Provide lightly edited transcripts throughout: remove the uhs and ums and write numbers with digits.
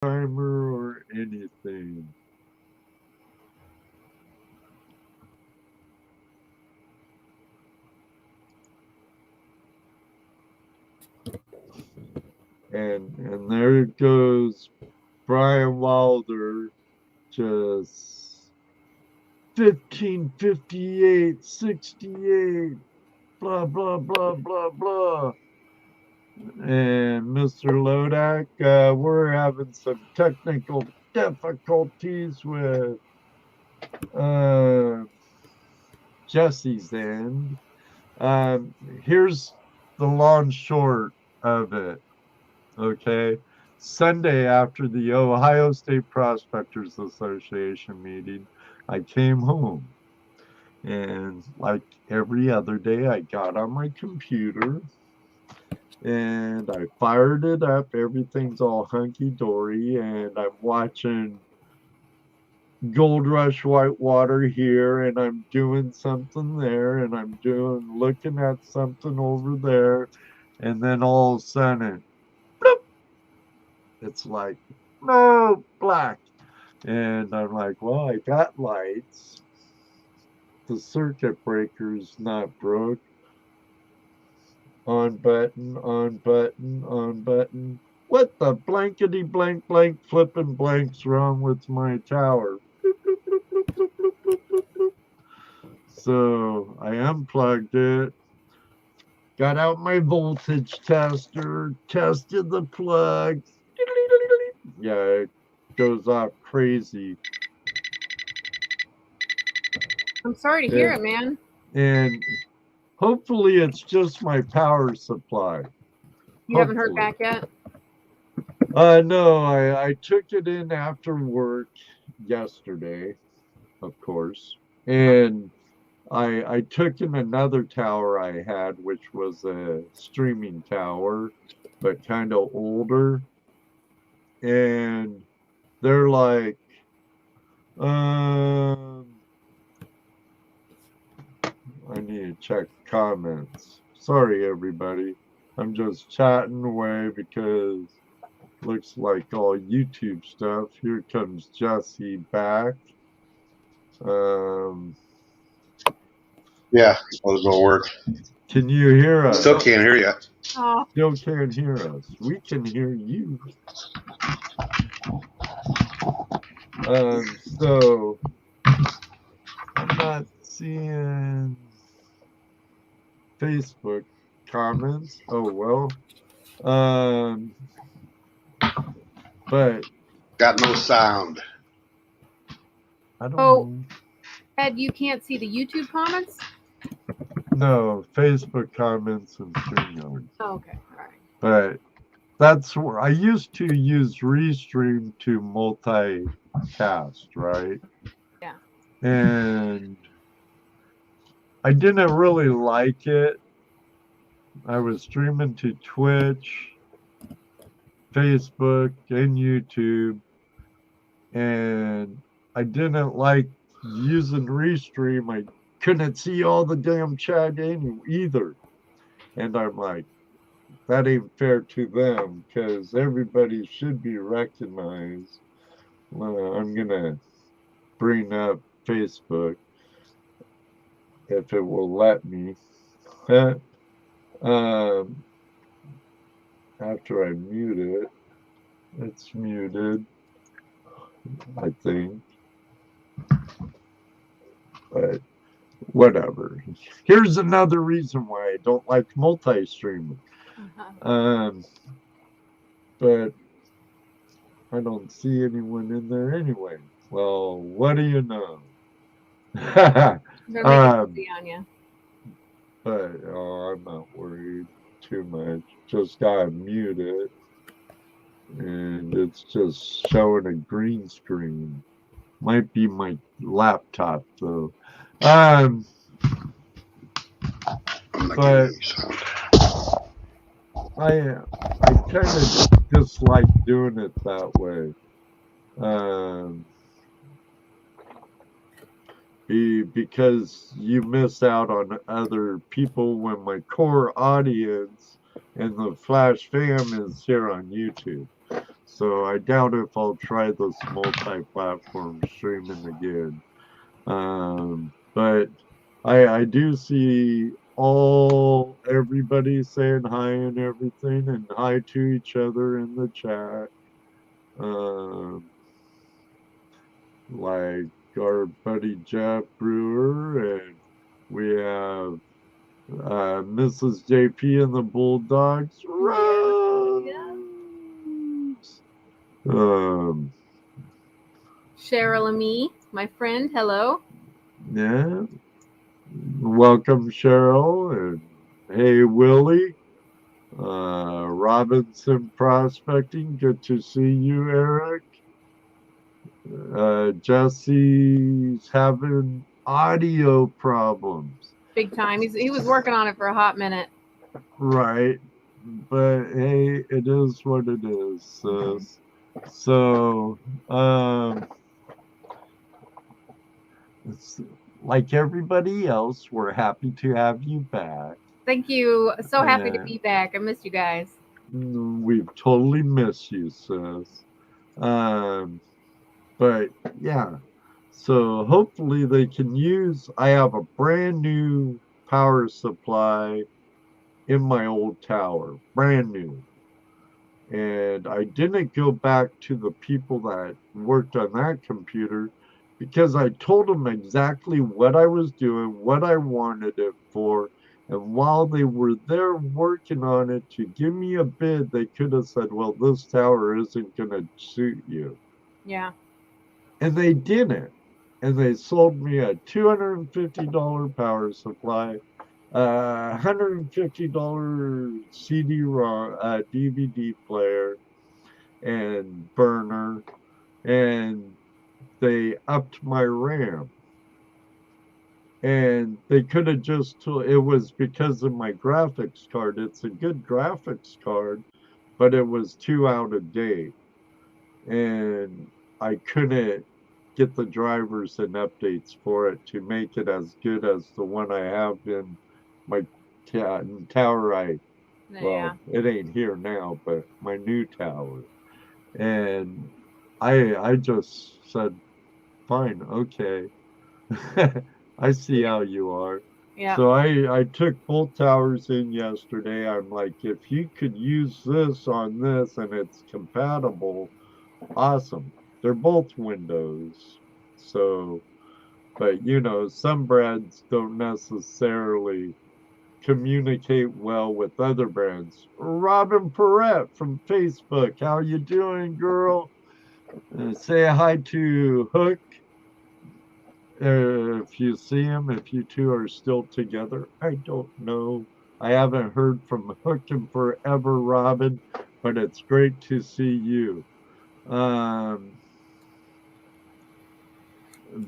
timer or anything. And there it goes, Brian Wilder, just 1558, 68, blah blah blah blah blah. And Mr. Lodak, we're having some technical difficulties with Jesse's end. Here's the long short of it. Okay. Sunday after the Ohio State Prospectors Association meeting, I came home. And like every other day, I got on my computer and I fired it up. Everything's all hunky dory. And I'm watching Gold Rush Whitewater here, and I'm doing something there, and I'm looking at something over there. And then all of a sudden, bloop, it's like, no, black. And I'm like, well, I got lights. The circuit breaker's not broke. On button, on button, on button. What the blankety blank blank flipping blanks wrong with my tower? Bloop, bloop, bloop, bloop, bloop, bloop, bloop, bloop, bloop. So I unplugged it, got out my voltage tester, tested the plug. Yeah, it goes off crazy. I'm sorry to hear it, man. And hopefully it's just my power supply. You haven't heard back yet? No, I took it in after work yesterday, of course. And I took in another tower I had, which was a streaming tower, but kind of older. And they're like, I need to check comments. Sorry, everybody. I'm just chatting away because looks like all YouTube stuff. Here comes Jesse back. Yeah, those don't work. Can you hear us? Still can't hear you. Oh. Still can't hear us. We can hear you. So I'm not seeing Facebook comments. Oh well. But got no sound. I don't know. Ed, you can't see the YouTube comments? No, Facebook comments and StreamYard. Oh, okay, all right. But that's where I used to use Restream to multicast, right? Yeah. And I didn't really like it. I was streaming to Twitch, Facebook, and YouTube, and I didn't like using Restream. I couldn't see all the damn chat either. And I'm like, that ain't fair to them because everybody should be recognized. I'm going to bring up Facebook if it will let me. After I mute it, it's muted, I think. But whatever. Here's another reason why I don't like multi-streaming. But I don't see anyone in there anyway. Well, what do you know? They're making on you. But I'm not worried too much. Just got muted, and it's just showing a green screen. Might be my laptop though. But I kind of dislike doing it that way. Because you miss out on other people when my core audience and the Flash fam is here on YouTube. So I doubt if I'll try this multi-platform streaming again. But I do see everybody saying hi and everything, and hi to each other in the chat. Um, like our buddy Jeff Brewer, and we have Mrs. JP and the Bulldogs. Yeah. Rose! Um, Cheryl and me, my friend. Hello. yeah. Welcome, Cheryl. And hey, Willie. Robinson Prospecting. Good to see you, Eric. Jesse's having audio problems. Big time. He was working on it for a hot minute. Right. But hey, it is what it is, sis. So, it's like everybody else, we're happy to have you back. Thank you. So happy to Yeah. be back. I missed you guys. We've totally missed you, sis. But yeah, so hopefully they can use. I have a brand new power supply in my old tower, brand new. And I didn't go back to the people that worked on that computer because I told them exactly what I was doing, what I wanted it for. And while they were there working on it to give me a bid, they could have said, well, this tower isn't going to suit you. Yeah. And they didn't. And they sold me a $250 power supply, $150 CD-ROM, DVD player, and burner, and they upped my RAM. And they could have just told it was because of my graphics card. It's a good graphics card, but it was too out of date. And I couldn't get the drivers and updates for it to make it as good as the one I have in my tower. Yeah. It ain't here now, but my new tower. And I just said, fine, okay. I see how you are. Yeah. So I took both towers in yesterday. I'm like, if you could use this on this and it's compatible, awesome. They're both Windows. So, but some brands don't necessarily communicate well with other brands. Robin Perrette from Facebook. How you doing, girl? Say hi to Hook. If you see him, if you two are still together, I don't know. I haven't heard from Hook in forever, Robin, but it's great to see you.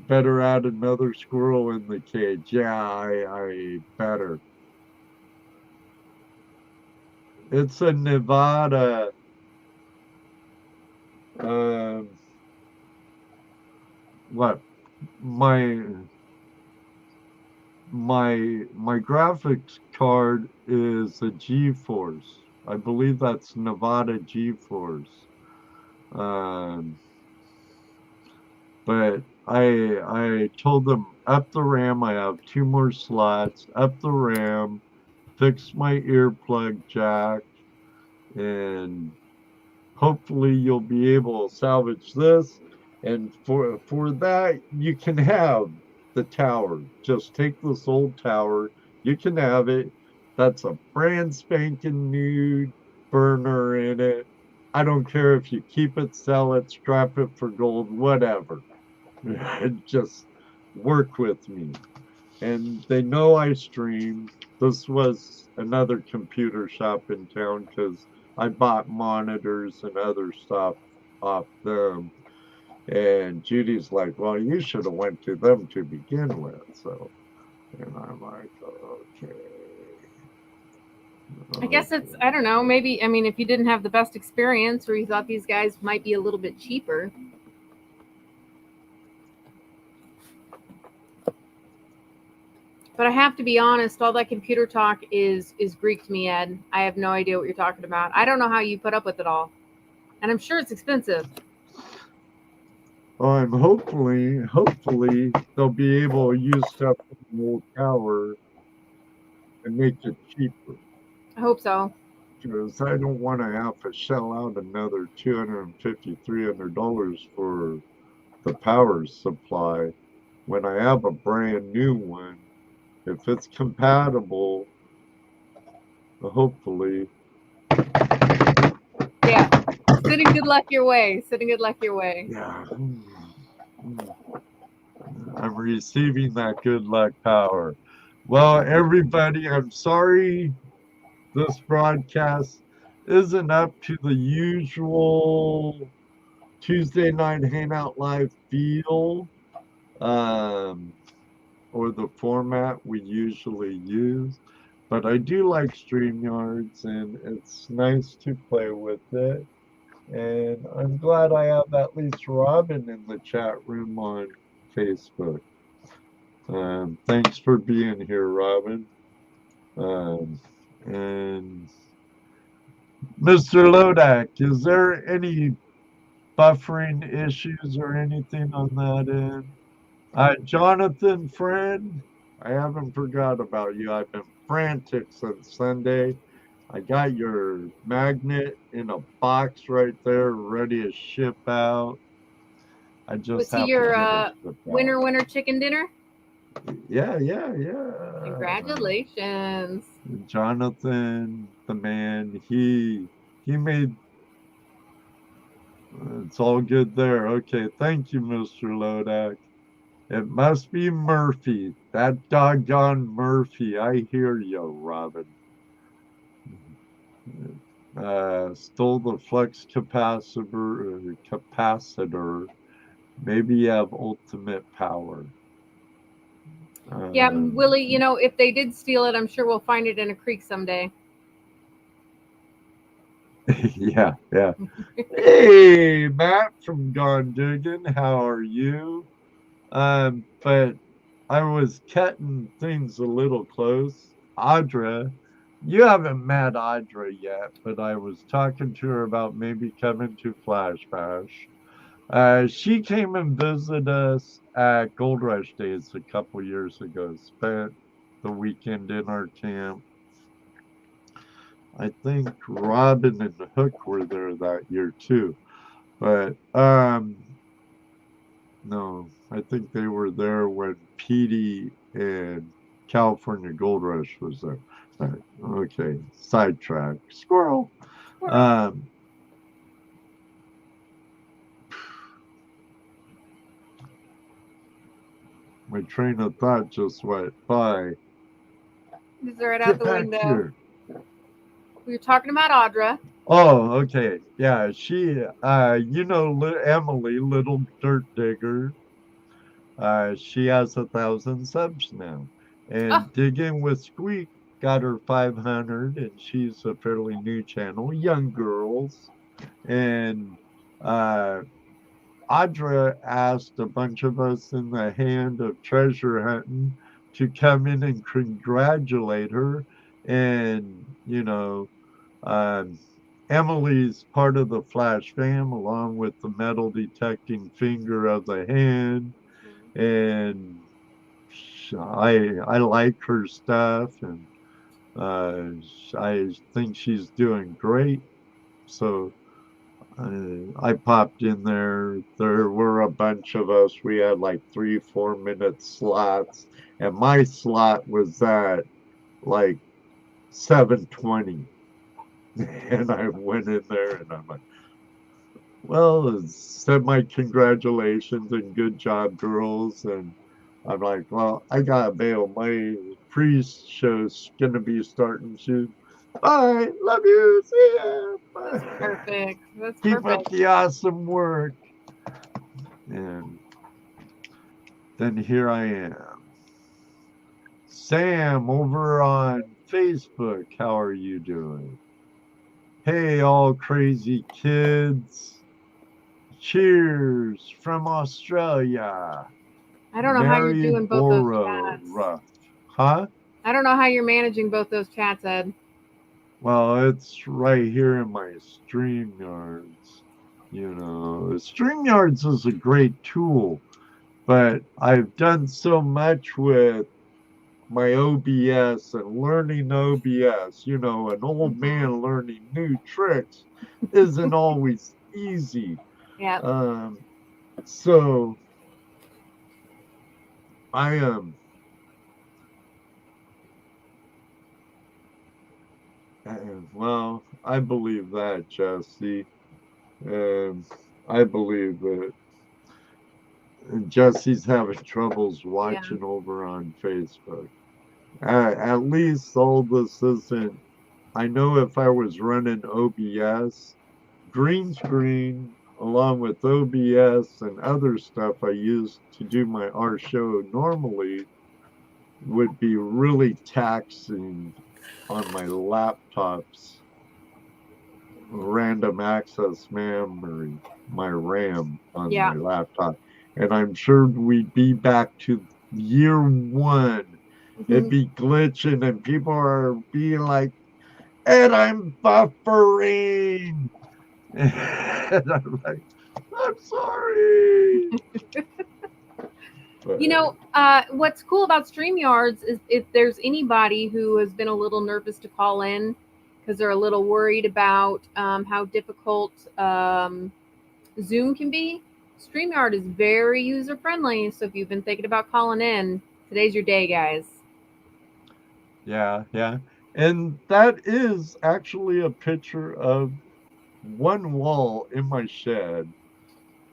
Better add another squirrel in the cage. Yeah, I better. It's a Nevada. What? My my graphics card is a GeForce. I believe that's Nevada GeForce. But I told them up the RAM. I have two more slots. Up the RAM. Fix my earplug jack, and hopefully you'll be able to salvage this. And for that, you can have the tower. Just take this old tower. You can have it. That's a brand spanking new burner in it. I don't care if you keep it, sell it, scrap it for gold, whatever. Just work with me. And they know I stream. This was another computer shop in town because I bought monitors and other stuff off them. And Judy's like, well, you should have went to them to begin with. So, and I'm like, okay. I guess it's, I don't know, maybe, I mean, if you didn't have the best experience or you thought these guys might be a little bit cheaper. But I have to be honest, all that computer talk is Greek to me, Ed. I have no idea what you're talking about. I don't know how you put up with it all. And I'm sure it's expensive. Hopefully they'll be able to use stuff from the old tower and make it cheaper. I hope so. Because I don't want to have to shell out another $250, $300 for the power supply when I have a brand new one. If it's compatible, hopefully. Yeah. Sending good luck your way. Sending good luck your way. Yeah. I'm receiving that good luck power. Well, everybody, I'm sorry this broadcast isn't up to the usual Tuesday night Hangout Live feel or the format we usually use. But I do like StreamYards, and it's nice to play with it. And I'm glad I have at least Robin in the chat room on Facebook. Thanks for being here, Robin. And Mr. Lodak, is there any buffering issues or anything on that end? Jonathan, friend, I haven't forgot about you. I've been frantic since Sunday. I got your magnet in a box right there, ready to ship out. I just Was have he to your get it shipped winner chicken dinner? out. Yeah. Congratulations. Jonathan, the man, he made it's all good there. Okay, thank you, Mr. Lodak. It must be Murphy. That doggone Murphy. I hear you, Robin. Stole the flux capacitor. Maybe you have ultimate power. Yeah, Willie, you know, if they did steal it, I'm sure we'll find it in a creek someday. Yeah. Hey, Matt from Gone Diggin', how are you? But I was cutting things a little close. Audra, you haven't met Audra yet, but I was talking to her about maybe coming to Flash Bash. She came and visited us at Gold Rush Days a couple years ago, spent the weekend in our camp. I think Robin and Hook were there that year too. But no, I think they were there when Petey and California Gold Rush was there. Okay, sidetrack. Squirrel. My train of thought just went by. He's right out the window. Here. We were talking about Audra. Oh, okay. Yeah, she, you know, Emily, Little Dirt Digger. She has 1,000 subs now. And Digging with Squeak got her 500, and she's a fairly new channel, Young Girls. And Audra asked a bunch of us in the Hand of Treasure Hunting to come in and congratulate her. And, you know, Emily's part of the Flash fam, along with the metal detecting finger of the hand. And I like her stuff, and I think she's doing great. So I popped in there. There were a bunch of us. We had like 3-4 minute slots, and my slot was at like 7:20. And I went in there, and I'm like, well, said my congratulations and good job, girls. And I'm like, well, I gotta bail. My pre-show's gonna be starting soon. Bye. Love you. See ya. Bye. That's perfect. That's Keep perfect. up the awesome work. And then here I am. Sam over on Facebook. How are you doing? Hey, all crazy kids. Cheers from Australia. I don't know how you're doing both those chats. Rough. Huh? I don't know how you're managing both those chats, Ed. Well, it's right here in my StreamYards. StreamYards is a great tool, but I've done so much with my OBS and learning OBS. An old man learning new tricks isn't always easy. Yeah. So I am. Well, I believe that, Jesse. I believe that Jesse's having troubles watching over on Facebook. At least all this isn't. I know if I was running OBS, green screen, along with OBS and other stuff I use to do our show normally, would be really taxing on my laptop's random access memory, my RAM on my laptop. And I'm sure we'd be back to year one. It'd be glitching and people are being like, and I'm buffering. And I'm like, I'm sorry. What's cool about StreamYards is if there's anybody who has been a little nervous to call in because they're a little worried about how difficult Zoom can be, StreamYard is very user-friendly. So if you've been thinking about calling in, today's your day, guys. Yeah. And that is actually a picture of one wall in my shed.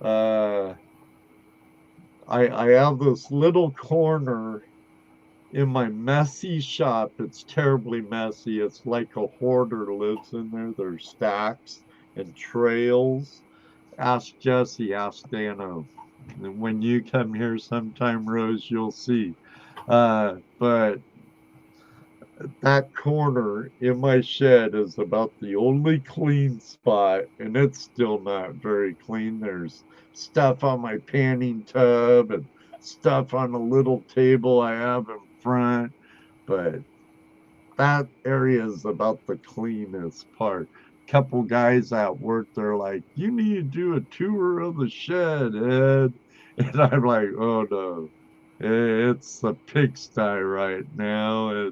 I have this little corner in my messy shop. It's terribly messy. It's like a hoarder lives in there. There's stacks and trails. Ask Jesse, ask Dano. And when you come here sometime, Rose, you'll see. But that corner in my shed is about the only clean spot, and it's still not very clean. There's stuff on my panning tub and stuff on a little table I have in front, but that area is about the cleanest part. Couple guys at work, they're like, you need to do a tour of the shed, Ed. And I'm like, oh no, it's a pigsty right now.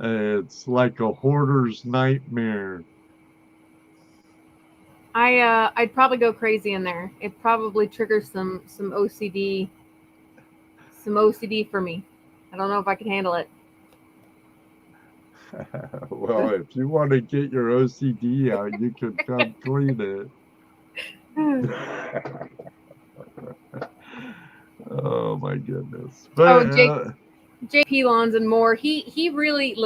It's like a hoarder's nightmare. I'd probably go crazy in there. It probably triggers some OCD, for me. I don't know if I can handle it. Well, if you want to get your OCD out, you can come clean it. Oh my goodness! But Jake Pelons and more. He really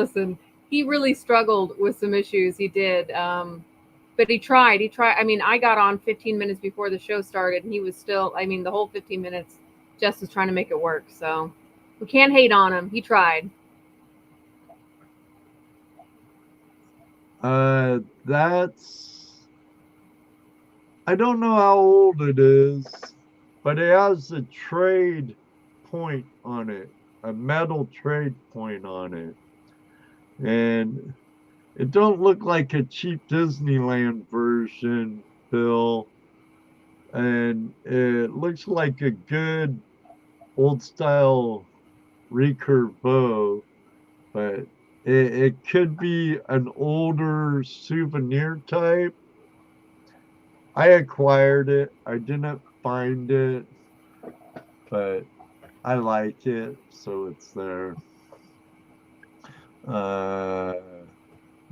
He really struggled with some issues. He did, but he tried. I mean, I got on 15 minutes before the show started, and he was still. I mean, the whole 15 minutes, Jess was trying to make it work. So we can't hate on him. He tried. That's. I don't know how old it is, but it has a trade point on it, a metal trade point on it. And it don't look like a cheap Disneyland version, Bill. And it looks like a good old style recurve bow, but it could be an older souvenir type. I acquired it. I didn't find it, but I like it, so it's there.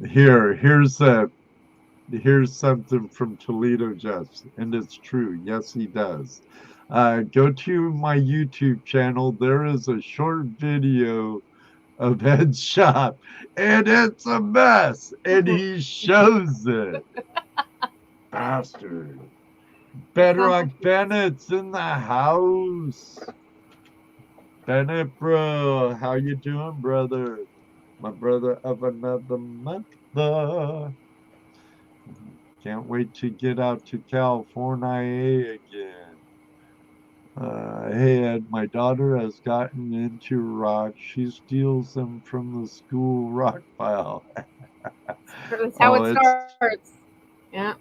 Here's something from ToledoJess, and it's true. Yes, he does. Go to my YouTube channel. There is a short video of Ed's shop, and it's a mess, and he shows it. Bastard. Bedrock Bennett's in the house. Bennett, bro, how you doing, brother? My brother of another mother. Can't wait to get out to California again. Hey, Ed, my daughter has gotten into rock. She steals them from the school rock pile. That's how it starts. Yeah.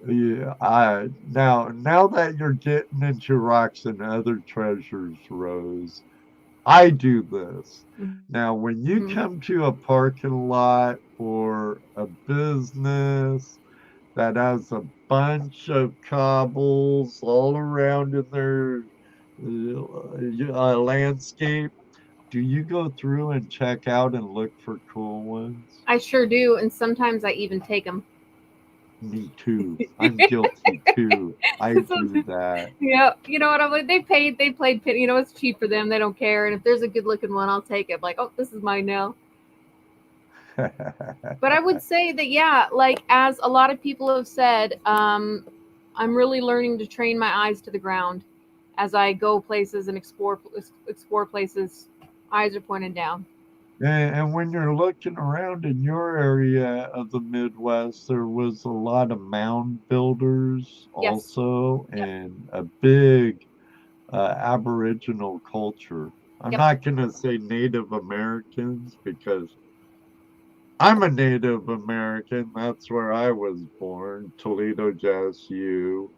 Yeah, now that you're getting into rocks and other treasures, Rose, I do this. Now, when you Mhm. come to a parking lot or a business that has a bunch of cobbles all around in their landscape, do you go through and check out and look for cool ones? I sure do, and sometimes I even take them. Me too. I'm guilty too. I do that. Yeah, you know what? I'm like, they played pin. You know, it's cheap for them. They don't care. And if there's a good looking one, I'll take it. Like, oh, this is mine now. But I would say that, yeah, like as a lot of people have said, I'm really learning to train my eyes to the ground as I go places and explore places. Eyes are pointed down. And when you're looking around in your area of the Midwest, there was a lot of mound builders Yes. also, Yep. and a big Aboriginal culture. I'm Yep. not going to say Native Americans because I'm a Native American. That's where I was born, ToledoJess, you.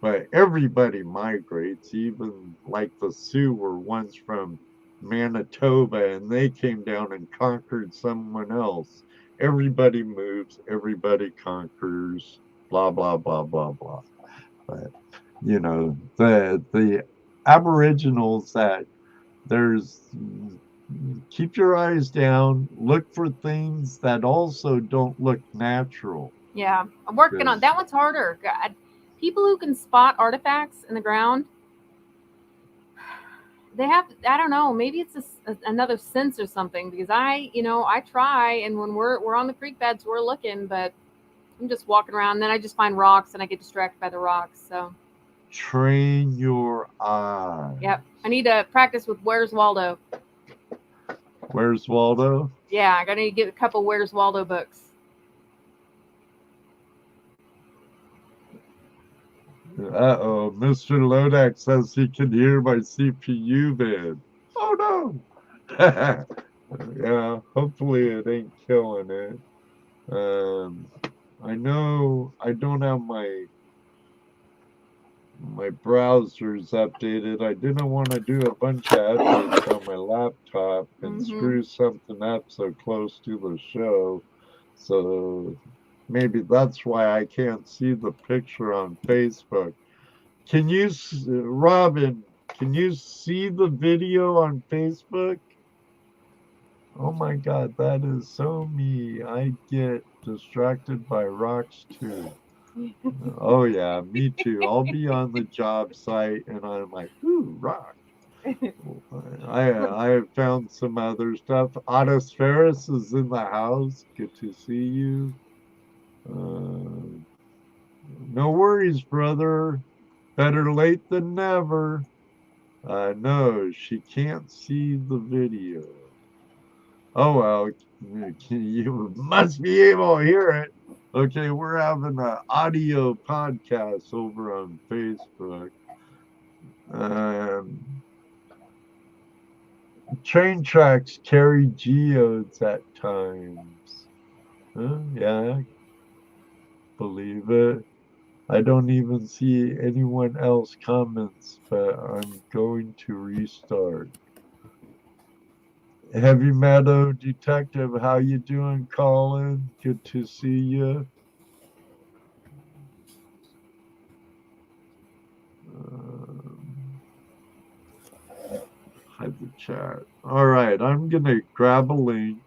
But everybody migrates, even like the Sioux were once from Manitoba and they came down and conquered someone else. Everybody moves, everybody conquers, blah, blah, blah, blah, blah. But, the Aboriginals that there's keep your eyes down, look for things that also don't look natural. Yeah, I'm working on Because that one's harder. God, people who can spot artifacts in the ground, they have. I don't know. Maybe it's another sense or something. Because I try, and when we're on the creek beds, we're looking, but I'm just walking around. And then I just find rocks, and I get distracted by the rocks. So, train your eyes. yep, I need to practice with Where's Waldo. Where's Waldo? Yeah, I gotta need to get a couple Where's Waldo books. Uh-oh, Mr. Lodak says he can hear my CPU bid. Oh no! Yeah, hopefully it ain't killing it. I know I don't have my browsers updated. I didn't want to do a bunch of updates on my laptop and Mm-hmm. screw something up so close to the show. So maybe that's why I can't see the picture on Facebook. Robin, can you see the video on Facebook? Oh my God, that is so me. I get distracted by rocks too. Oh yeah, me too. I'll be on the job site and I'm like, ooh, rock. I have found some other stuff. Ottis Ferris is in the house. Good to see you. Uh, no worries, brother. Better late than never. No, she can't see the video. Oh well, you must be able to hear it. Okay, we're having an audio podcast over on Facebook. Um, train tracks carry geodes at times. Yeah, believe it. I don't even see anyone else comments, but I'm going to restart. Heavy Meadow Detective, how you doing, Colin? Good to see you. Um, hide the chat. All right, I'm gonna grab a link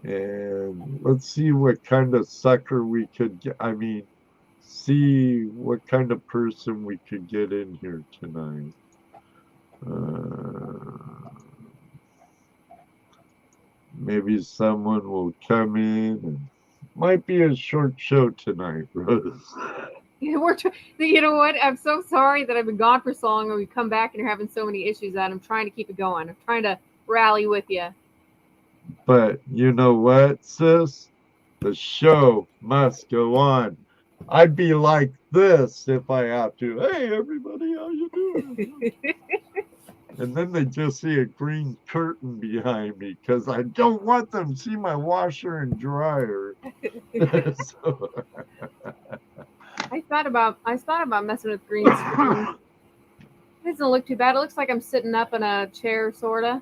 and let's see what kind of sucker we could get. I mean, see what kind of person we could get in here tonight. Uh, maybe someone will come in and might be a short show tonight, Rose. You know what? I'm so sorry that I've been gone for so long, and we come back and you're having so many issues. That I'm trying to keep it going. I'm trying to rally with you. But you know what, sis? The show must go on. I'd be like this if I have to. Hey, everybody, how you doing? And then they just see a green curtain behind me because I don't want them to see my washer and dryer. So, thought about messing with green screen. It doesn't look too bad. It looks like I'm sitting up in a chair, sorta.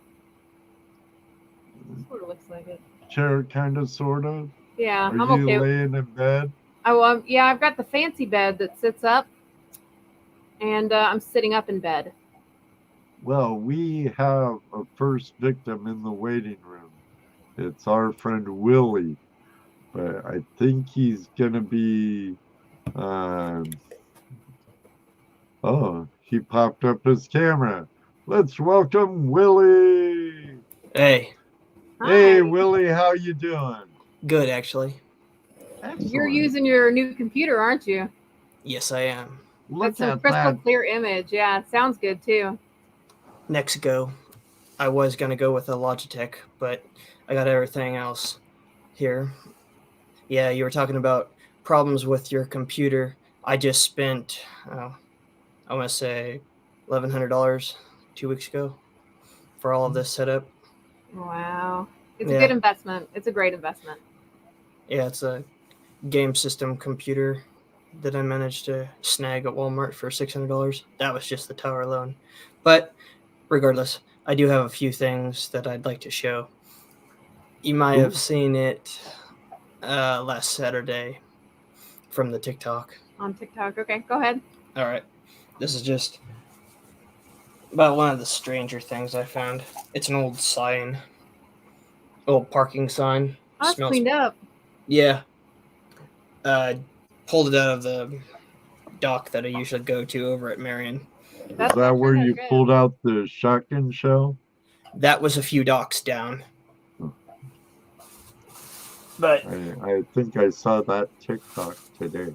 Sort of looks like it. Chair, kind of, sort of. Yeah, Are I'm you okay. laying in bed? Yeah, I've got the fancy bed that sits up, and I'm sitting up in bed. Well, we have a first victim in the waiting room. It's our friend Willie, but I think he's gonna be. Oh, he popped up his camera. Let's welcome Willie. Hey, Hey, Hi. Willie, how you doing? good actually. Excellent. You're using your new computer, aren't you? Yes, I am. Look That's a at crystal that. clear image. Yeah, it sounds good too. Next go, I was gonna go with a Logitech, but I got everything else here. Yeah, you were talking about problems with your computer. I just spent, I want to say, $1,100 2 weeks ago for all of this setup. Wow, it's a Yeah, good investment. It's a great investment. yeah, it's a game system computer that I managed to snag at Walmart for $600. That was just the tower alone, but regardless, I do have a few things that I'd like to show. You might have Ooh. seen it last Saturday from the TikTok. On TikTok. Okay, go ahead. All right. This is just about one of the stranger things I found. It's an old sign, old parking sign. Oh, it's Smells. cleaned up. Yeah. Pulled it out of the dock that I usually go to over at Marion. Is That's that where actually you good. pulled out the shotgun shell? That was a few docks down. But I think I saw that TikTok today.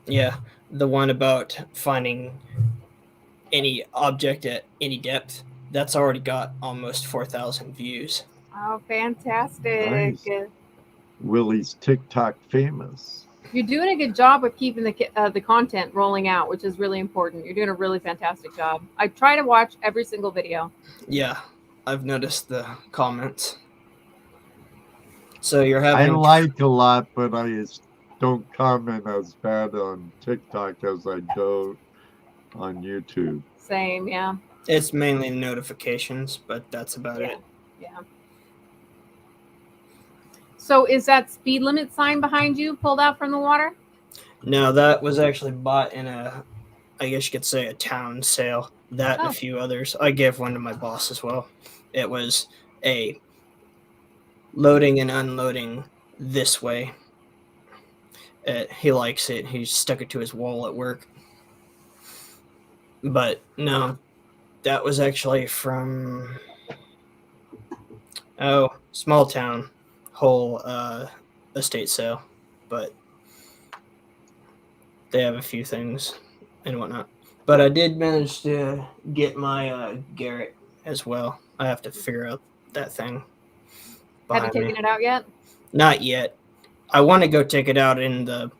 yeah, the one about finding any object at any depth, that's already got almost 4,000 views. Oh, fantastic. Nice. Willie's TikTok famous. You're doing a good job of keeping the content rolling out, which is really important. You're doing a really fantastic job. I try to watch every single video. Yeah, I've noticed the comments. So you're I having like a lot, but I don't comment as bad on TikTok as I do on YouTube. Same, yeah. it's mainly notifications, but that's about it. Yeah. So is that speed limit sign behind you pulled out from the water? No, that was actually bought in a, I guess you could say, a town sale. That and Oh. a few others. I gave one to my boss as well. It was a loading and unloading this way. He likes it. He stuck it to his wall at work. But no, that was actually from small town, whole estate sale. But they have a few things and whatnot. But I did manage to get my Garrett as well. I have to figure out that thing. Have you taken it out yet? Not yet. I want to go take it out in the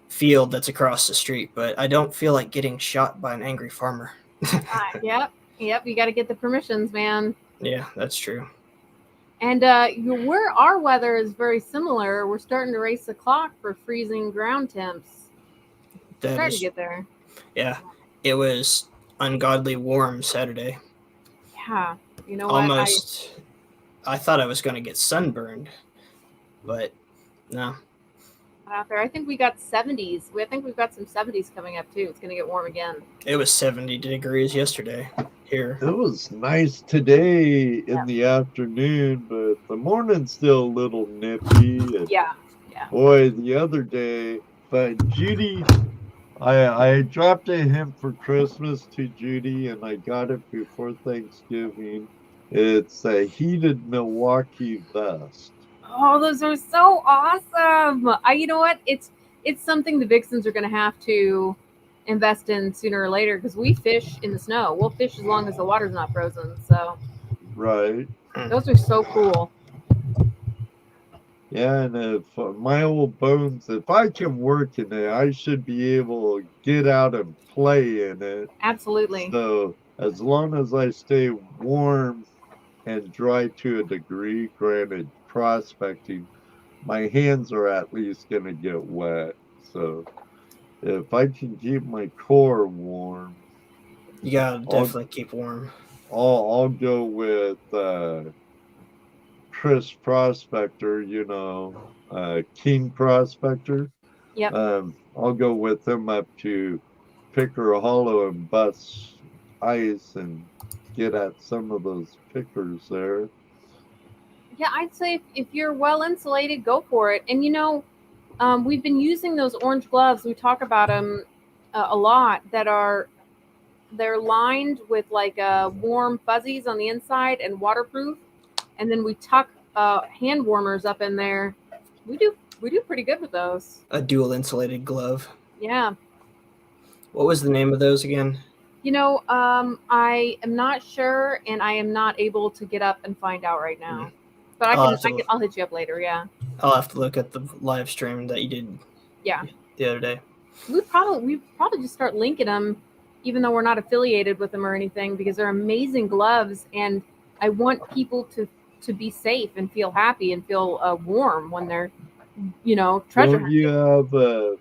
field that's across the street, but I don't feel like getting shot by an angry farmer. Yep. You got to get the permissions, man. Yeah, that's true. And where our weather is very similar, we're starting to race the clock for freezing ground temps. That Trying is, to get there. yeah, it was ungodly warm Saturday. Yeah. You know what? Almost, I thought I was going to get sunburned, but no. Out there, I think we got 70s. I think we've got some 70s coming up too. It's going to get warm again. It was 70 degrees yesterday here. It was nice today in the afternoon, but the morning's still a little nippy. And Yeah. boy, the other day, but Judy, I dropped a hint for Christmas to Judy, and I got it before Thanksgiving. It's a heated Milwaukee vest. Oh, those are so awesome. You know what? It's something the Vixens are going to have to invest in sooner or later because we fish in the snow. We'll fish as long as the water's not frozen. So Right. those are so cool. Yeah, and if my old bones, if I can work in it, I should be able to get out and play in it. Absolutely. So as long as I stay warm and dry to a degree, granted prospecting, my hands are at least going to get wet. So if I can keep my core warm, You gotta definitely keep warm. I'll go with Chris Prospector, King Prospector. Yep. I'll go with him up to Picker Hollow and bust ice and get at some of those pickers there. Yeah, I'd say if you're well insulated, go for it. And we've been using those orange gloves. We talk about them a lot. They're lined with like warm fuzzies on the inside and waterproof. And then we tuck hand warmers up in there. We do pretty good with those. A dual insulated glove. Yeah. What was the name of those again? I am not sure, and I am not able to get up and find out right now. But I'll hit you up later. Yeah. I'll have to look at the live stream that you did. Yeah. The other day. We probably just start linking them, even though we're not affiliated with them or anything, because they're amazing gloves, and I want people to be safe and feel happy and feel warm when they're, treasure Don't you have a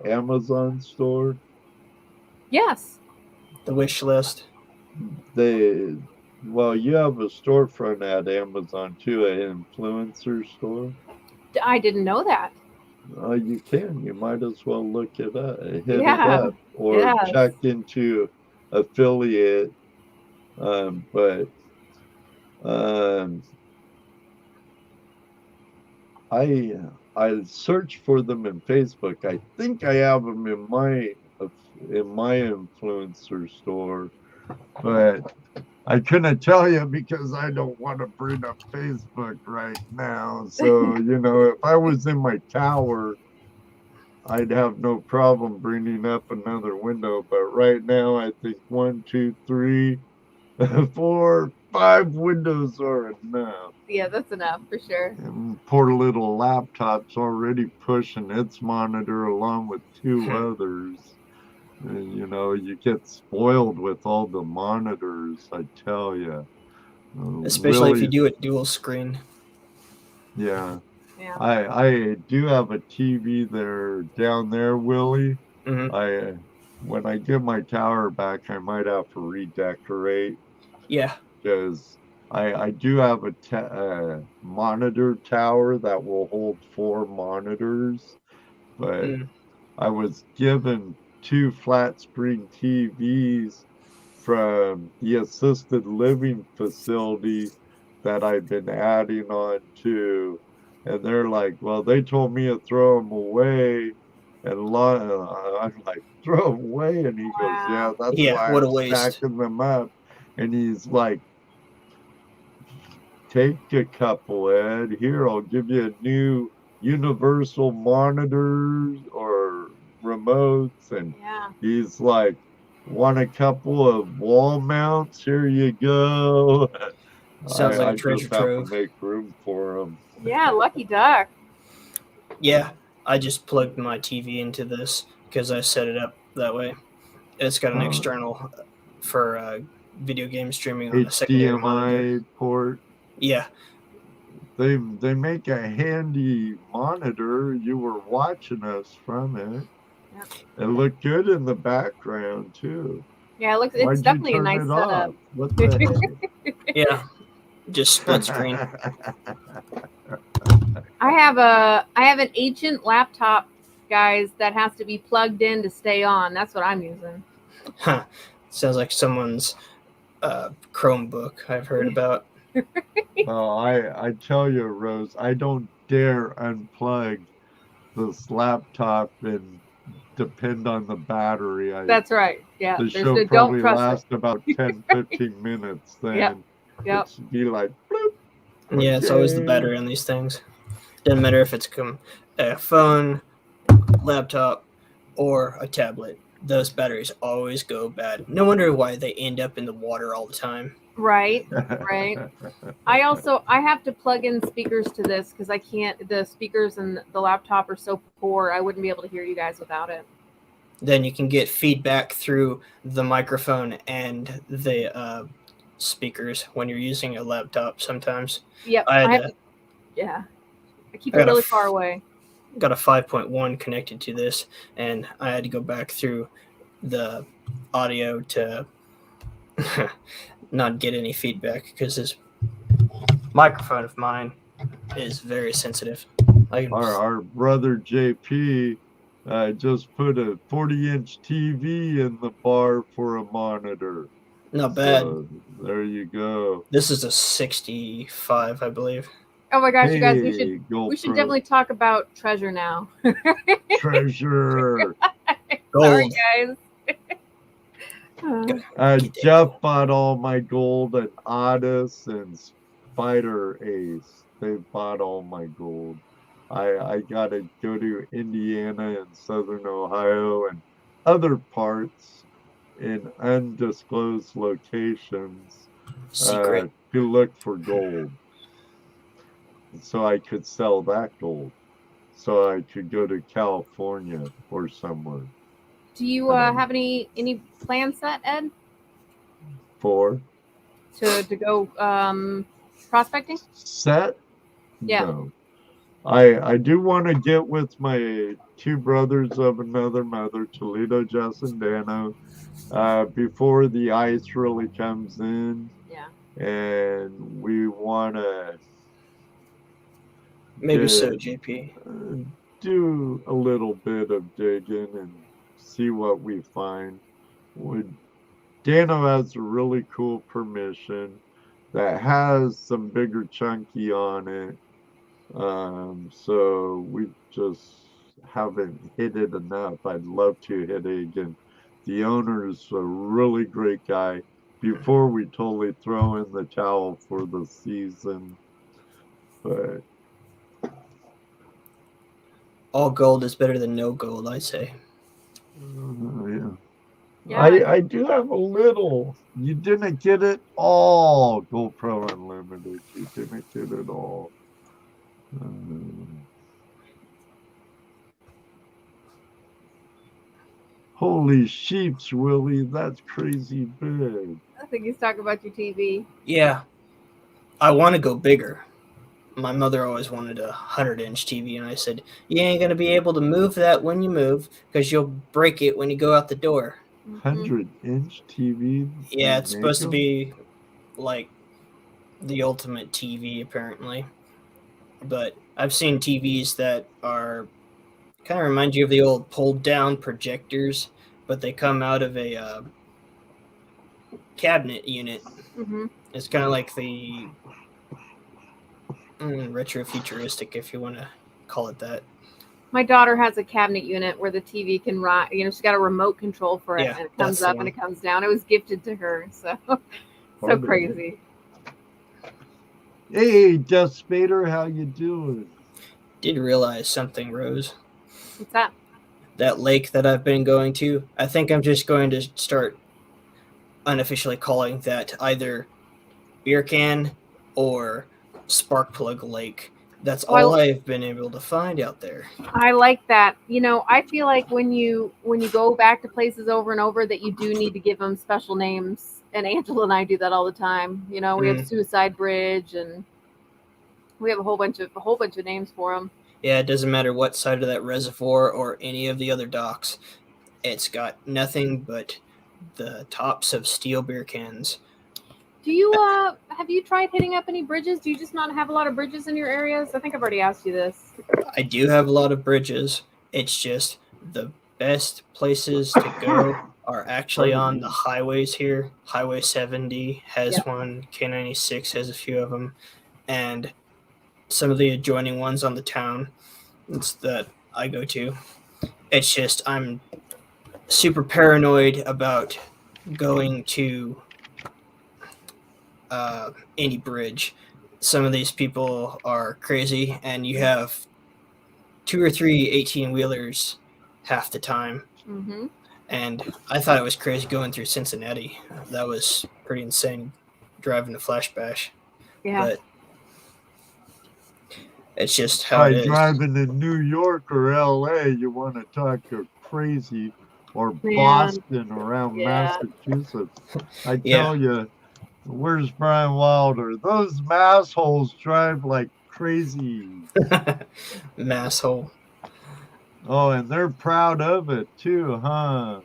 Amazon store? Yes. The wish list. You have a storefront at Amazon too, an influencer store. I didn't know that. You can. You might as well look it up, hit it Yeah. up, or Yes. check into affiliate. But I search for them in Facebook. I think I have them in my influencer store, but I couldn't tell you because I don't want to bring up Facebook right now. So, if I was in my tower, I'd have no problem bringing up another window. But right now, I think 1, 2, 3, 4, 5 windows are enough. Yeah, that's enough for sure. And poor little laptop's already pushing its monitor along with 2 others. And, you get spoiled with all the monitors, I tell you. Especially if you do it dual screen. Yeah. Yeah. I do have a TV down there, Willie. Mm-hmm. When I get my tower back, I might have to redecorate. Yeah. Because I do have a monitor tower that will hold 4 monitors, but I was given 2 flat screen TVs from the assisted living facility that I've been adding on to, and they're like, well, they told me to throw them away, and I'm like, throw them away, and he goes, yeah, that's why I'm stacking them up, and he's like, take a couple, Ed. Here, I'll give you a new universal monitors or remotes, and he's like, want a couple of wall mounts? Here you go. Sounds like a treasure trove. I trove. have to make room for them. Yeah, lucky duck. Yeah, I just plugged my TV into this because I set it up that way. It's got an external for video game streaming on the secondary monitor. port. Yeah. They make a handy monitor. You were watching us from it. Yep. It looked good in the background too. Yeah, it's definitely a nice setup. What the heck? Yeah. Just split screen. I have an ancient laptop, guys, that has to be plugged in to stay on. That's what I'm using. Huh. Sounds like someone's Chromebook I've heard about. Well, I tell you, Rose, I don't dare unplug this laptop and depend on the battery. That's right. Yeah. The show probably lasts about 10, 15 minutes then. Yep. It's be like, bloop. Yeah, it's always the battery on these things. Doesn't matter if it's a phone, laptop, or a tablet. Those batteries always go bad. No wonder why they end up in the water all the time. Right. I have to plug in speakers to this because I can't. The speakers and the laptop are so poor. I wouldn't be able to hear you guys without it. Then you can get feedback through the microphone and the speakers when you're using a laptop sometimes. Yep. I keep it really far away. got a 5.1 connected to this, and I had to go back through the audio to not get any feedback because this microphone of mine is very sensitive. Our brother JP just put a 40-inch TV in the bar for a monitor. Not bad. So, there you go. This is a 65, I believe. Oh my gosh, you guys, Hey, we should definitely talk about treasure now. Treasure. Sorry, Gold. guys. Jeff bought all my gold at Otis and Spider Ace. They bought all my gold. I got to go to Indiana and Southern Ohio and other parts in undisclosed locations Secret. to look for gold. So I could sell that gold. So I could go to California or somewhere. Do you have any plans set, Ed? For? To go prospecting? Set? Yeah. No. I do want to get with my two brothers of another mother, ToledoJess and Dano, before the ice really comes in. Yeah. And we want to Maybe so, JP. do a little bit of digging and see what we find. Dano has a really cool permission that has some bigger chunky on it. So we just haven't hit it enough. I'd love to hit it again. The owner's a really great guy. Before we totally throw in the towel for the season, but all gold is better than no gold, I say. Yeah. I do have a little. You didn't get it all, GoPro Unlimited. You didn't get it all. Holy sheeps, Willie, that's crazy big. I think he's talking about your TV. Yeah. I want to go bigger. My mother always wanted a 100-inch TV, and I said, you ain't going to be able to move that when you move because you'll break it when you go out the door. 100-inch TV? Yeah, it's supposed to be like the ultimate TV, apparently. But I've seen TVs that are kind of remind you of the old pulled-down projectors, but they come out of a cabinet unit. Mm-hmm. It's kind of like the retro-futuristic, if you want to call it that. My daughter has a cabinet unit where the TV can run. She's got a remote control for it, Yeah, and it comes up and it comes down. It was gifted to her, so crazy. Hey, Jeff Spader, how you doing? Did realize something, Rose. What's that? That lake that I've been going to, I think I'm just going to start unofficially calling that either beer can or spark plug lake. That's all I've been able to find out there. I like that. I feel like when you go back to places over and over that you do need to give them special names. And Angela and I do that all the time. We have Suicide Bridge, and we have a whole bunch of names for them. Yeah, it doesn't matter what side of that reservoir or any of the other docks. It's got nothing but the tops of steel beer cans. Do you have you tried hitting up any bridges? Do you just not have a lot of bridges in your areas? I think I've already asked you this. I do have a lot of bridges. It's just the best places to go are actually on the highways here. Highway 70 has one. K96 has a few of them. And some of the adjoining ones on the town that I go to. It's just I'm super paranoid about going to any bridge. Some of these people are crazy, and you have 2 or 3 18-wheelers half the time. Mm-hmm. And I thought it was crazy going through Cincinnati. That was pretty insane driving to Flash Bash. Yeah. But it's just how it is. Driving to New York or LA, you want to talk to crazy, or Boston around Massachusetts. I tell you, where's Brian Wilder? Those masshole drive like crazy. Masshole. Oh, and they're proud of it too, huh?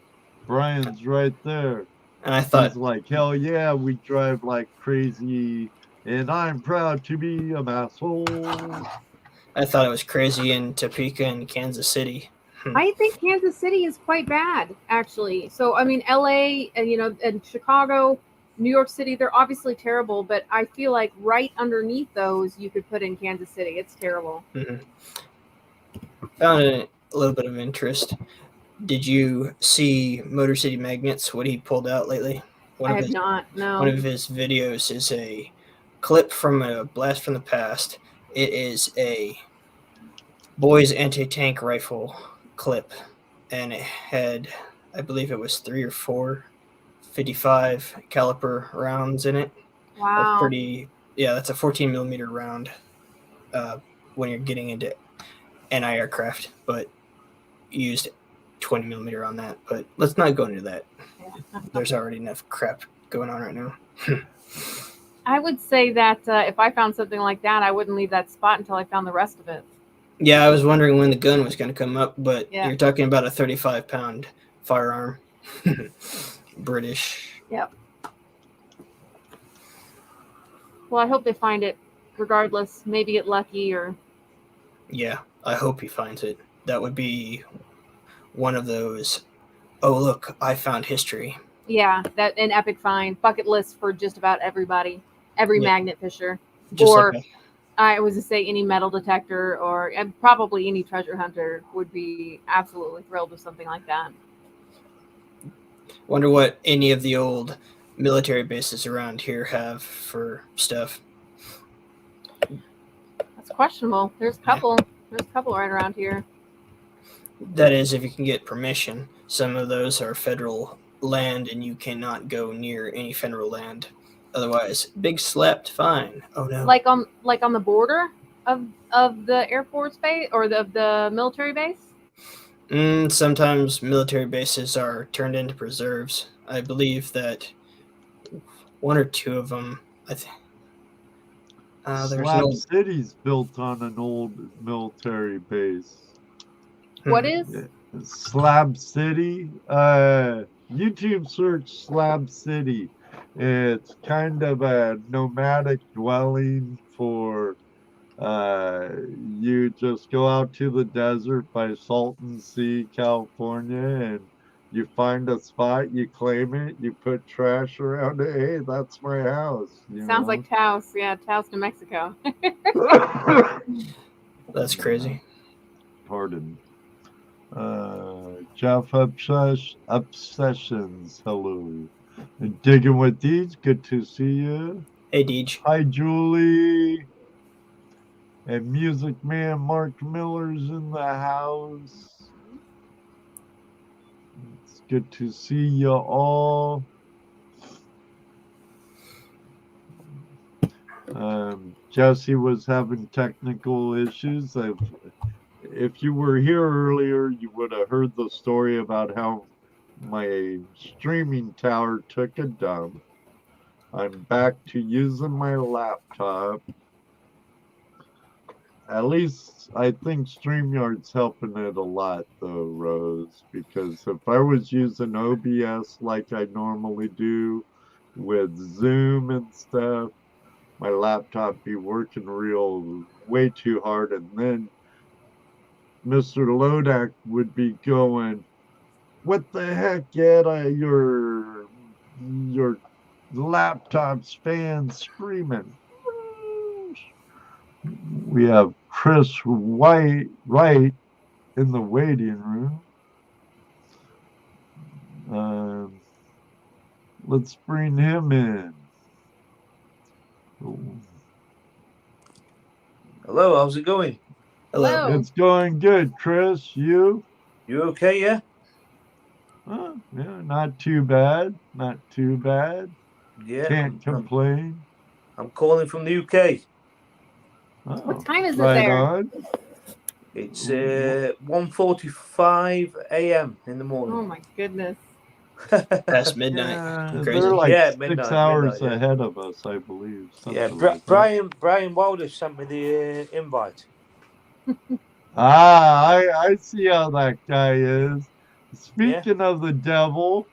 Brian's right there. And I He's thought, like, hell yeah, we drive like crazy, and I'm proud to be a asshole. it was crazy in Topeka and Kansas City. I think Kansas City is quite bad, actually. So I mean, LA and and Chicago, New York City, they're obviously terrible. But I feel like right underneath those, you could put in Kansas City. It's terrible. Found a little bit of interest. Did you see Motor City Magnets? What he pulled out lately? I have not. No. One of his videos is a clip from a blast from the past. It is a boys anti-tank rifle clip, and it had, I believe it was 3 or 4 55 caliber rounds in it. Wow. That's a 14 millimeter round when you're getting into anti-aircraft, but used 20 millimeter on that. But let's not go into that. Yeah. There's already enough crap going on right now. I would say that if I found something like that, I wouldn't leave that spot until I found the rest of it. Yeah, I was wondering when the gun was going to come up, but Yeah. You're talking about a 35-pound firearm. British. Yep. Well, I hope they find it regardless. Maybe get lucky or... Yeah, I hope he finds it. That would be one of those, oh, look, I found history. Yeah, that an epic find. Bucket list for just about everybody. Every magnet fisher. Just or like I was to say any metal detector or probably any treasure hunter would be absolutely thrilled with something like that. Wonder what any of the old military bases around here have for stuff. That's questionable. There's a couple. There's a couple right around here. That is, if you can get permission. Some of those are federal land, and you cannot go near any federal land. Otherwise, big slapped fine. Oh no! Like on the border of the Air Force base or the military base. Sometimes military bases are turned into preserves. I believe that 1 or 2 of them. I think. Slab City's built on an old military base. What is? Slab City? YouTube search Slab City. It's kind of a nomadic dwelling for you just go out to the desert by Salton Sea, California, and you find a spot, you claim it, you put trash around it. Hey, that's my house. Sounds like Taos. Yeah, Taos, New Mexico. That's crazy. Pardon. Jeff Obsessions, hello. And Digging with Deej, good to see you. Hey, Deej. Hi, Julie. And Music Man Mark Miller's in the house. It's good to see you all. Jesse was having technical issues. If you were here earlier, you would have heard the story about how my streaming tower took a dump. I'm back to using my laptop. At least I think StreamYard's helping it a lot, though, Rose, because if I was using OBS like I normally do with Zoom and stuff, my laptop be working way too hard, and then Mr. Lodak would be going, "What the heck, Ed? Your laptop's fan screaming." We have Chris White right in the waiting room. Let's bring him in. Hello, how's it going? Hello. It's going good, Chris. You okay, yeah? Yeah, not too bad. Not too bad. Yeah. Can't complain. I'm calling from the UK. Oh, what time is it right there? On. It's 1:45 a.m. in the morning. Oh my goodness. Past midnight. Yeah, Crazy. they're like midnight, 6 hours midnight, ahead of us, I believe. Yeah, Like Brian Wilder sent me the invite. I see how that guy is. Speaking of the devil,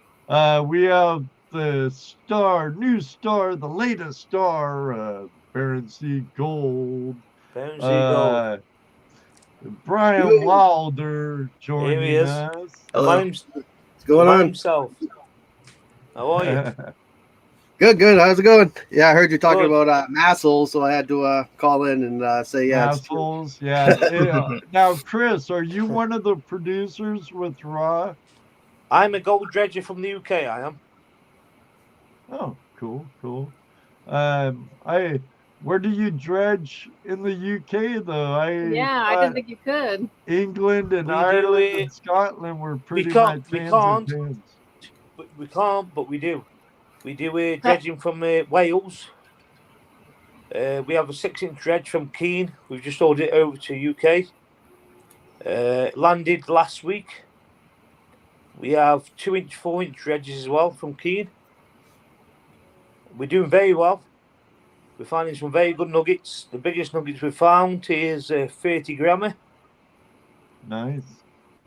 we have the new star, the latest star, Baron C. Gold. Bouncy gold. Brian Wilder Here he joining is. us. Hello. What's going on? himself. How are you? Good. How's it going? Yeah, I heard you talking Good. about Massel, so I had to call in and say yeah. It's true. Assholes, yeah. Now, Chris, are you one of the producers with Raw? I'm a gold dredger from the UK. I am. Oh, cool. Where do you dredge in the UK though? Yeah, I didn't think you could. England and We do Ireland it- and Scotland were pretty can't- much we hands can't. and pins. We can't, but we do. We do dredging from Wales. We have a 6-inch dredge from Keene. We've just ordered it over to UK. Landed last week. We have 2-inch, 4-inch dredges as well from Keene. We're doing very well. We're finding some very good nuggets. The biggest nuggets we've found is 30 grammer. Nice.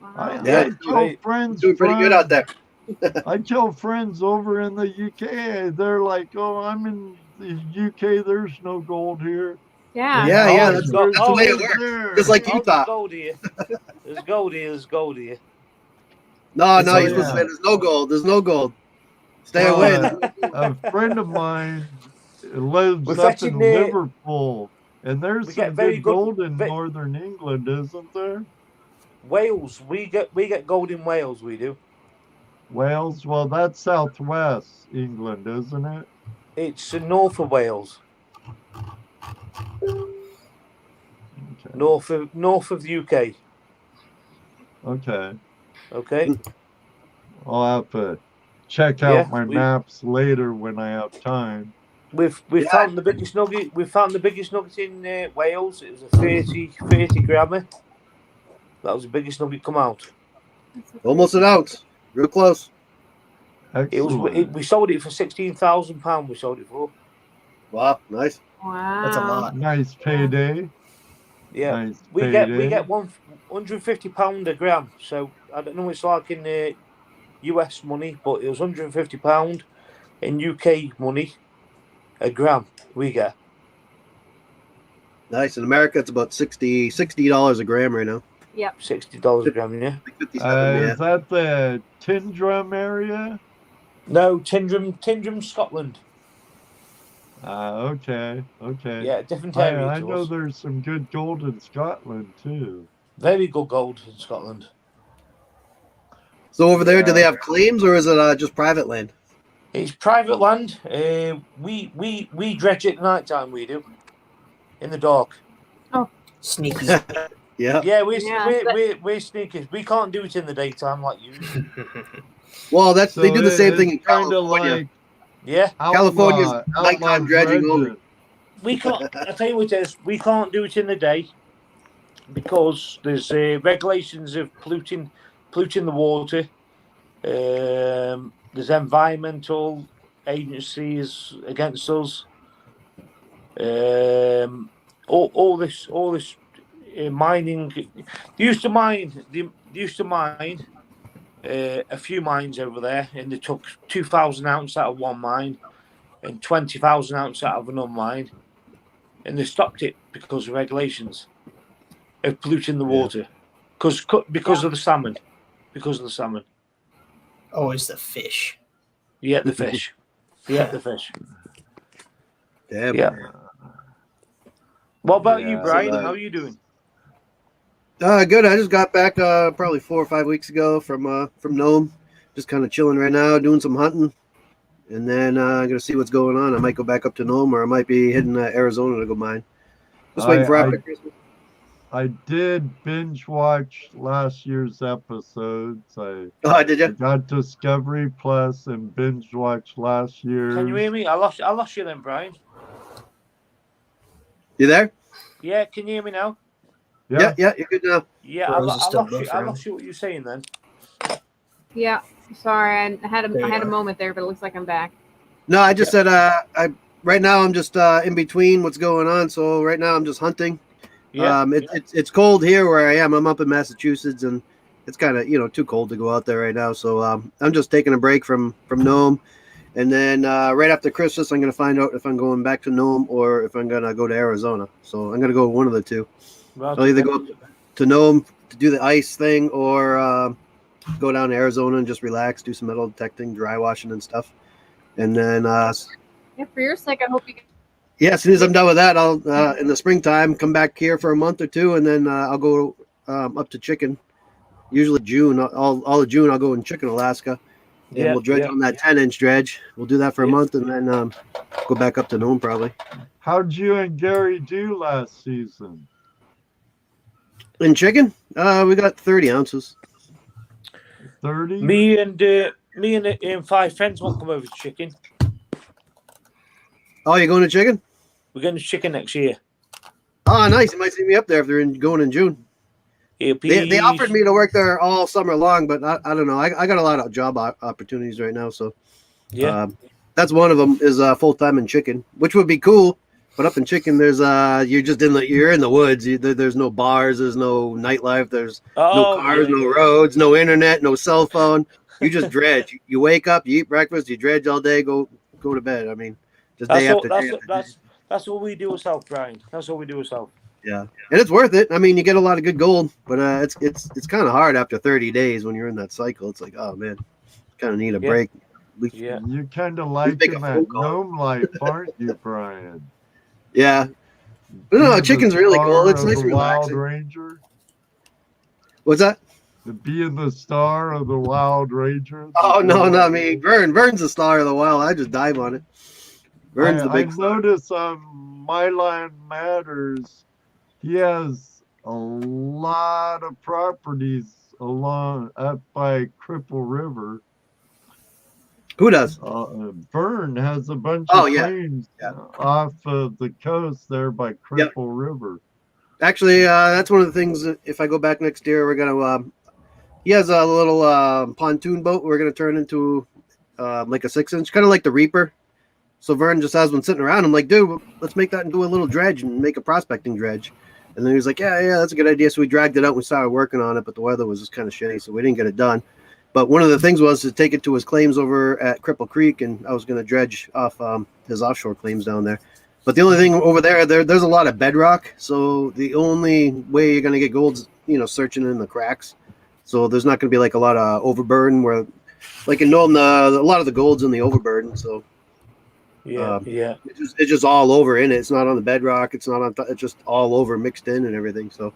Wow. Yeah, I tell friends, Doing pretty good out there. I tell friends over in the UK, they're like, "Oh, I'm in the UK. There's no gold here." Yeah. Yeah, there's that's the way it gold works. Just like Utah. There's gold here. There's gold here. No, So, you're supposed to say there's no gold. There's no gold. Stay Well, away. a friend of mine lives We're up fetching in the- Liverpool, and there's We some get very good good- gold in ve- northern England, isn't there? Wales, we get gold in Wales. We do. Wales, well, that's southwest England, isn't it? It's north of Wales, Okay. north of the UK. Okay. Okay. I'll have to check out Yeah, my we- maps later when I have time. We've found the biggest nugget. We found the biggest nugget in Wales. It was a 30 grammer. That was the biggest nugget come out. Almost an ounce. Real close. Excellent. We sold it for £16,000. We sold it for. Wow, nice. Wow. That's a lot. Nice payday. Yeah. Nice We payday. get £150 a gram. So I don't know what it's like in US money, but it was £150 in UK money a gram. We get. Nice. In America, it's about $60 a gram right now. Yep. $60 a gram. Yeah. Like 57, yeah. Is that the Tin Drum area? No, Tindrum, Scotland. Okay. Yeah, different area. I to know us. there's some good gold in Scotland too. Very good gold in Scotland. So over there, do Yeah. they have claims or is it just private land? It's private land. We dredge it at night time. We do in the dark. Sneaky. Yeah. Yeah, Yeah, we're sneakers. We can't do it in the daytime like you. Well, they do the same thing in kind of California. like Yeah, California's outlaw nighttime dredging only. dredging. we can't. I tell you what it is. We can't do it in the day because there's regulations of polluting the water. There's environmental agencies against us. All this mining. They used to mine a few mines over there, and they took 2,000 ounces out of one mine and 20,000 ounces out of another mine, and they stopped it because of regulations of polluting the water, because of the salmon, Always the fish. Yeah, the fish. Damn. Yeah. What about you, Yeah, Brian? that- How are you doing? Good. I just got back probably 4 or 5 weeks ago from Nome. Just kind of chilling right now, doing some hunting, and then I'm gonna see what's going on. I might go back up to Nome, or I might be heading to Arizona to go mine. Just waiting for after Christmas. I did binge watch last year's episodes. Oh, did I you? got Discovery Plus and binge watched last year's. Can you hear me? I lost you then, Brian. You there? Yeah, can you hear me now? Yeah, you're good now. Yeah, Or is it still I buffering? lost you what you were saying then. Yeah. Sorry, I had There a you are. moment there, but it looks like I'm back. No, I just said right now I'm just in between what's going on. So right now I'm just hunting, Yeah. It's cold here where I am. I'm up in Massachusetts, and it's kind of too cold to go out there right now. So I'm just taking a break from Nome, and then right after Christmas, I'm gonna find out if I'm going back to Nome or if I'm gonna go to Arizona. So I'm gonna go one of the two. Well, I'll either go up to Nome to do the ice thing, or go down to Arizona and just relax, do some metal detecting, dry washing, and stuff. And then Yeah, for your sake, I hope you. yeah, as soon as I'm done with that, I'll in the springtime come back here for a month or two, and then I'll go up to Chicken. Usually June, all of June, I'll go in Chicken, Alaska, and we'll dredge on that 10-inch dredge. We'll do that for a month, and then go back up to Nome probably. How'd you and Gary do last season? In Chicken, we got 30 ounces. 30? Me and 5 friends won't come over to Chicken. Oh, you're going to Chicken? We're going to Chicken next year. Oh, nice. You might see me up there if they're going in June. They offered me to work there all summer long, but I don't know. I got a lot of job opportunities right now, so that's one of them is full time in Chicken, which would be cool. But up in Chicken, there's you're in the woods. There's no bars, there's no nightlife, there's no cars, no roads, no internet, no cell phone. You just dredge. You wake up, you eat breakfast, you dredge all day, go to bed. I mean, just day after day. That's all we do ourselves, Brian. That's all we do ourselves. Yeah, and it's worth it. I mean, you get a lot of good gold, but it's kind of hard after 30 days when you're in that cycle. It's like, oh man, kind of need a break. Yeah, you kind of like that Nome life, aren't you, Brian? Yeah, but no, Chicken's really cool. It's nice and Wild relaxing. Ranger. What's that? Being the star of the Wild Ranger. Oh no, not me. Vern's the star of the wild. I just dive on it. Vern's the big star. I notice on My Land Matters, he has a lot of properties up by Cripple River. Who does? Vern has a bunch of claims Yeah. off of the coast there by Cripple River. Actually, that's one of the things. If I go back next year, we're gonna. He has a little pontoon boat. We're gonna turn into like a 6-inch, kind of like the Reaper. So Vern just has one sitting around. I'm like, dude, let's make that into a little dredge and make a prospecting dredge. And then he was like, yeah, that's a good idea. So we dragged it out and we started working on it, but the weather was just kind of shitty, so we didn't get it done. But one of the things was to take it to his claims over at Cripple Creek, and I was going to dredge off his offshore claims down there. But the only thing over there's a lot of bedrock, so the only way you're going to get gold is, searching in the cracks. So there's not going to be like a lot of overburden where, like in Nome, a lot of the gold's in the overburden. So it's just all over in it. It's not on the bedrock. It's not on. It's just all over, mixed in and everything. So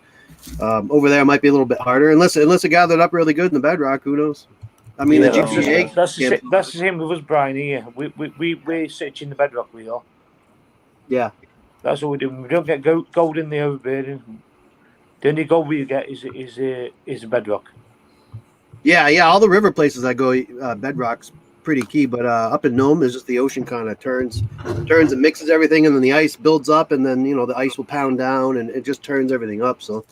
over there might be a little bit harder, unless it gathered up really good in the bedrock. Who knows? I mean, that's the same with us, Brian. Here, we're searching the bedrock. We are. Yeah, that's what we do. We don't get gold in the overburden. The only gold we get is the bedrock. Yeah. All the river places I go, bedrock's pretty key. But up in Nome, there's just the ocean kind of turns and mixes everything, and then the ice builds up, and then the ice will pound down, and it just turns everything up. So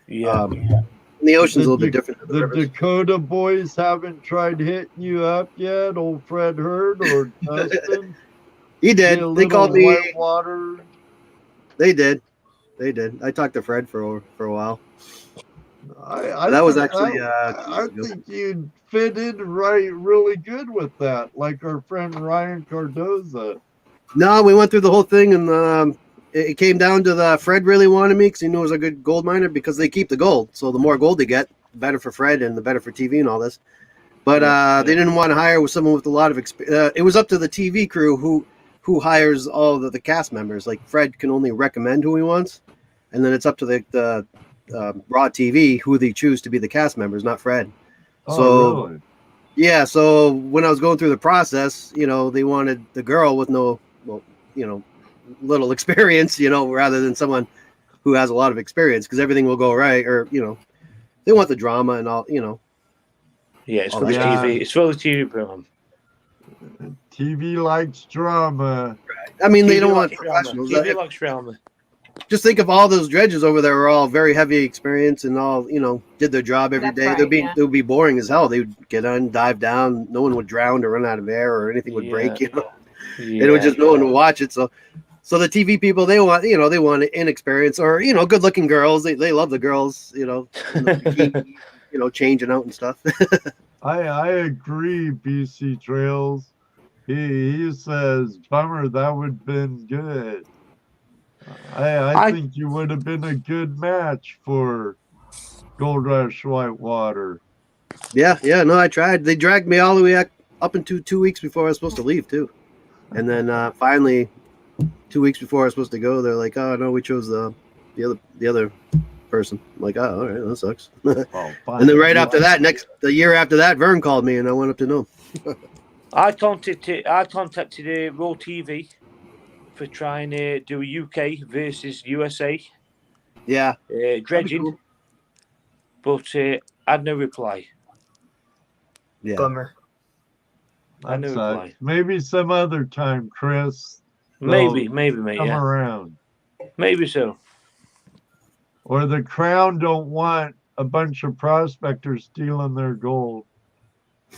and the ocean's a little bit different. The Dakota boys haven't tried hitting you up yet, old Fred Hurd or Dustin. He did. They called me. Whitewater. They did. I talked to Fred for a while. That was actually. I think you'd fit in really good with that, like our friend Ryan Cardoza. No, we went through the whole thing, and it came down to the Fred really wanted me because he knew I was a good gold miner because they keep the gold. So the more gold they get, the better for Fred and the better for TV and all this. But they didn't want to hire someone with a lot of experience. It was up to the TV crew who hires all the cast members. Like Fred can only recommend who he wants, and then it's up to the Raw TV who they choose to be the cast members, not Fred. Oh, really? Yeah. So when I was going through the process, they wanted the girl with little experience, rather than someone who has a lot of experience, because everything will go right, or they want the drama and all, Yeah, it's for the TV. It's for the TV program. TV likes drama. I mean, they TV don't want likes professionals. TV likes drama. Just think of all those dredges over there were all very heavy experience and all, did their job every day. Right, They would be boring as hell. They would get on, dive down. No one would drown or run out of air or anything would break, And it would just no one would watch it. So So the TV people, they want inexperienced or good looking girls. They love the girls, in the bikini, changing out and stuff. I agree, BC Trails. He says, bummer, that would have been good. I think you would have been a good match for Gold Rush Whitewater. Yeah, no, I tried. They dragged me all the way up into 2 weeks before I was supposed to leave too, and then finally, 2 weeks before I was supposed to go, they're like, "Oh no, we chose the other person." I'm like, "Oh, all right, that sucks." Well, and then right after that, the year after that, Vern called me, and I went up to know. I contacted Raw TV for trying to do a UK versus USA. Yeah, dredging, cool. But had no reply. Yeah, Bummer. I no reply. Maybe some other time, Chris. Maybe, mate. Come around. Maybe so. Or the Crown don't want a bunch of prospectors stealing their gold.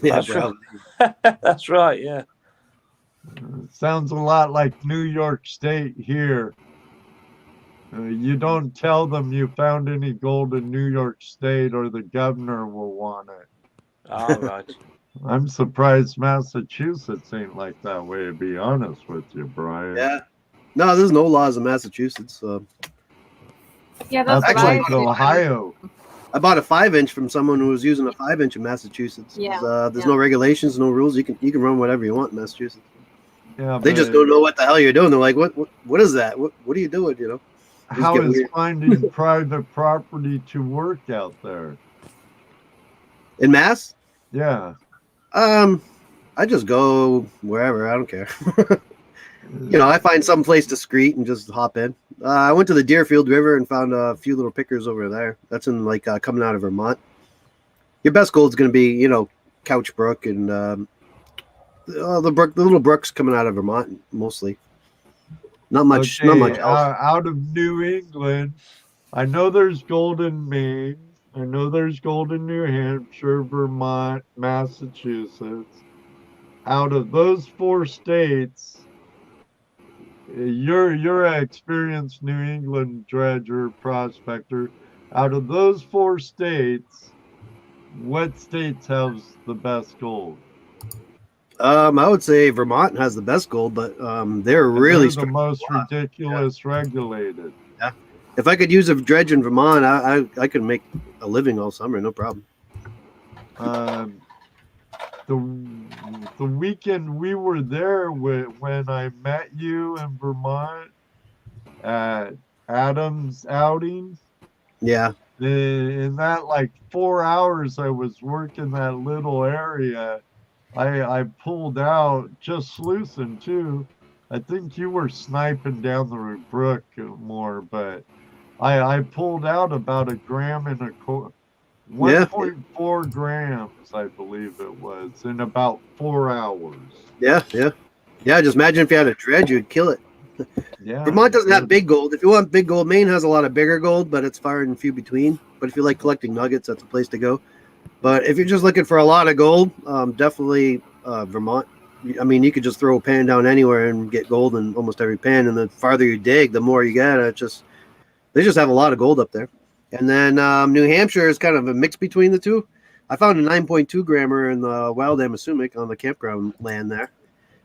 Yeah, that's right. That's right. Yeah. Sounds a lot like New York State here. You don't tell them you found any gold in New York State, or the governor will want it. All right. I'm surprised Massachusetts ain't like that way, to be honest with you, Brian. Yeah. No, there's no laws in Massachusetts. Yeah, that's like right. Ohio. I bought a 5-inch from someone who was using a 5-inch in Massachusetts. Yeah. There's no regulations, no rules. You can run whatever you want in Massachusetts. Yeah, they just don't know what the hell you're doing. They're like, what is that? What are you doing? How is finding private property to work out there? In Mass? Yeah. I just go wherever. I don't care. I find some place discreet and just hop in. I went to the Deerfield River and found a few little pickers over there. That's in coming out of Vermont. Your best gold's going to be, Couch Brook and the little brooks coming out of Vermont mostly. Not much else. Out of New England, I know there's gold in Maine. I know there's gold in New Hampshire, Vermont, Massachusetts. Out of those 4 states, you're an experienced New England dredger prospector. Out of those 4 states, what states has the best gold? I would say Vermont has the best gold, but they're really the most ridiculous regulated. Yeah. If I could use a dredge in Vermont, I could make a living all summer, no problem. The weekend we were there when I met you in Vermont at Adam's outing. Yeah. In that 4 hours I was working that little area, I pulled out, just sluicing too. I think you were sniping down the brook more, but I pulled out about 1.25 grams. 1.4 grams, I believe it was, in about 4 hours. Yeah. Just imagine if you had a dredge, you'd kill it. Yeah. Vermont doesn't have big gold. If you want big gold, Maine has a lot of bigger gold, but it's far and few between. But if you like collecting nuggets, that's a place to go. But if you're just looking for a lot of gold, definitely Vermont. I mean, you could just throw a pan down anywhere and get gold in almost every pan. And the farther you dig, the more you get. They just have a lot of gold up there. And then New Hampshire is kind of a mix between the two. I found a 9.2 grammer in the Wild Amasumic on the campground land there.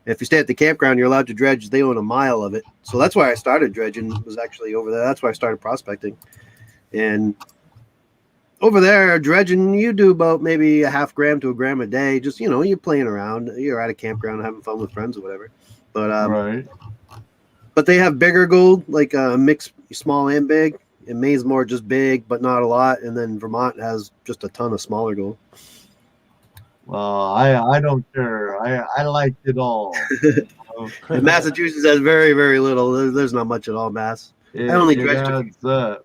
If you stay at the campground, you're allowed to dredge. They own a mile of it. So that's why I started dredging, was actually over there. That's why I started prospecting. And over there, dredging, you do about maybe 0.5 gram to 1 gram a day. Just, you're playing around. You're at a campground having fun with friends or whatever. But right. But they have bigger gold, like a mix, small and big. And Maine's more just big, but not a lot. And then Vermont has just a ton of smaller gold. Well, I don't care. I like it all. And Massachusetts has very, very little. There's not much at all, Mass. I only dredged it.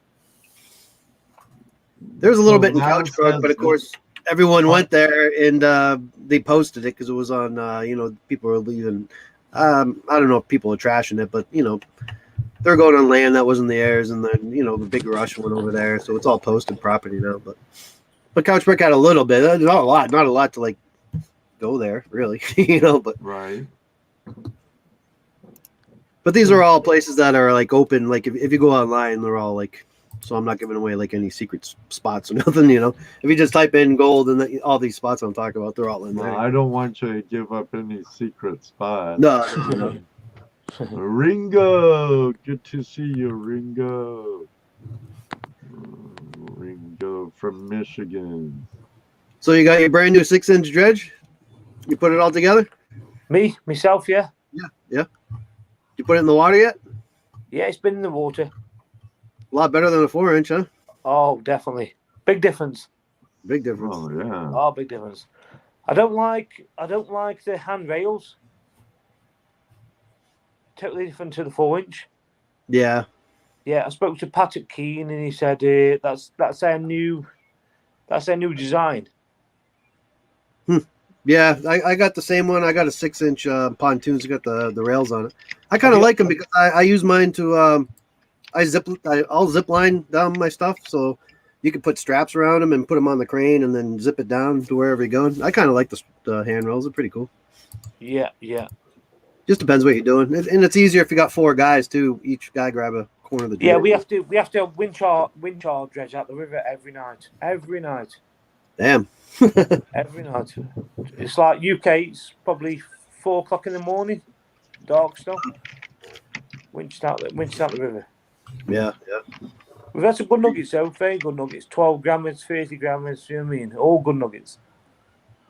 There's a little bit in Couch Brook, but of course, everyone went there and they posted it because it was on, people were leaving. I don't know if people are trashing it, but, they're going on land that wasn't theirs, and then the big rush went over there, so it's all posted property now. But Couch Brook had a little bit, not a lot to go there really, but right. But these are all places that are like open. Like if you go online, they're all like. So I'm not giving away like any secret spots or nothing. You know, if you just type in gold and all these spots I'm talking about, they're all in there. Well, I don't want you to give up any secret spots. No. Ringo, good to see you, Ringo. Ringo from Michigan. So you got your brand new 6-inch dredge. You put it all together. Myself, yeah. Yeah. You put it in the water yet? Yeah, it's been in the water. A lot better than a 4-inch, huh? Oh, definitely. Big difference. Big difference. Oh yeah. Oh, big difference. I don't like the handrails. Totally different to the 4-inch. Yeah. Yeah, I spoke to Patrick Keane and he said that's their new design. Yeah, I got the same one. I got a 6-inch pontoons. I got the rails on it. I kind of like them because I use mine to I'll zip line down my stuff, so you can put straps around them and put them on the crane and then zip it down to wherever you're going. I kind of like the handrails. They're pretty cool. Yeah. Just depends what you're doing, and it's easier if you got 4 guys too. Each guy grab a corner of the dredge. Yeah, we have to winch our dredge out the river every night. Damn. Every night. It's like UK. It's probably 4 o'clock in the morning. Dark still. Winched out the river. Yeah. We've had some good nuggets though. Very good nuggets. 12 grammers, 30 grammers. You know what I mean? All good nuggets.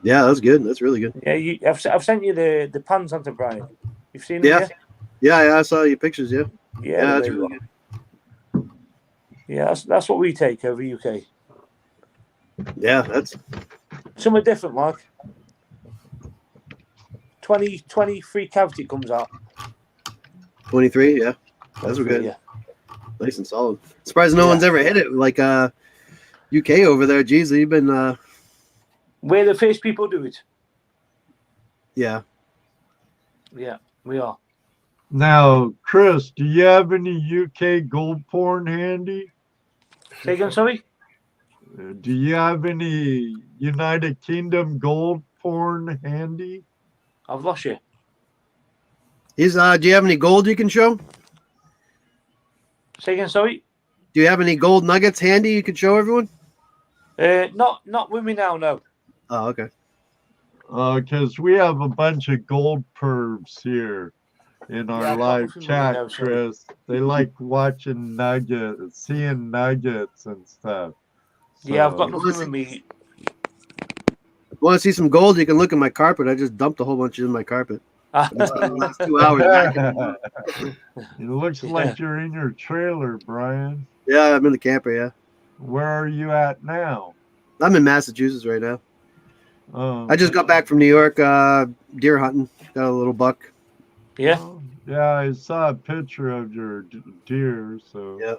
Yeah, that's good. That's really good. Yeah, I've sent you the pans, onto Brian. You've seen them? Yeah. I saw your pictures. Yeah. Yeah, That's really good. Yeah, that's what we take over UK. Yeah, that's Something different, like 23 cavity comes out. 23. Yeah, those are good. Yeah. Nice and solid. Surprised no one's ever hit it like UK over there. Geez, you've been. We're the first people do it. Yeah. Yeah, we are. Now, Chris, do you have any UK gold porn handy? Say again, sorry? Do you have any United Kingdom gold porn handy? I've lost you. Do you have any gold you can show? Say again, sorry? Do you have any gold nuggets handy you can show everyone? Not with me now, no. Oh, okay. Because we have a bunch of gold pervs here in our I've got live nothing with chat, me now, sorry. Chris. They like watching nuggets, seeing nuggets and stuff. Yeah, I've got So- nothing with me. Want to see some gold? You can look at my carpet. I just dumped a whole bunch in my carpet. The last 2 hours. It looks like you're in your trailer, Brian. Yeah, I'm in the camper. Yeah, Where are you at now? I'm in Massachusetts right now. Oh, I just got back from New York, deer hunting. Got a little buck. Yeah. yeah, I saw a picture of your deer. So Yeah.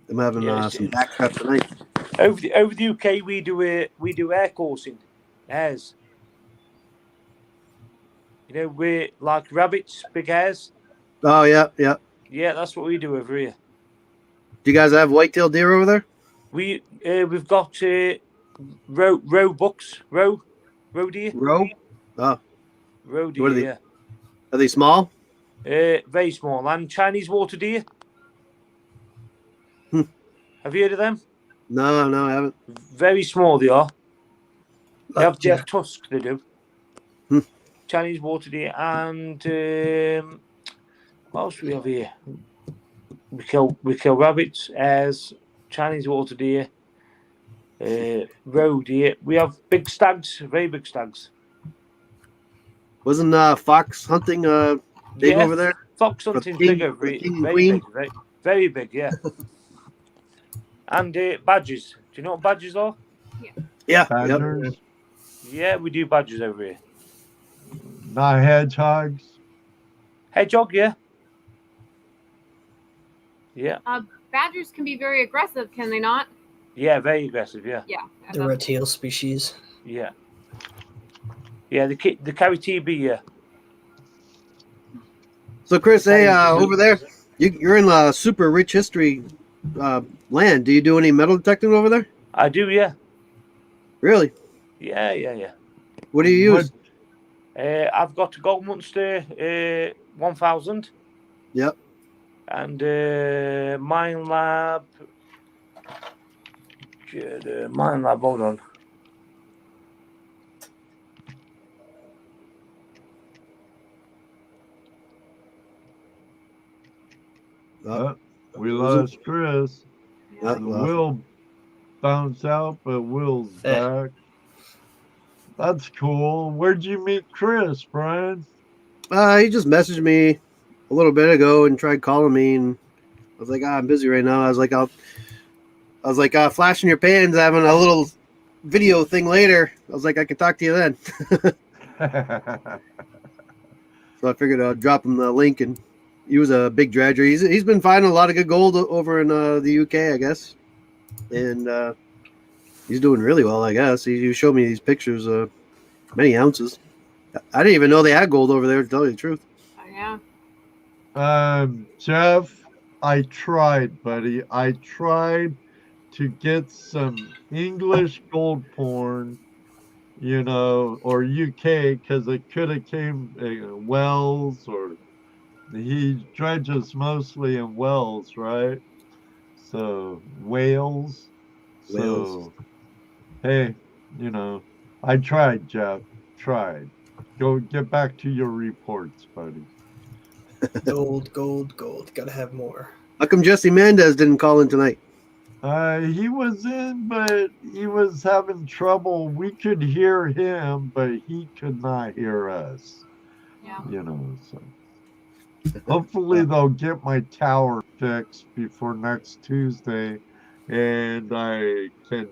I'm having Yeah, some backstrap tonight. Over the UK, we do air coursing, airs. You know, we're like rabbits, big airs. Oh yeah. Yeah, that's what we do over here. Do you guys have white-tailed deer over there? We've got roe bucks, roe deer, Roe? Oh, roe deer. What are they? Yeah, are they small? very small. And Chinese water deer. Have you heard of them? No, I haven't. Very small they are. They have tusks. They do. Chinese water deer and what else do we have here? We kill rabbits, hares, Chinese water deer, roe deer. We have big stags, very big stags. Wasn't fox hunting big over there? Fox hunting's big over here. Very big, yeah. And badgers. Do you know what badgers are? Yeah. badgers, Yeah, we do badgers over here. not hedgehogs. Hedgehog, yeah. Yeah. Badgers can be very aggressive, can they not? Yeah, very aggressive, yeah. Yeah. The reptile species. Yeah. Yeah, the carry TB, yeah. So, Chris, hey, over there, you're in super rich history land. Do you do any metal detecting over there? I do, yeah. Really? Yeah. What do you use? I've got a Gold Monster 1000. Yep. And Mind Lab. Mind Lab, hold on. We lost Chris. Yep, Will bounce out, but Will's back. That's cool. Where'd you meet Chris, Brian? He just messaged me a little bit ago and tried calling me, and I was like, I'm busy right now. I was like, flashing your pans, having a little video thing later. I was like, I can talk to you then. So I figured I'd drop him the link, and he was a big dredger. He's been finding a lot of good gold over in the UK, I guess, and he's doing really well, I guess. He showed me these pictures, many ounces. I didn't even know they had gold over there, to tell you the truth. Yeah. Jeff, I tried, buddy. I tried to get some English gold porn, or UK, because it could have came Wells, or he dredges mostly in Wells, right? So Wales. So hey, I tried, Jeff. Tried. Go get back to your reports, buddy. Gold. Gotta have more. How come Jesse Mendez didn't call in tonight? He was in, but he was having trouble. We could hear him, but he could not hear us. Yeah. So hopefully they'll get my tower fixed before next Tuesday, and I can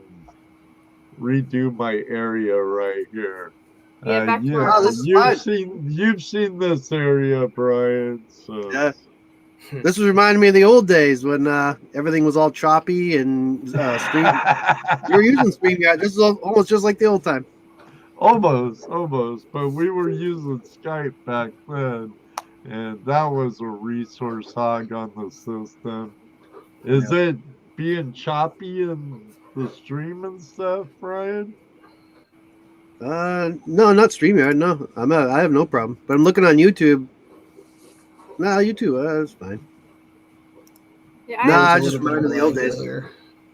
redo my area right here. Yeah, back to our You've seen this area, Brian. So yeah. This was reminding me of the old days when everything was all choppy and Stream. You were using StreamYard. This is almost just like the old time. Almost, but we were using Skype back then, and that was a resource hog on the system. Is it being choppy in the stream and stuff, Brian? No, not StreamYard. No, I have no problem. But I'm looking on YouTube. No, YouTube, that's fine. Yeah, I just reminded the old days.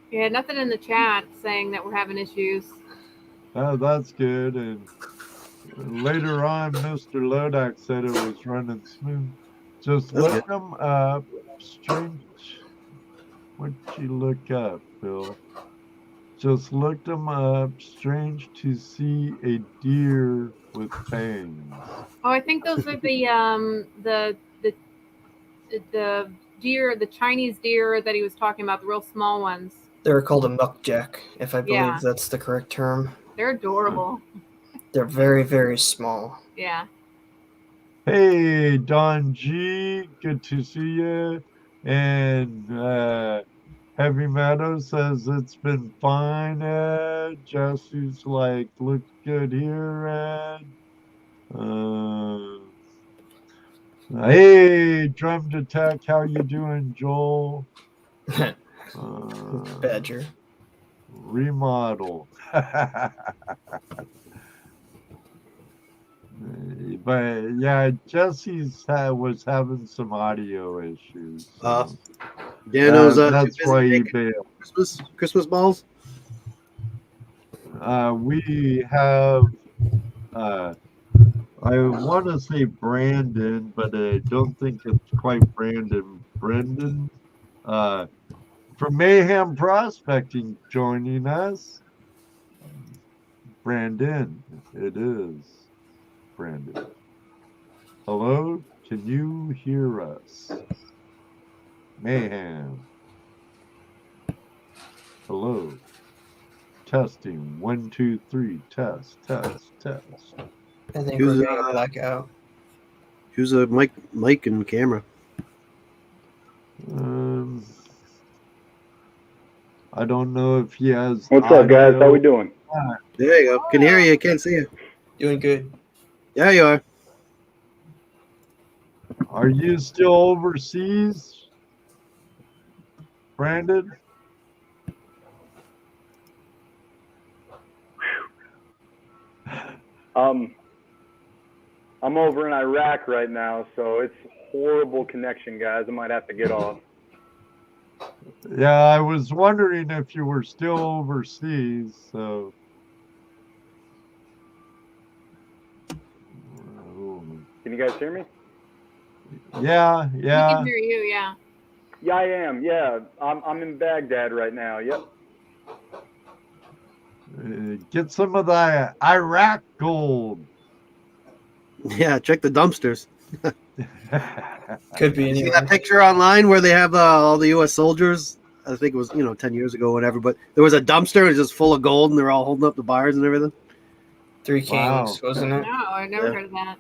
Yeah, nothing in the chat saying that we're having issues. Oh, that's good. And later on, Mr. Lodak said it was running smooth. Just look them up. Strange. What'd you look up, Bill? Just looked them up. Strange to see a deer with fangs. Oh, I think those are the deer, the Chinese deer that he was talking about, the real small ones. They're called a muckjack, if I believe that's the correct term. They're adorable. They're very, very small. Yeah. Hey, Don G, good to see you. And Heavy Meadow says it's been fine, Ed. Jesse's like, looks good here, Ed. Hey, Drum Attack, how you doing, Joel? Badger. Remodel. But yeah, Jesse's was having some audio issues. So. Dano's that's why he bailed. Christmas balls. We have. I want to say Brandon, but I don't think it's quite Brandon. Brendan, from Mayhem Prospecting, joining us. Brandon, it is Brandon. Hello, can you hear us? Mayhem. Hello. Testing. 1, 2, 3. Test. I think we're getting a blackout. Who's a mic and camera? I don't know if he has. What's up, guys? How we doing? There you go. Can hear you. Can't see you. Doing good. Yeah, you are. Are you still overseas, Brandon? I'm over in Iraq right now, so it's horrible connection, guys. I might have to get off. Yeah, I was wondering if you were still overseas. So. Can you guys hear me? Yeah, We yeah. can hear you, yeah. Yeah, I am. Yeah, I'm in Baghdad right now. Yep. Get some of the Iraq gold. Yeah, check the dumpsters. Could be You see anywhere. that picture online where they have all the U.S. soldiers? I think it was 10 years ago, whatever. But there was a dumpster, it was just full of gold, and they're all holding up the bars and everything. Three Wow. Kings, wasn't it? No, I've never Yeah. heard of that.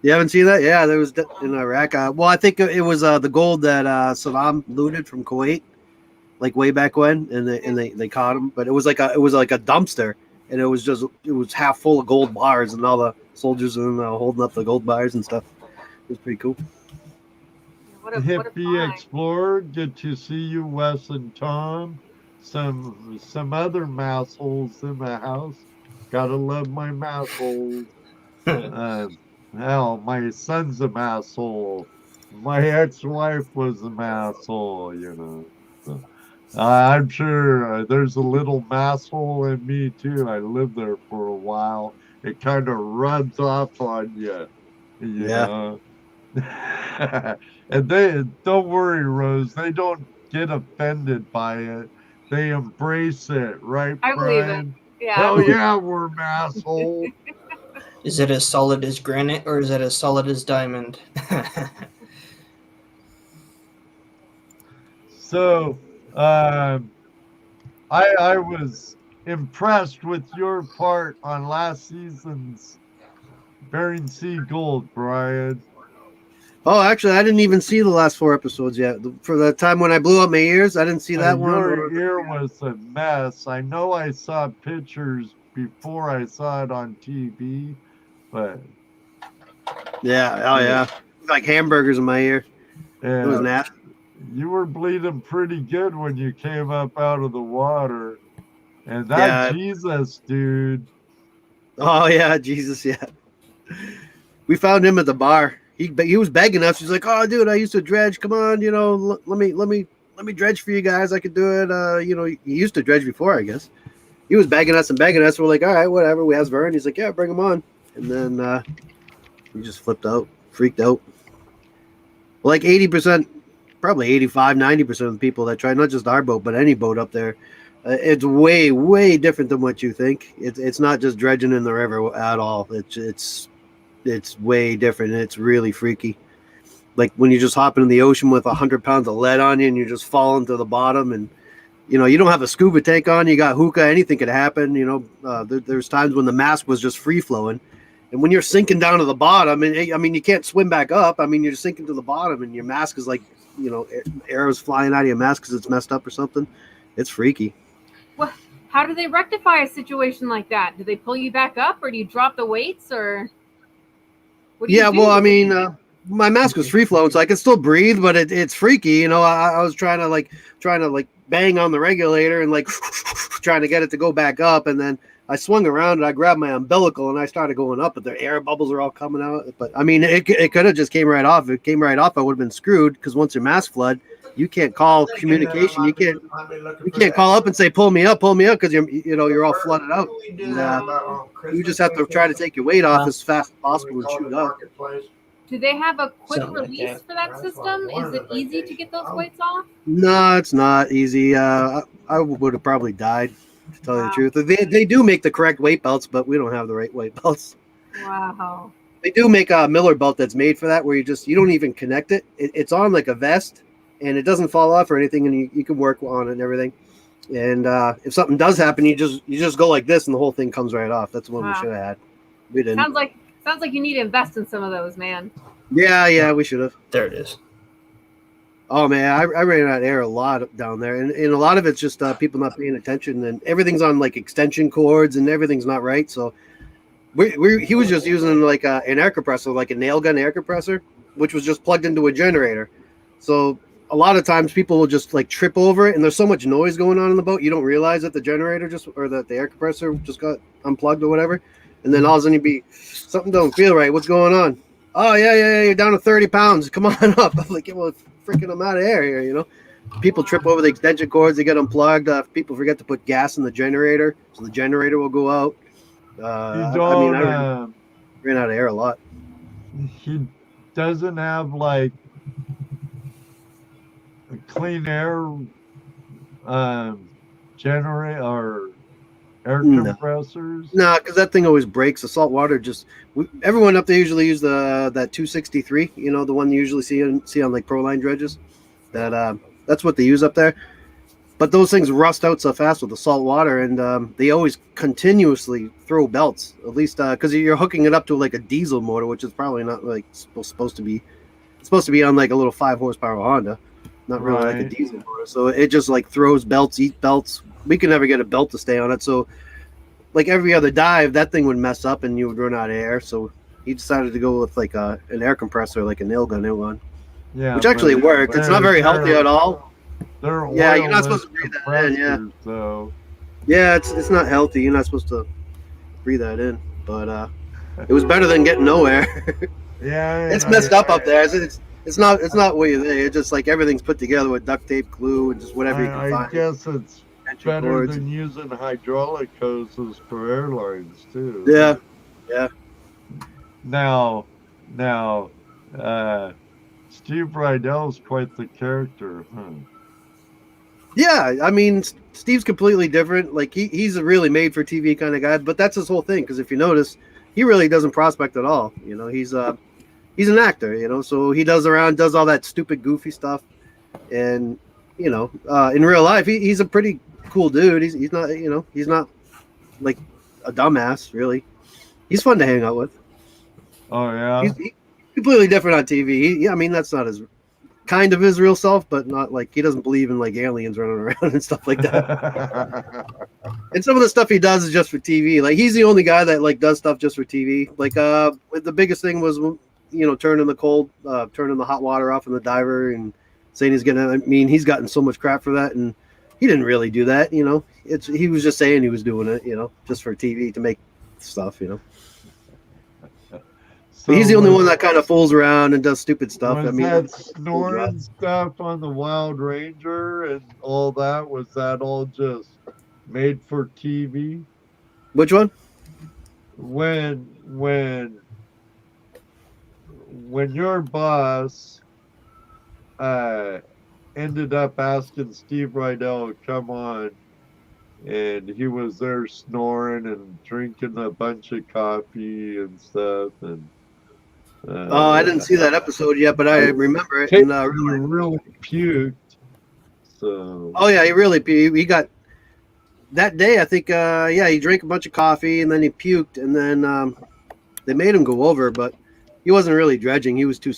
You haven't seen that? Yeah, there was in Iraq. Well, I think it was the gold that Saddam looted from Kuwait, like way back when, and they caught him. But it was like a dumpster, and it was half full of gold bars, and all the soldiers and holding up the gold bars and stuff. It was pretty cool. What a Hippie find. Explorer, good to see you, Wes and Tom. Some other massholes in the house. Gotta love my massholes. Hell, my son's a masshole. My ex-wife was a masshole, So, I'm sure there's a little masshole in me too. I lived there for a while. It kind of rubs off on you, know. And they don't worry, Rose. They don't get offended by it. They embrace it, right, I believe it. Brian? Yeah. Hell yeah, we're masshole. Is it as solid as granite or is it as solid as diamond? So, I was impressed with your part on last season's Bering Sea Gold, Brian. Oh, actually, I didn't even see the last 4 episodes yet. For the time when I blew up my ears, I didn't see that one. Your ear was a mess. I know I saw pictures before I saw it on TV, but Yeah, oh yeah, like hamburgers in my ear. It was nasty. You were bleeding pretty good when you came up out of the water, and that Yeah. Jesus dude. Oh yeah, Jesus, yeah. We found him at the bar. He was begging us. He's like, "Oh, dude, I used to dredge. Come on, let me dredge for you guys. I could do it." He used to dredge before, I guess. He was begging us and begging us. We're like, "All right, whatever." We asked Vern. He's like, "Yeah, bring him on." And then he just flipped out, freaked out. Like 80%, probably 85, 90% of the people that try, not just our boat, but any boat up there, it's way, way different than what you think. It's not just dredging in the river at all. It's way different. It's really freaky. Like when you just hop into the ocean with 100 pounds of lead on you and you're just falling to the bottom, and you don't have a scuba tank on, you got hookah, anything could happen. There's times when the mask was just free flowing, and when you're sinking down to the bottom, and I mean you can't swim back up. I mean you're sinking to the bottom, and your mask is like arrows flying out of your mask because it's messed up or something. It's freaky. Well, how do they rectify a situation like that? Do they pull you back up, or do you drop the weights, or what do you do? Well, I mean, my mask was free flowing, so I could still breathe, but it's freaky. I was trying to bang on the regulator and trying to get it to go back up, and then I swung around and I grabbed my umbilical and I started going up, but the air bubbles are all coming out. But I mean, it could have just came right off. If it came right off, I would have been screwed, because once your mask flood, you can't call communication. You can't call up and say pull me up, because you're all flooded out. And, you just have to try to take your weight off as fast as possible and shoot up. Do they have a quick Something like release that. for that system? Is it easy to get those weights off? No, it's not easy. I would have probably died, to tell you the truth. They do make the correct weight belts, but we don't have the right weight belts. Wow. They do make a Miller belt that's made for that, where you don't even connect it. It's on like a vest, and it doesn't fall off or anything, and you can work on it and everything. And if something does happen, you just go like this, and the whole thing comes right off. That's what we should have had. We didn't. Sounds like you need to invest in some of those, man. Yeah, we should have. There it is. Oh man, I ran out of air a lot down there, and a lot of it's just people not paying attention, and everything's on like extension cords, and everything's not right. So he was just using like an air compressor, like a nail gun air compressor, which was just plugged into a generator. So a lot of times people will just like trip over it, and there's so much noise going on in the boat, you don't realize that the generator or that the air compressor just got unplugged or whatever. And then all of a sudden you'd be, something don't feel right. What's going on? Oh, yeah, you're down to 30 pounds. Come on up. I'm like, well, freaking I'm out of air here, you know? People trip over the extension cords. They get unplugged. People forget to put gas in the generator, so the generator will go out. I ran out of air a lot. He doesn't have like a clean air generator or air compressors. No, because that thing always breaks. The salt water everyone up there usually use that 263. You know, the one you usually see on like Proline dredges. That's what they use up there. But those things rust out so fast with the salt water, and they always continuously throw belts. At least because you're hooking it up to like a diesel motor, which is probably not like supposed to be. It's supposed to be on like a little 5 horsepower Honda, not really like a diesel motor. So it just like throws belts, eat belts. We can never get a belt to stay on it. So like every other dive, that thing would mess up and you would run out of air. So he decided to go with like an air compressor, like a nail gun one. Yeah, which actually worked. It's not very healthy at all. Yeah, you're not supposed to breathe that in. Yeah, so yeah, it's not healthy. You're not supposed to breathe that in. But it was better than getting no air. Yeah, it's messed up there. It's not way there. It's just like everything's put together with duct tape, glue, and just whatever you can find. I guess it's better than using hydraulic hoses for airlines too. Yeah. Now, Steve Rydell's quite the character, huh? Yeah, I mean, Steve's completely different. Like he's a really made for TV kind of guy, but that's his whole thing. Because if you notice, he really doesn't prospect at all. You know, he's an actor. You know, so he does all that stupid, goofy stuff, and you know, in real life, he's a pretty cool dude. He's not like a dumbass. Really, he's fun to hang out with. Oh yeah, he's completely different on TV. I mean, that's not his real self, but not like he doesn't believe in like aliens running around and stuff like that. And some of the stuff he does is just for TV. Like he's the only guy that like does stuff just for TV. Like the biggest thing was, you know, turning the hot water off in the diver and saying he's gotten so much crap for that, and he didn't really do that. You know, he was just saying he was doing it, you know, just for TV to make stuff, you know. So he's the only one that kind of fools around and does stupid stuff. Was that snoring stuff on the Wild Ranger and all that? Was that all just made for TV? Which one? When your boss ended up asking Steve Rydell to come on, and he was there snoring and drinking a bunch of coffee and stuff, and I didn't see that episode yet, but I remember it. And really puked. So. Oh yeah, he really puked. He got that day. I think. He drank a bunch of coffee and then he puked, and then they made him go over, but he wasn't really dredging. He was too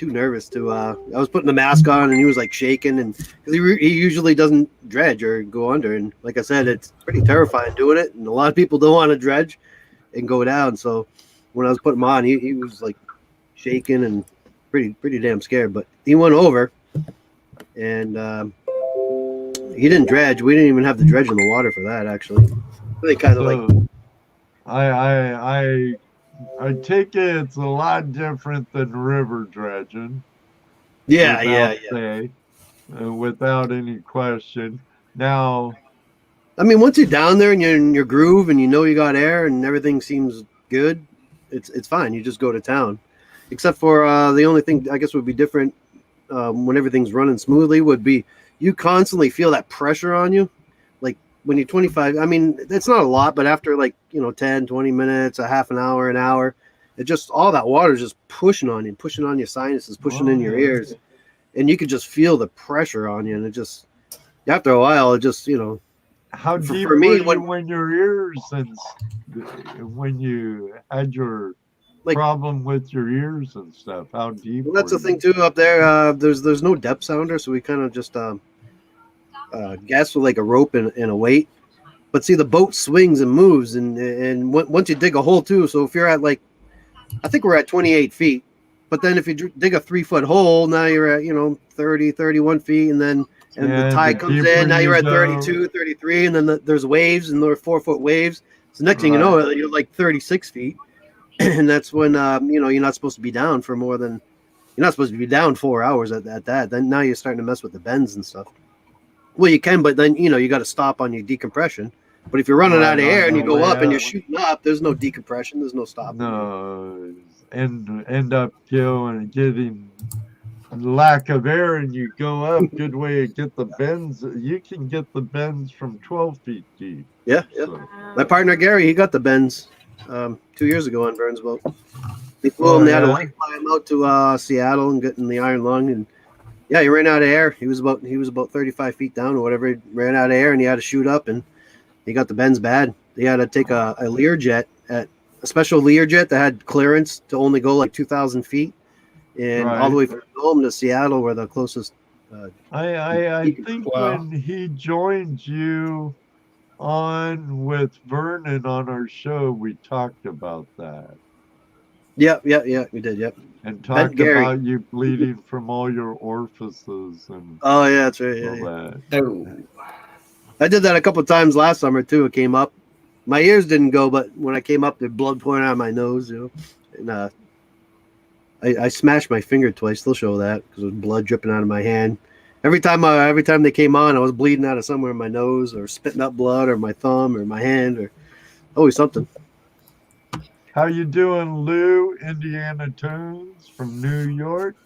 nervous to. I was putting the mask on, and he was like shaking, and because he usually doesn't dredge or go under, and like I said, it's pretty terrifying doing it, and a lot of people don't want to dredge and go down. So when I was putting him on, he was like shaking and pretty damn scared, but he went over, and he didn't dredge. We didn't even have to dredge in the water for that, actually. They kind of I take it it's a lot different than river dredging. Without any question. Now, I mean, once you're down there and you're in your groove and you know you got air and everything seems good, it's fine. You just go to town. Except for the only thing I guess would be different when everything's running smoothly would be you constantly feel that pressure on you. Like when you're 25, I mean, it's not a lot, but after 10, 20 minutes, a half an hour, it just, all that water is just pushing on you, pushing on your sinuses, pushing in your ears. And you could just feel the pressure on you. And it just, after a while, it just, you know. How deep were you when your ears, and when you had your problem with your ears and stuff? How deep? Well, that's the thing too up there. There's no depth sounder, so we kind of just gas with like a rope and a weight. But see, the boat swings and moves, and once you dig a hole too. So if you're at I think we're at 28 feet, but then if you dig a 3-foot hole, now you're at 30, 31 feet, and then the tide comes in. Now you're at 32, 33, and then there's waves, and there are 4-foot waves. So next thing you know, you're like 36 feet, and that's when you're not supposed to be down for more than you're not supposed to be down 4 hours at that. Then now you're starting to mess with the bends and stuff. Well, you can, but then you got to stop on your decompression. But if you're running out of air and you go up and you're shooting up, there's no decompression. There's no stopping. No, end up getting lack of air, and you go up. Good way to get the bends. You can get the bends from 12 feet deep. Yeah. So. My partner Gary, he got the bends 2 years ago on Vern's boat. They flew him. They had to fly him out to Seattle and get in the Iron Lung, and yeah, he ran out of air. He was about 35 feet down or whatever. He ran out of air, and he had to shoot up, and he got the bends bad. He had to take a Learjet a special Learjet that had clearance to only go like 2,000 feet, and all the way from home to Seattle, where the closest. I think when he joined you on with Vernon on our show, we talked about that. Yeah, we did. Yep. And talked about you bleeding from all your orifices and. Oh yeah, that's right. Yeah. I did that a couple of times last summer too. It came up. My ears didn't go, but when I came up, the blood pouring out of my nose. And I smashed my finger twice. They'll show that because there was blood dripping out of my hand. Every time they came on, I was bleeding out of somewhere in my nose, or spitting up blood, or my thumb, or my hand, or always something. How you doing, Lou? Indiana Tones from New York.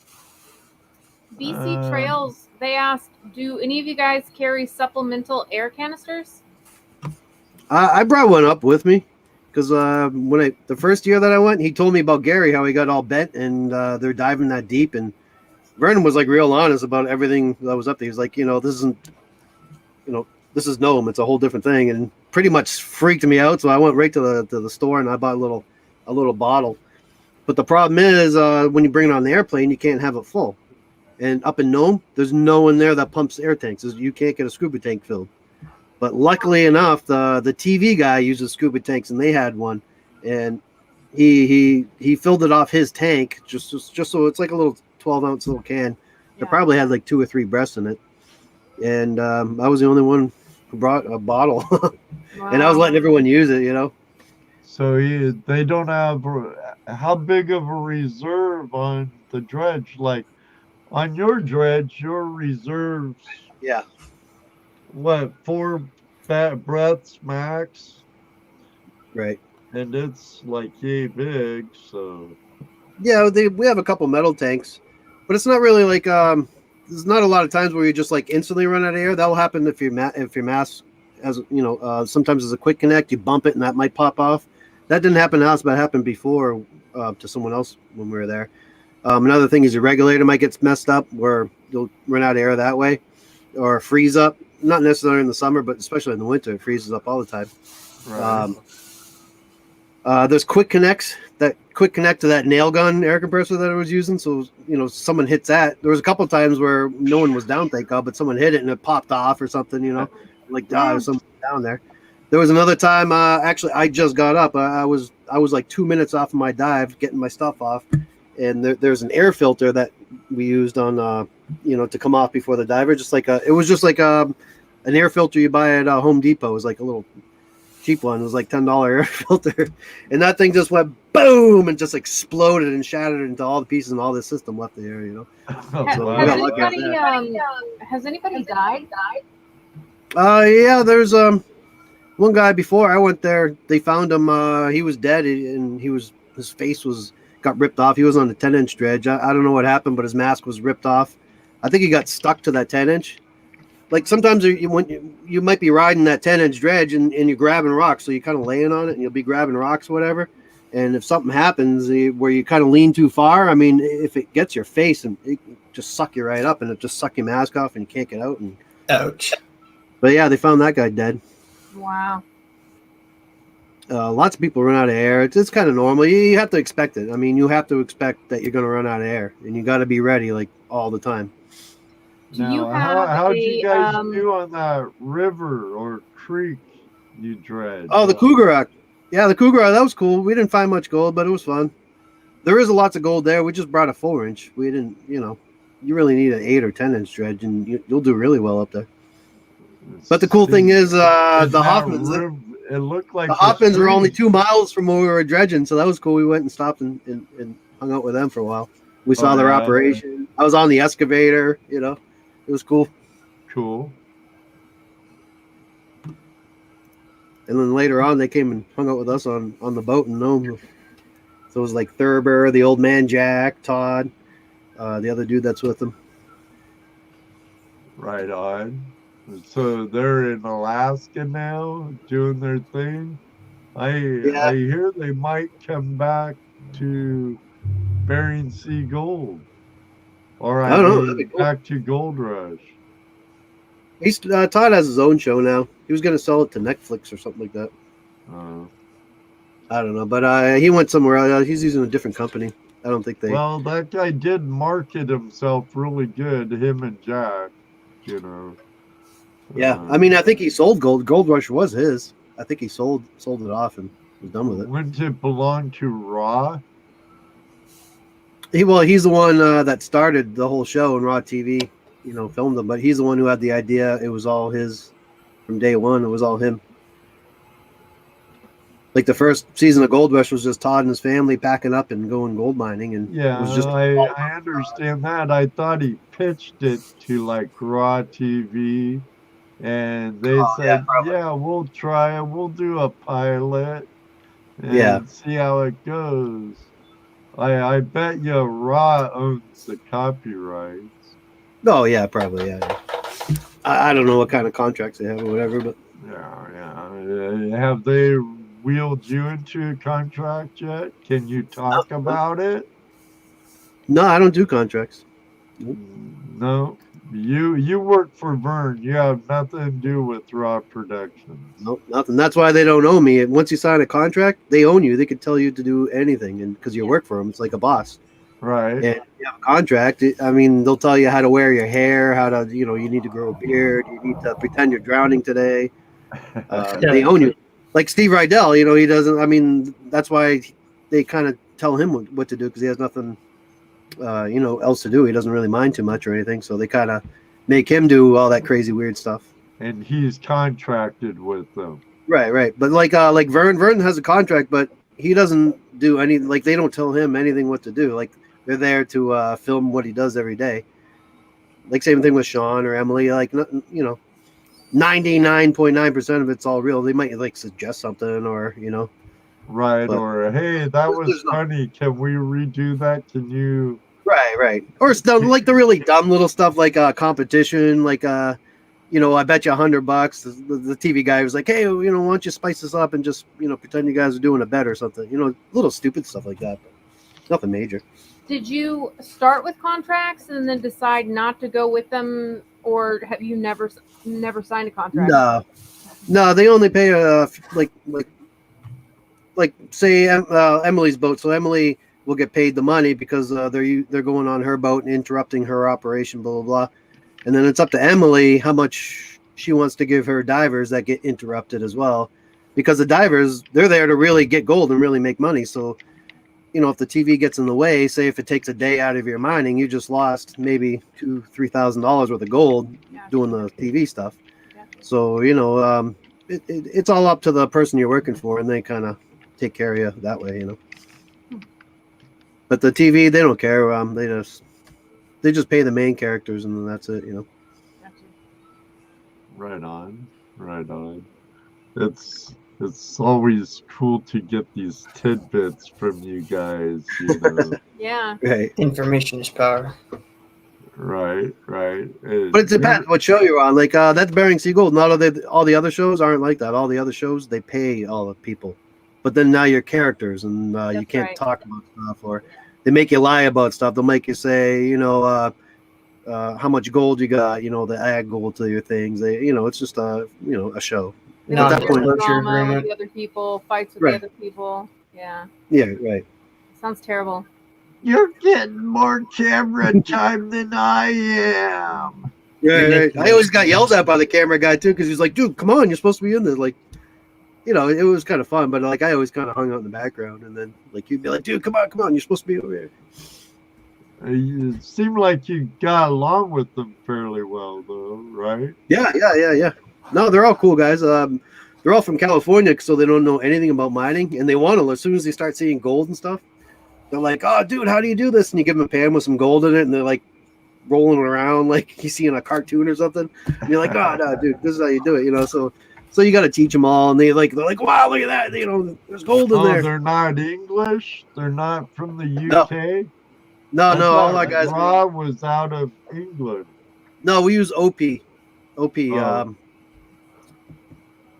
BC Trails. They asked, do any of you guys carry supplemental air canisters? I brought one up with me because the first year that I went, he told me about Gary, how he got all bent, and they're diving that deep. And Vernon was like real honest about everything that was up there. He was like, this isn't, this is Nome. It's a whole different thing, and pretty much freaked me out. So I went right to the store and I bought a little bottle. But the problem is when you bring it on the airplane, you can't have it full. And up in Nome, there's no one there that pumps air tanks. You can't get a scuba tank filled. But luckily enough, the TV guy uses scuba tanks, and they had one, and he filled it off his tank just so it's like a little 12-ounce little can. It probably had like 2 or 3 breaths in it, and I was the only one who brought a bottle, and I was letting everyone use it, So they don't have how big of a reserve on the dredge? Like on your dredge, your reserves. Yeah. What, 4 breaths max? Right. And it's like yay big, so. Yeah, we have a couple metal tanks, but it's not really like there's not a lot of times where you just like instantly run out of air. That will happen if your mask has sometimes as a quick connect, you bump it and that might pop off. That didn't happen to us, but it happened before to someone else when we were there. Another thing is your regulator might get messed up where you'll run out of air that way, or freeze up. Not necessarily in the summer, but especially in the winter, it freezes up all the time. Right. There's quick connects. That quick connect to that nail gun air compressor that I was using. So someone hits that. There was a couple of times where no one was down, thank God, but someone hit it and it popped off or something. There's someone down there. There was another time. Actually, I just got up. I was like 2 minutes off of my dive, getting my stuff off, and there's an air filter that we used on to come off before the diver. It was just like an air filter you buy at Home Depot. It was like a little cheap one. It was like $10 air filter, and that thing just went boom and just exploded and shattered into all the pieces, and all the system left the air. Has anybody died? Yeah, there's one guy before I went there. They found him. He was dead, and his face got ripped off. He was on the 10-inch dredge. I don't know what happened, but his mask was ripped off. I think he got stuck to that 10-inch. Like sometimes when you might be riding that 10-inch dredge and you're grabbing rocks, so you're kind of laying on it and you'll be grabbing rocks or whatever. And if something happens where you kind of lean too far, I mean, if it gets your face, and it just suck you right up, and it just suck your mask off and you can't get out. And ouch. But yeah, they found that guy dead. Wow. Lots of people run out of air. It's kind of normal. You have to expect it. I mean, you have to expect that you're going to run out of air, and you got to be ready like all the time. How did you guys do on that river or creek you dredged? Oh, the Cougar. Yeah, the Cougar. That was cool. We didn't find much gold, but it was fun. There is lots of gold there. We just brought a 4-inch. We didn't, you really need an 8 or 10-inch dredge, and you'll do really well up there. But the cool thing is the Hoffmans. it looked like The Hoppins were only stream. 2 miles from where we were dredging, so that was cool. We went and stopped and hung out with them for a while. We saw their yeah. operation. I was on the excavator. It was cool. Cool. And then later on, they came and hung out with us on the boat in Nome. So it was like Thurber, the old man Jack, Todd, the other dude that's with him. Right on. So they're in Alaska now doing their thing. I hear they might come back to Bering Sea Gold. Or I don't know. That'd be cool. back to Gold Rush. He's Todd has his own show now. He was going to sell it to Netflix or something like that. I don't know, but he went somewhere else. He's using a different company. I don't think they. Well, that guy did market himself really good. Him and Jack, Yeah, I mean, I think he sold Gold. Gold Rush was his. I think he sold it off and was done with it. Wouldn't it belong to Raw? He's the one that started the whole show in Raw TV. Filmed them, but he's the one who had the idea. It was all his from day one. It was all him. Like the first season of Gold Rush was just Todd and his family packing up and going gold mining, and Yeah, it was just. I understand that. I thought he pitched it to like Raw TV, and they said, "Yeah, we'll try it. We'll do a pilot, and see how it goes." I bet you Raw owns the copyrights. Oh yeah, probably yeah. I don't know what kind of contracts they have or whatever, but yeah. Have they wheeled you into a contract yet? Can you talk about it? No, I don't do contracts. No. You work for Vern. You have nothing to do with Raw Productions. Nope, nothing. That's why they don't own me. Once you sign a contract, they own you. They can tell you to do anything, and because you work for them, it's like a boss. Right. And if you have a contract, I mean, they'll tell you how to wear your hair, how to, you need to grow a beard, you need to pretend you're drowning today. They own you. Like Steve Rydell, he doesn't. I mean, that's why they kind of tell him what to do because he has nothing. Else to do. He doesn't really mind too much or anything, so they kind of make him do all that crazy weird stuff. And he's contracted with them. Right. But like Vern has a contract, but he doesn't do any. Like they don't tell him anything what to do. Like they're there to film what he does every day. Like same thing with Sean or Emily. Like 99.9% of it's all real. They might like suggest something or Right, but, or hey, that was funny. Can we redo that? Can you? Right. Or it's dumb, like the really dumb little stuff, like competition, like I bet you $100. The TV guy was like, hey, why don't you spice this up and just pretend you guys are doing a bet or something. Little stupid stuff like that, but nothing major. Did you start with contracts and then decide not to go with them, or have you never signed a contract? No, they only pay like say Emily's boat. So Emily will get paid the money because they're going on her boat and interrupting her operation, blah blah blah. And then it's up to Emily how much she wants to give her divers that get interrupted as well, because the divers, they're there to really get gold and really make money. So if the TV gets in the way, say if it takes a day out of your mining, you just lost maybe $2,000-3,000 worth of gold doing the TV stuff. So it's all up to the person you're working for, and they kind of take care of you that way, But the TV, they don't care. They just pay the main characters, and that's it, Right on. It's always cool to get these tidbits from you guys, Yeah. Right. Information is power. Right. But it depends what show you're on. Like that's Bering Sea Gold. Not all the other shows aren't like that. All the other shows, they pay all the people, but then now you're characters, and you can't talk about stuff, or they make you lie about stuff. They'll make you say, how much gold you got. The ag gold to your things. It's just a show. Not at that point, drama with the other people, fights with the other people. Yeah. Yeah, right. Sounds terrible. You're getting more camera time than I am. Right. I always got yelled at by the camera guy too, because he's like, "Dude, come on, you're supposed to be in this." Like, it was kind of fun, but like I always kind of hung out in the background, and then like you'd be like, "Dude, come on, you're supposed to be over here." It seemed like you got along with them fairly well, though, right? Yeah. No, they're all cool guys. they're all from California, so they don't know anything about mining, and they want to. As soon as they start seeing gold and stuff, they're like, "Oh, dude, how do you do this?" And you give them a pan with some gold in it, and they're like rolling around like you see in a cartoon or something. And you're like, "Oh, no, dude, this is how you do it," you know. So you got to teach them all, and they're like, "Wow, look at that! You know, there's gold in Oh, there." they're not English. They're not from the No. UK. No, I all thought our guys. Rob was out of England. No, we use OP. Oh.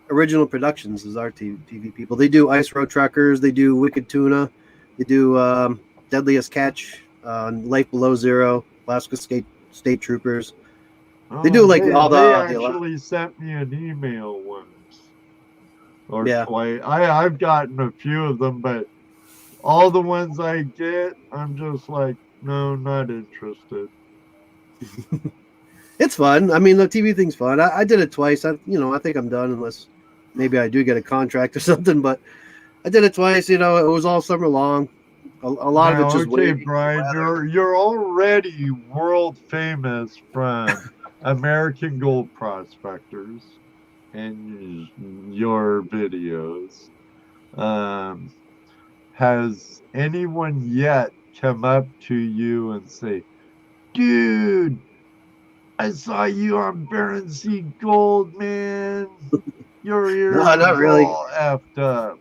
Original Productions is our TV people. They do Ice Road Truckers. They do Wicked Tuna. They do Deadliest Catch, Life Below Zero, Alaska State Troopers. They do like all They the actually sent me an email once or Yeah. twice. I've gotten a few of them, but all the ones I get, I'm just like, no, not interested. It's fun. I mean, the TV thing's fun. I did it twice. I think I'm done unless maybe I do get a contract or something. But I did it twice. You know, it was all summer long. A lot of it just okay, waiting. Brian, you're already world famous from American Gold Prospectors and your videos. Has anyone yet come up to you and say, "Dude, I saw you on Baron C. Gold, man. Your ears No, not really. all effed up."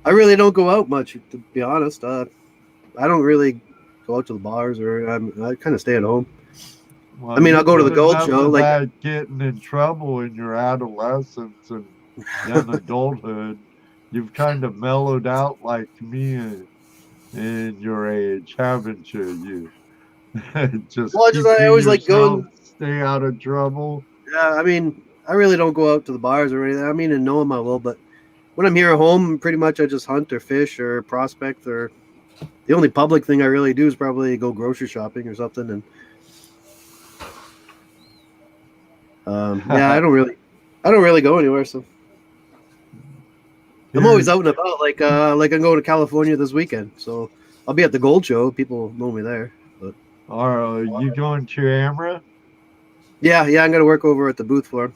I really don't go out much, to be honest. I don't really go out to the bars, or I kind of stay at home. Well, I mean, I'll go to the Gold enough Show. of Like, that getting in trouble in your adolescence and young adulthood, you've kind of mellowed out like me in your age, haven't you? You I always like going. Stay out of trouble. Yeah, I mean, I really don't go out to the bars or anything. I mean, in Nome I will, but when I'm here at home, pretty much I just hunt or fish or prospect, or the only public thing I really do is probably go grocery shopping or something. And yeah, I don't really go anywhere. So I'm always out and about. Like I'm going to California this weekend, so I'll be at the Gold Show. People know me there. But Are you going to Amra? yeah, I'm gonna work over at the booth for him.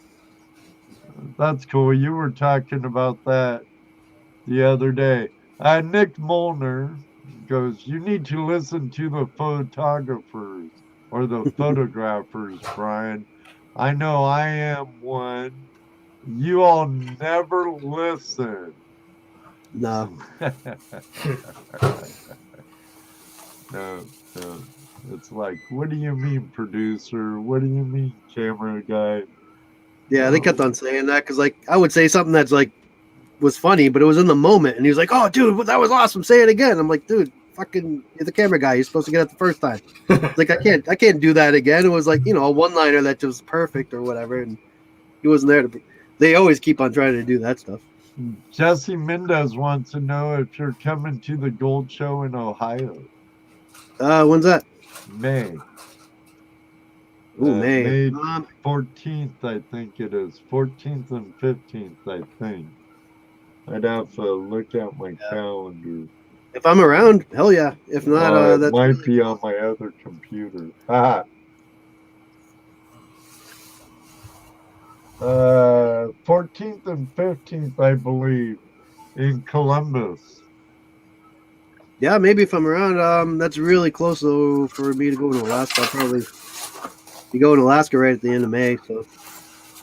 That's cool. You were talking about that the other day. Nick Molnar goes, "You need to listen to the photographers or the photographers, Brian. I know I am one. You all never listen." No. No. It's like, what do you mean, producer? What do you mean, camera guy? Yeah, they kept on saying that because, like, I would say something that's like was funny, but it was in the moment, and he was like, "Oh, dude, that was awesome. Say it again." I'm like, "Dude, fucking, you're the camera guy. You're supposed to get it the first time." It's like, I can't do that again. It was like, you know, a one-liner that was perfect or whatever, and he wasn't there to be. They always keep on trying to do that stuff. Jesse Mendez wants to know if you're coming to the Gold Show in Ohio. When's that? May. Ooh, May. May 14th, I think it is. 14th and 15th, I think. I'd have to look at my calendar. If I'm around, hell yeah. If not, that might be on my other computer. 14th and 15th, I believe, in Columbus. Yeah, maybe if I'm around. That's really close though for me to go to Alaska. I'll probably be going to Alaska right at the end of May. So.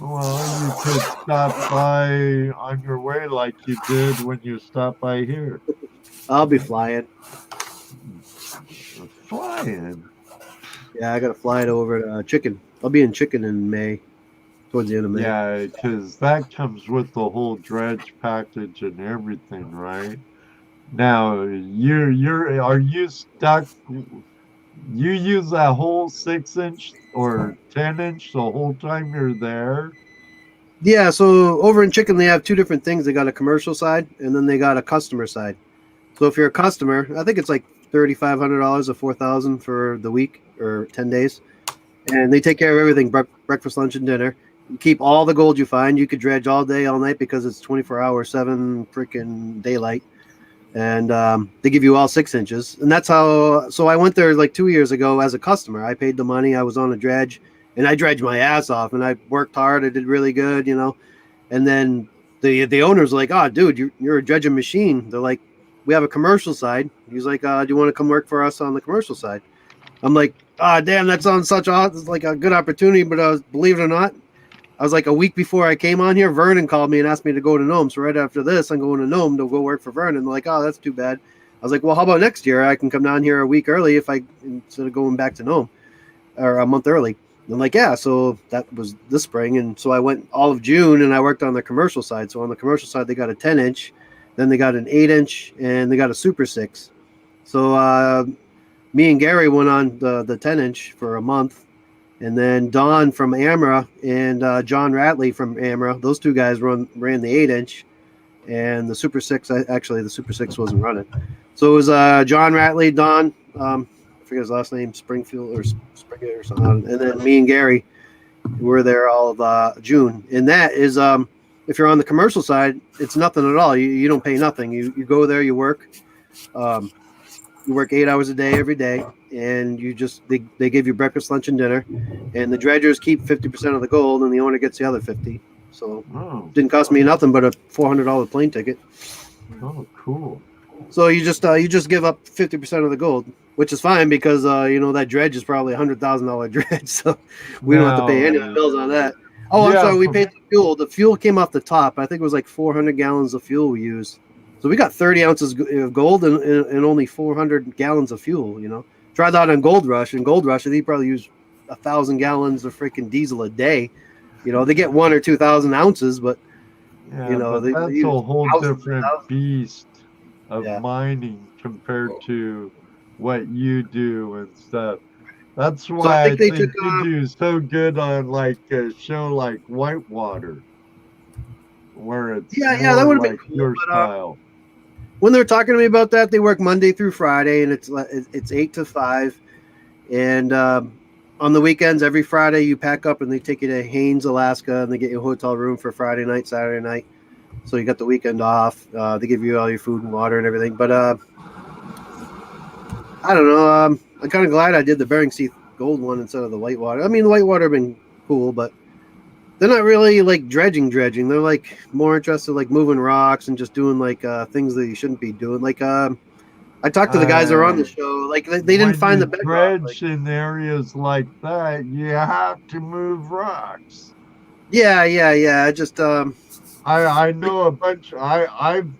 Well, you could stop by on your way like you did when you stopped by here. I'll be flying. Flying? Yeah, I got to fly it over to Chicken. I'll be in Chicken in May, towards the end of May. Yeah, because that comes with the whole dredge package and everything, right? Now, are you stuck? You use that whole 6-inch or 10-inch the whole time you're there? Yeah, so over in Chicken, they have two different things. They got a commercial side, and then they got a customer side. So if you're a customer, I think it's like $3,500 or $4,000 for the week or 10 days. And they take care of everything, breakfast, lunch, and dinner. You keep all the gold you find. You could dredge all day, all night because it's 24 hours, 7 freaking daylight. And they give you all 6 inches. And that's how, so I went there like 2 years ago as a customer. I paid the money. I was on a dredge, and I dredged my ass off, and I worked hard. I did really good, you know. And then the owner's like, oh, dude, you're a dredging machine. They're like, we have a commercial side. He's like, do you want to come work for us on the commercial side? I'm like, damn, that sounds like a good opportunity. But believe it or not, I was like a week before I came on here, Vernon called me and asked me to go to Nome. So right after this, I'm going to Nome to go work for Vernon. They're like, oh, that's too bad. I was like, well, how about next year? I can come down here a week early instead of going back to Nome, or a month early. And I'm like, yeah. So that was this spring, and so I went all of June and I worked on the commercial side. So on the commercial side, they got a 10-inch, then they got an 8-inch, and they got a Super 6. So me and Gary went on the 10-inch for a month. And then Don from Amra and John Ratley from Amra, those two guys ran the 8-inch, and the Super 6. Actually, the Super 6 wasn't running. So it was John Ratley, Don, I forget his last name, Springfield or Springfield or something, and then me and Gary were there all of June. And that is, if you're on the commercial side, it's nothing at all. You don't pay nothing. You go there, you work. You work 8 hours a day every day, and they give you breakfast, lunch, and dinner, and the dredgers keep 50% of the gold, and the owner gets the other 50. So it didn't cost me nothing but a $400 plane ticket. Oh, cool. So you just give up 50% of the gold, which is fine because that dredge is probably $100,000 dredge, so we don't have to pay any bills on that. Oh, yeah, I'm sorry, we paid the fuel. The fuel came off the top. I think it was like 400 gallons of fuel we used. So we got 30 ounces of gold and only 400 gallons of fuel, Try that on Gold Rush. In Gold Rush, they probably use 1,000 gallons of freaking diesel a day. They get 1,000 or 2,000 ounces, but, but they that's use a whole different beast of Yeah. mining compared to what you do and stuff. That's So why I think you do so good on like a show like Whitewater, where it's that more would have been like cool. your But, style. when they're talking to me about that, they work Monday through Friday, and it's 8 to 5. And on the weekends, every Friday, you pack up and they take you to Haines, Alaska, and they get you a hotel room for Friday night, Saturday night. So you got the weekend off. They give you all your food and water and everything. But I don't know. I'm kind of glad I did the Bering Sea Gold one instead of the Whitewater. I mean, the Whitewater have been cool, but they're not really like dredging. They're like more interested like moving rocks and just doing like things that you shouldn't be doing. Like I talked to the guys that are on the show. Like they didn't find the bedrock. Dredge in areas like that, you have to move rocks. Yeah. Just I know a bunch. I've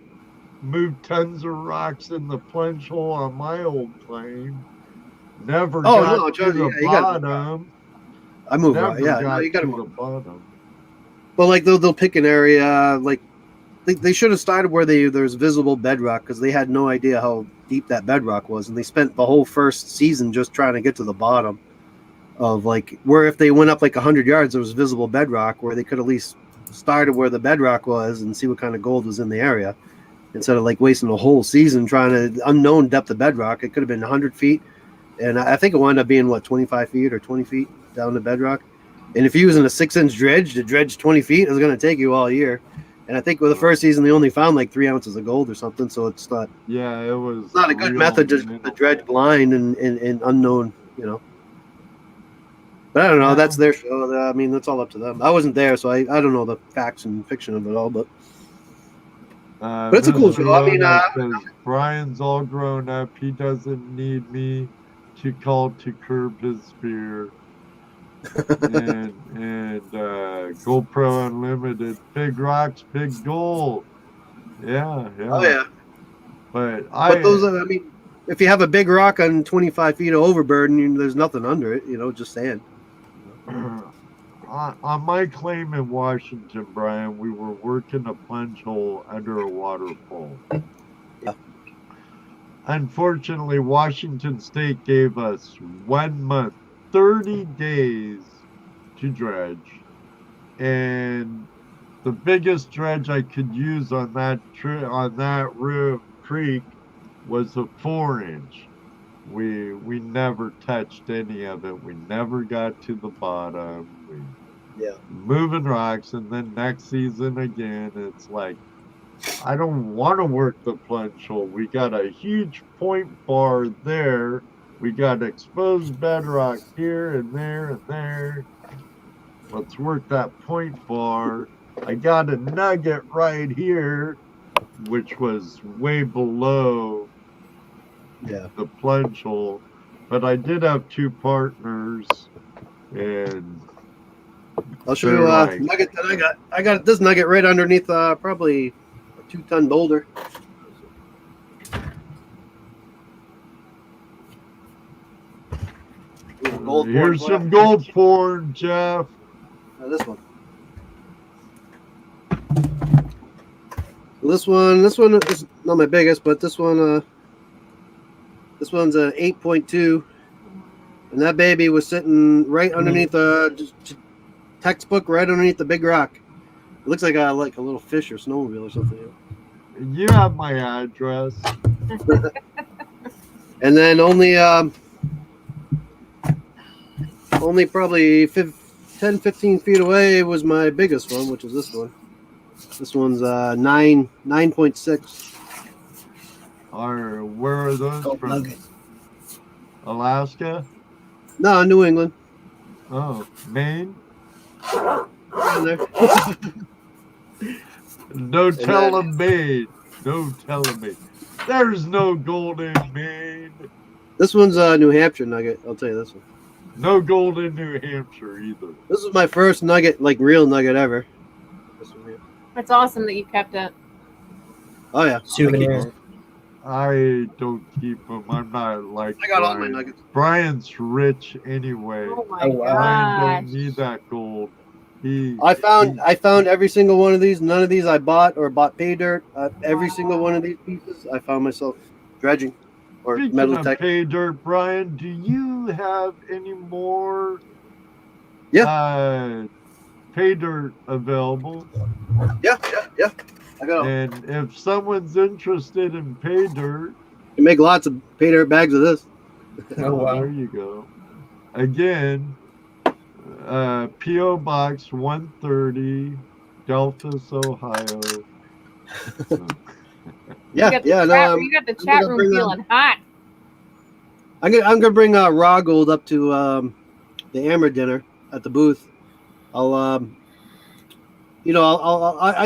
moved tons of rocks in the plunge hole on my old claim. Never got to the bottom. I move right. Yeah, no, you got to the bottom. Well, like they'll pick an area. Like they should have started where there's visible bedrock because they had no idea how deep that bedrock was, and they spent the whole first season just trying to get to the bottom of like where if they went up like 100 yards, there was visible bedrock where they could at least started where the bedrock was and see what kind of gold was in the area instead of like wasting a whole season trying to unknown depth of bedrock. It could have been 100 feet, and I think it wound up being 25 feet or 20 feet down the bedrock. And if you're using a 6-inch dredge to dredge 20 feet, it's going to take you all year. And I think with the first season, they only found like 3 ounces of gold or something. So it's not. Yeah, it was. It's not a good method to dredge blind and unknown, But I don't know. That's their show. I mean, that's all up to them. I wasn't there, so I don't know the facts and fiction of it all. But it's a cool show. I mean, Brian's all grown up. He doesn't need me to call to curb his fear. and GoPro Unlimited, big rocks, big gold. Yeah. Oh yeah. But those are, I mean, if you have a big rock on 25 feet of overburden, there's nothing under it. Just sand. On my claim in Washington, Brian, we were working a plunge hole under a waterfall. Yeah. Unfortunately, Washington State gave us 1 month, 30 days to dredge, and the biggest dredge I could use on that creek was a 4-inch. We never touched any of it. We never got to the bottom. Moving rocks, and then next season again, it's like I don't want to work the plunge hole. We got a huge point bar there. We got exposed bedrock here and there and there. Let's work that point bar. I got a nugget right here, which was way below Yeah. the plunge hole, but I did have two partners, and I'll show you they're like, nugget that I got. I got this nugget right underneath probably a 2-ton boulder. Ooh, gold here's porn. some gold porn, Jeff. This one. This one is not my biggest, but this one's an 8.2, and that baby was sitting right underneath a textbook, right underneath the big rock. It looks like a little fish or snowmobile or something. You have my address. And then only probably 10-15 feet away was my biggest one, which is this one. This one's 9.6. Where are those from? Nugget. Alaska? No, New England. Oh, Maine? In there. No telling Maine. No telling me. There's no gold in Maine. This one's New Hampshire nugget. I'll tell you this one. No gold in New Hampshire either. This is my first nugget, like real nugget ever. This one here. That's awesome that you kept it. Oh yeah, Souvenir. I don't keep them. I'm not like I got all my Brian. nuggets. Brian's rich anyway. Oh my Oh, wow. Brian gosh. don't need that gold. I found every single one of these. None of these I bought or bought pay dirt. Every single one of these pieces, I found myself dredging or Speaking metal of tech. pay dirt, Brian, do you have any more pay dirt available? Yeah. I got. And if someone's interested in pay dirt, You make lots of pay dirt bags of this. Oh, wow. there you go. Again, P.O. Box 130, Delphus, Ohio. Yeah. You got the chat room feeling hot. I'm gonna bring raw gold up to the Amber dinner at the booth. I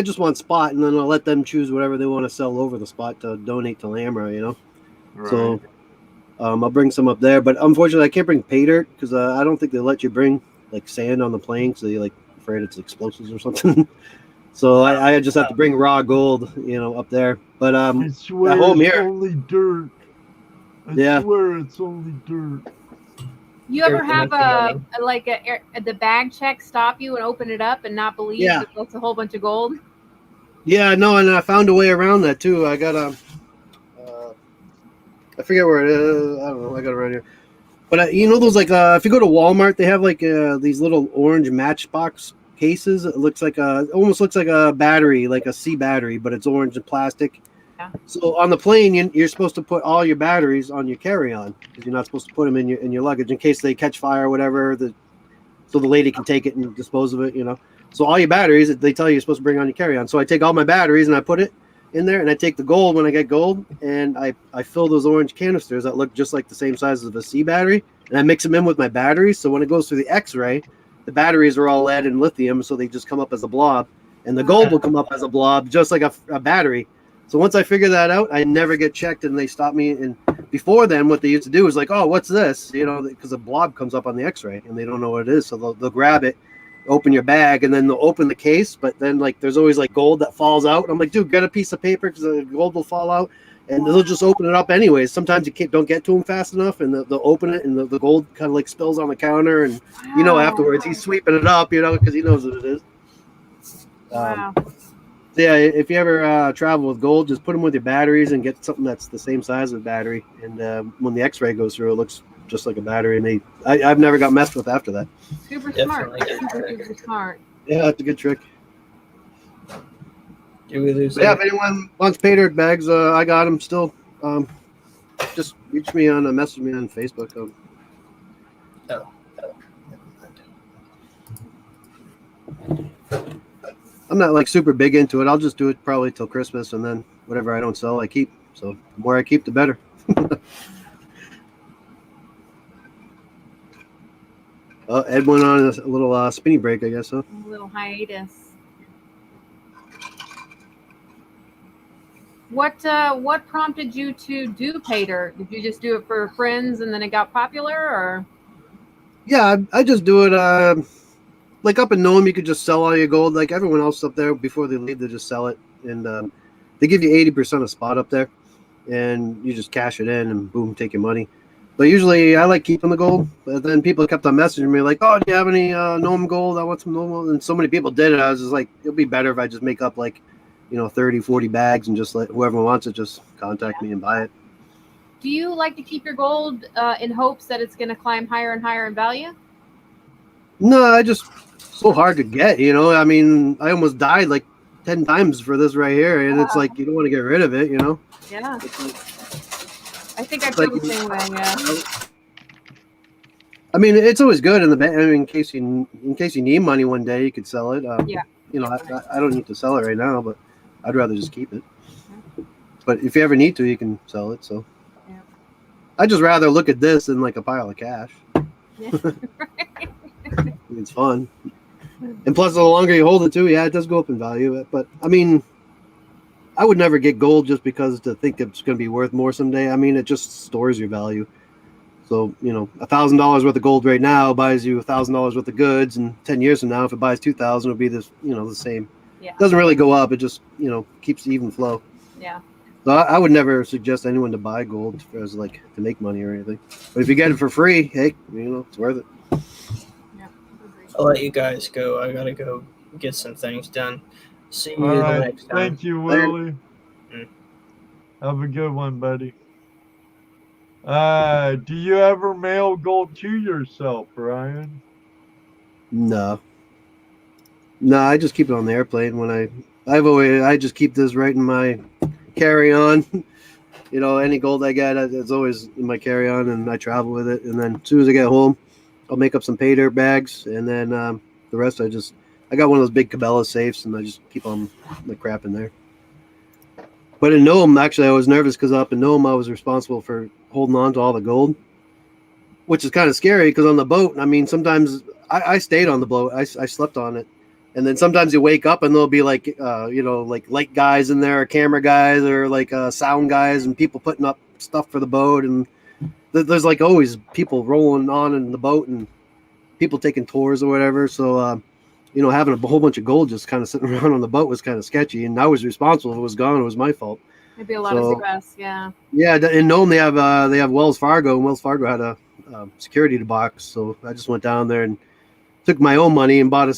just want spot, and then I'll let them choose whatever they want to sell over the spot to donate to Lamra. Right. So I'll bring some up there, but unfortunately I can't bring pay dirt because I don't think they let you bring like sand on the plane, so they afraid it's explosives or something. So I just have to bring raw gold, up there. But I swear at home it's here. only dirt. I swear it's only dirt. You ever have the bag check stop you and open it up and not believe that that's a whole bunch of gold? Yeah, no, and I found a way around that too. I got I forget where it is. I don't know. I got it around here. But those if you go to Walmart, they have these little orange Matchbox cases. It almost looks like a battery, like a C battery, but it's orange and plastic. Yeah. So on the plane, you're supposed to put all your batteries on your carry-on because you're not supposed to put them in your luggage in case they catch fire or whatever. So the lady can take it and dispose of it. So all your batteries, they tell you you're supposed to bring on your carry-on. So I take all my batteries and I put it in there, and I take the gold when I get gold, and I fill those orange canisters that look just like the same size as a C battery, and I mix them in with my batteries. So when it goes through the X-ray, the batteries are all lead and lithium, so they just come up as a blob, and the gold will come up as a blob, just like a battery. So once I figure that out, I never get checked, and they stop me. And before then, what they used to do is oh, what's this? Because a blob comes up on the X-ray, and they don't know what it is, so they'll grab it, open your bag, and then they'll open the case, but then there's always gold that falls out. I'm like, dude, get a piece of paper because the gold will fall out, and they'll just open it up anyways. Sometimes you don't get to them fast enough, and they'll open it, and the gold kind of spills on the counter, and afterwards he's sweeping it up, because he knows what it is. Wow. Yeah, if you ever travel with gold, just put them with your batteries and get something that's the same size as a battery, and when the X-ray goes through, it looks just like a battery, and I've never got messed with after that. Super Definitely. smart. Super smart. Yeah, that's a good trick. Do we lose? Yeah, if anyone wants pay dirt bags, I got them still. Just reach me message me on Facebook. I'm not super big into it. I'll just do it probably till Christmas, and then whatever I don't sell, I keep. So the more I keep, the better. Ed went on a little spinny break, I guess. Huh? A little hiatus. What prompted you to do Pater? Did you just do it for friends and then it got popular, or? Yeah, I just do it. Like up in Nome, you could just sell all your gold. Like everyone else up there, before they leave, they just sell it, and they give you 80% of spot up there, and you just cash it in, and boom, take your money. But usually, I like keeping the gold. But then people kept on messaging me like, "Oh, do you have any Nome gold? I want some Nome gold." And so many people did it. I was just like, "It'll be better if I just make up like, 30, 40 bags and just let whoever wants it just contact me and buy it." Do you like to keep your gold in hopes that it's going to climb higher and higher in value? No, I just so hard to get. I mean, I almost died like 10 times for this right here, and it's like you don't want to get rid of it. Yeah. I think I It's feel like- the same way. Yeah. I mean, it's always good in the bank. I mean, in case you need money one day, you could sell it. Yeah. I don't need to sell it right now, but I'd rather just keep it. But if you ever need to, you can sell it. So Yeah. I'd just rather look at this than like a pile of cash. Yeah. It's fun. And plus, the longer you hold it too, yeah, it does go up in value. But I mean, I would never get gold just because to think it's going to be worth more someday. I mean, it just stores your value. So, $1,000 worth of gold right now buys you $1,000 worth of goods, and 10 years from now, if it buys 2,000, it'll be this, the same. Yeah. It doesn't really go up. It just, keeps the even flow. Yeah. So I would never suggest anyone to buy gold as like to make money or anything. But if you get it for free, hey, it's worth it. Yeah. I'll let you guys go. I gotta go get some things done. See you All the right. next time. Thank you, Willie. Mm. Have a good one, buddy. Do you ever mail gold to yourself, Brian? No, I just keep it on the airplane when I just keep this right in my carry-on. Any gold I get, it's always in my carry-on, and I travel with it. And then as soon as I get home, I'll make up some pay dirt bags, and then the rest I got one of those big Cabela safes, and I just keep on the crap in there. But in Nome, actually, I was nervous because up in Nome, I was responsible for holding on to all the gold, which is kind of scary because on the boat, I mean, sometimes I stayed on the boat. I slept on it. And then sometimes you wake up and there'll be like, like light guys in there, or camera guys, or like sound guys, and people putting up stuff for the boat. And there's like always people rolling on in the boat and people taking tours or whatever. So, having a whole bunch of gold just kind of sitting around on the boat was kind of sketchy. And I was responsible. If it was gone, it was my fault. Maybe a lot of stress. Yeah. Yeah, in Nome they have Wells Fargo, and Wells Fargo had a security box. So I just went down there and took my own money and bought a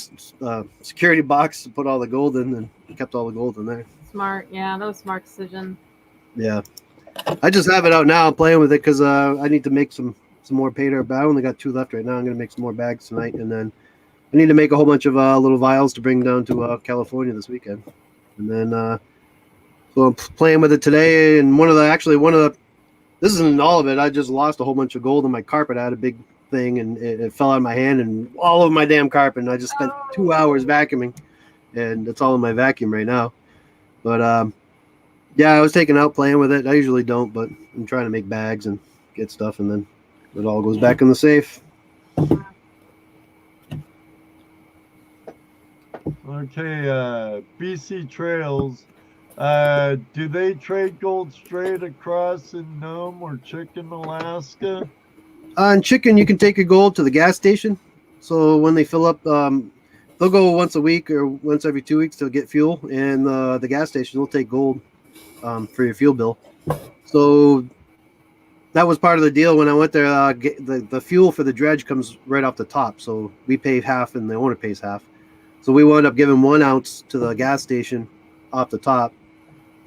security box to put all the gold in, and kept all the gold in there. Smart. Yeah, that was a smart decision. Yeah, I just have it out now. I'm playing with it because I need to make some more pay dirt. I only got 2 left right now. I'm gonna make some more bags tonight, and then I need to make a whole bunch of little vials to bring down to California this weekend. And then so I'm playing with it today. And this isn't all of it. I just lost a whole bunch of gold on my carpet. I had a big thing, and it fell out of my hand and all over my damn carpet. And I just spent 2 hours vacuuming, and it's all in my vacuum right now. But yeah, I was taking out playing with it. I usually don't, but I'm trying to make bags and get stuff, and then it all goes back in the safe. Okay, BC Trails. Do they trade gold straight across in Nome or Chicken, Alaska? On chicken, you can take your gold to the gas station. So when they fill up, they'll go once a week or once every 2 weeks to get fuel, and the gas station will take gold for your fuel bill. So that was part of the deal when I went there. The fuel for the dredge comes right off the top, so we pay half and the owner pays half. So we wound up giving 1 ounce to the gas station off the top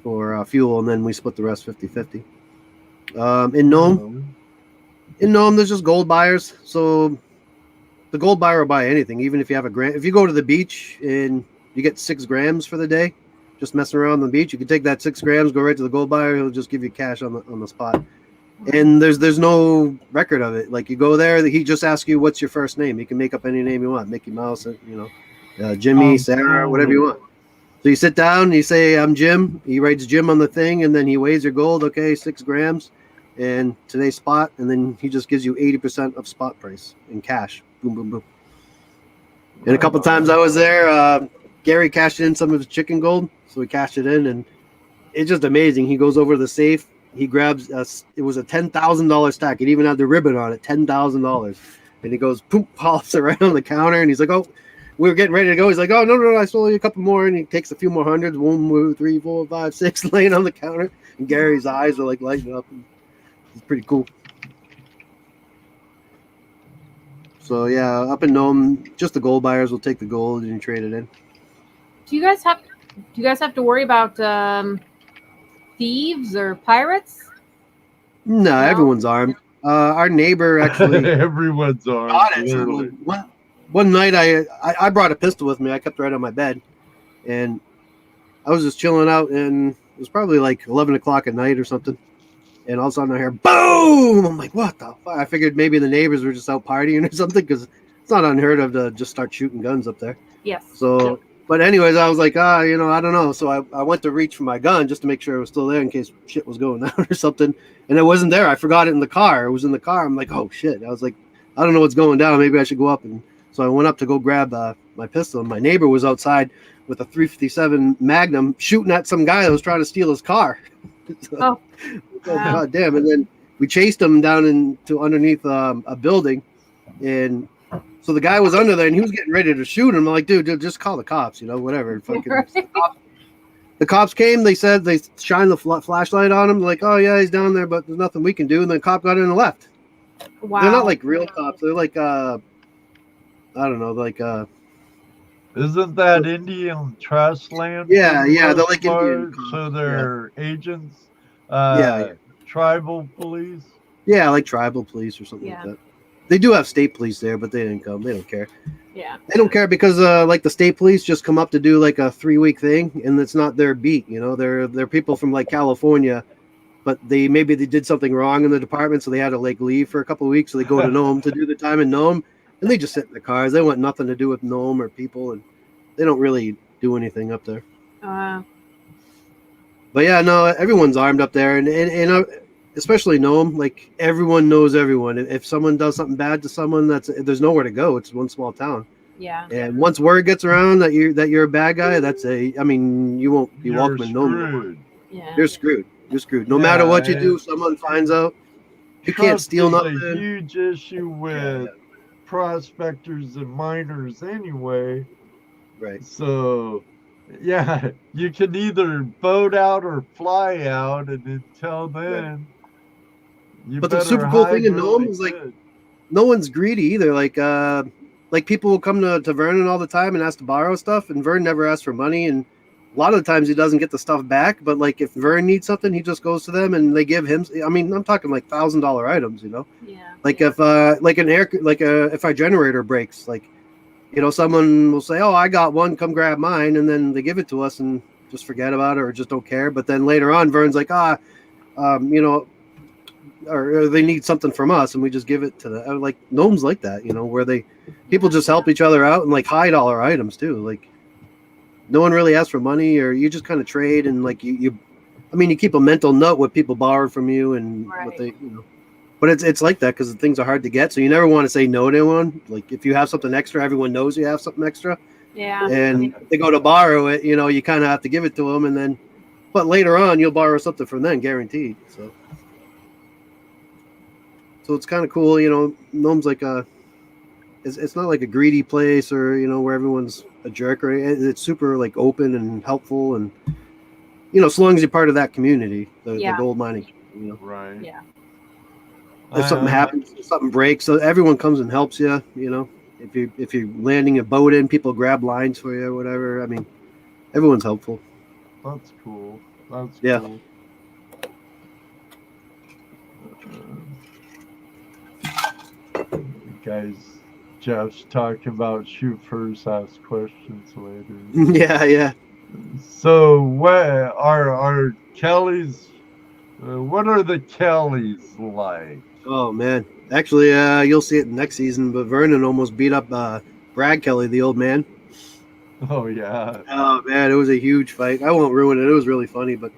for fuel, and then we split the rest 50-50. In Nome, there's just gold buyers. So the gold buyer will buy anything, even if you have a gram. If you go to the beach and you get 6 grams for the day, just messing around on the beach, you can take that 6 grams, go right to the gold buyer. He'll just give you cash on the spot. And there's no record of it. Like you go there, he just asks you what's your first name. You can make up any name you want, Mickey Mouse, Jimmy, Sarah, whatever you want. So you sit down, you say, I'm Jim. He writes Jim on the thing, and then he weighs your gold. Okay, 6 grams. And today's spot, and then he just gives you 80% of spot price in cash. Boom, boom, boom. And a couple times I was there, Gary cashed in some of his chicken gold, so we cashed it in, and it's just amazing. He goes over to the safe. He grabs it was a $10,000 stack. It even had the ribbon on it, $10,000. And he goes, poop, pops it right on the counter. And he's like, oh, we were getting ready to go. He's like, oh, no, I sold you a couple more. And he takes a few more hundreds, 1, 2, 3, 4, 5, 6, laying on the counter. And Gary's eyes are like lighting up. It's pretty cool. So yeah, up in Nome, just the gold buyers will take the gold and trade it in. Do you guys have to worry about thieves or pirates? No, everyone's armed. Our neighbor actually everyone's armed. got it. So one night I brought a pistol with me. I kept it right on my bed, and I was just chilling out, and it was probably like 11 o'clock at night or something. And all of a sudden I hear boom. I'm like, what the fuck? I figured maybe the neighbors were just out partying or something, because it's not unheard of to just start shooting guns up there. Yes. So, but anyways, I was like, I don't know. So I went to reach for my gun just to make sure it was still there in case shit was going down or something. And it wasn't there. I forgot it in the car. It was in the car. I'm like, oh shit. I was like, I don't know what's going down. Maybe I should go up. And so I went up to go grab my pistol. And my neighbor was outside with a .357 Magnum shooting at some guy that was trying to steal his car. So, oh god damn. And then we chased him down into underneath a building, and so the guy was under there and he was getting ready to shoot him. I'm like, dude, just call the cops, whatever. Fucking the cops came. They said they shined the flashlight on him, like, oh yeah, he's down there, but there's nothing we can do. And the cop got in and left. Wow. They're not like real cops. They're like I don't know, like isn't that Indian trash land? Yeah, they're like Indian cops. So they're agents. Yeah. Tribal police. Yeah, like tribal police or something like that. They do have state police there, but they didn't come. They don't care. Yeah. They don't care because like the state police just come up to do like a 3-week thing, and it's not their beat. They're people from like California, but they did something wrong in the department, so they had to like leave for a couple of weeks. So they go to Nome to do the time in Nome, and they just sit in their cars. They want nothing to do with Nome or people, and they don't really do anything up there. But yeah, no, everyone's armed up there, and especially Nome, like everyone knows everyone. If someone does something bad to someone, there's nowhere to go. It's one small town. Yeah. And once word gets around that you're a bad guy, you won't be welcome in Nome anymore. Yeah. You're screwed. You're screwed. No matter what you do, someone finds out. You can't steal nothing. It's a huge issue with prospectors and miners anyway. Right. So, yeah, you can either boat out or fly out, and until then, but the super cool thing in Nome is like no one's greedy either. Like people will come to Vernon all the time and ask to borrow stuff, and Vern never asks for money, and a lot of the times he doesn't get the stuff back. But like if Vern needs something, he just goes to them and they give him. I mean, I'm talking like $1,000 items, Yeah. Like if if our generator breaks, like. Someone will say, oh, I got one, come grab mine. And then they give it to us and just forget about it or just don't care. But then later on, Vern's like, or they need something from us. And we just give it to them. Like Nome's like that, where people just help each other out and like hide all our items too. Like no one really asks for money, or you just kind of trade. And like you keep a mental note what people borrowed from you and what they, But it's like that because things are hard to get. So you never want to say no to anyone. Like if you have something extra, everyone knows you have something extra. Yeah. And they go to borrow it, you kind of have to give it to them. But later on, you'll borrow something from them, guaranteed. So it's kind of cool. Nome's like it's not like a greedy place or, where everyone's a jerk or it's super like open and helpful. And, as long as you're part of that community, the gold mining, Right. Yeah. If something happens, if something breaks, so everyone comes and helps you. If you're landing a boat in, people grab lines for you or whatever. I mean, everyone's helpful. That's cool. Cool. Guys, Jeff's talking about shoot first, ask questions later. Yeah. So, what are Kelly's? What are the Kellys like? Oh man, actually, you'll see it next season. But Vernon almost beat up Brad Kelly, the old man. Oh yeah. Oh man, it was a huge fight. I won't ruin it. It was really funny, but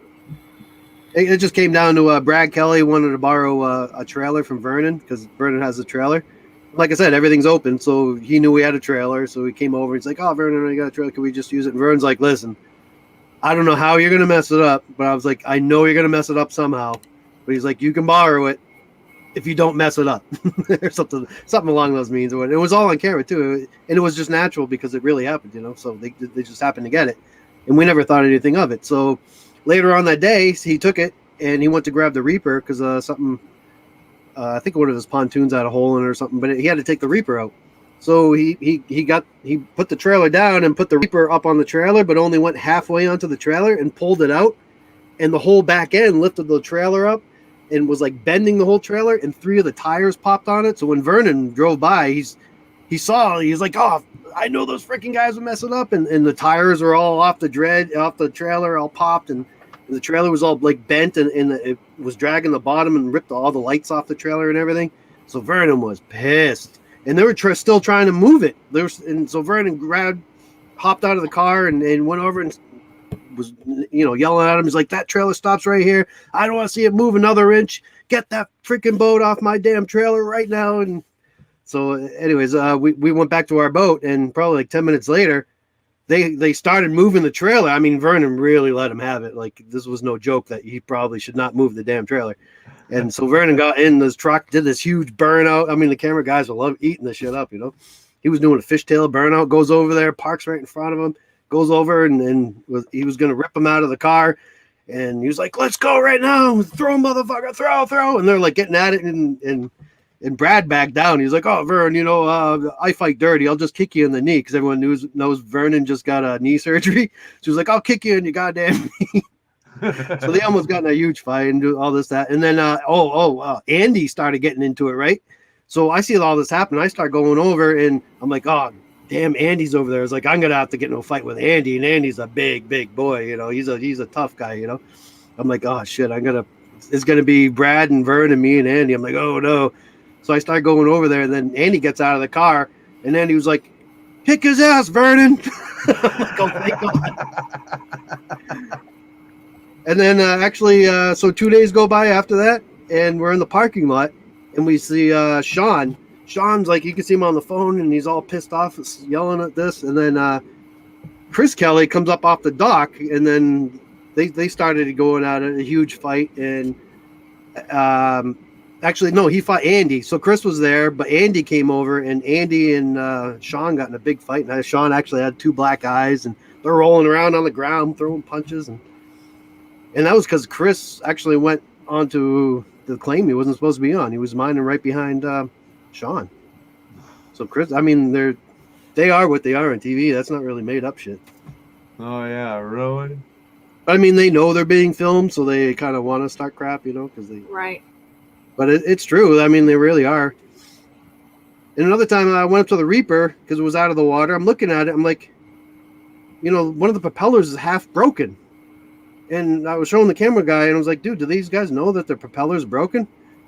it just came down to Brad Kelly wanted to borrow a trailer from Vernon because Vernon has a trailer. Like I said, everything's open, so he knew we had a trailer. So he came over. He's like, "Oh, Vernon, I got a trailer. Can we just use it?" And Vernon's like, "Listen, I don't know how you're going to mess it up, but I was like, I know you're going to mess it up somehow. But he's like, you can borrow it if you don't mess it up or something along those means. It was all on camera too. And it was just natural because it really happened, you know, so they just happened to get it. And we never thought anything of it. So later on that day, he took it and he went to grab the Reaper because I think one of his pontoons had a hole in it or something, but he had to take the Reaper out. So he put the trailer down and put the Reaper up on the trailer, but only went halfway onto the trailer and pulled it out. And the whole back end lifted the trailer up and was like bending the whole trailer, and 3 of the tires popped on it. So when Vernon drove by, he's like, oh, I know those freaking guys would mess it up, and the tires are all off the trailer, all popped, and the trailer was all like bent, and it was dragging the bottom and ripped all the lights off the trailer and everything. So Vernon was pissed, and they were still trying to move it. So Vernon hopped out of the car and went over and was, you know, yelling at him. He's like, that trailer stops right here. I don't want to see it move another inch. Get that freaking boat off my damn trailer right now. And so anyways, we went back to our boat, and probably like 10 minutes later, they started moving the trailer. I mean, Vernon really let him have it. Like, this was no joke that he probably should not move the damn trailer. And so Vernon got in this truck, did this huge burnout. I mean, the camera guys will love eating this shit up, you know. He was doing a fishtail burnout, goes over there, parks right in front of him, goes over and he was going to rip him out of the car. And he was like, let's go right now. Throw, motherfucker, throw. And they're like getting at it. And Brad backed down. He's like, oh, Vern, you know, I fight dirty. I'll just kick you in the knee, because everyone knows Vernon just got a knee surgery. So he was like, I'll kick you in your goddamn knee. So they almost got in a huge fight and do all this, that. And then, Andy started getting into it, right? So I see all this happen. I start going over, and I'm like, oh, damn, Andy's over there. It's like, I'm going to have to get in a fight with Andy. And Andy's a big, big boy, you know. He's a tough guy, you know. I'm like, oh, shit, it's going to be Brad and Vern and me and Andy. I'm like, oh, no. So I start going over there, and then Andy gets out of the car, and then he was like, kick his ass, Vernon. I'm like, oh, thank God. And then so 2 days go by after that, and we're in the parking lot, and we see Sean. Sean's like, you can see him on the phone, and he's all pissed off, yelling at this. And then Chris Kelly comes up off the dock, and then they started going at it, a huge fight. And actually, no, he fought Andy. So Chris was there, but Andy came over, and Andy and Sean got in a big fight. And Sean actually had 2 black eyes, and they're rolling around on the ground, throwing punches. And that was because Chris actually went onto the claim he wasn't supposed to be on. He was mining right behind Sean. So Chris, I mean, they are what they are on TV. That's not really made up shit. Oh yeah, really? I mean, they know they're being filmed, so they kind of want to start crap, you know, because they. Right. But it's true. I mean, they really are. And another time, I went up to the Reaper because it was out of the water. I'm looking at it. I'm like, you know, one of the propellers is half broken. And I was showing the camera guy, and I was like, dude, do these guys know that their propeller's broken?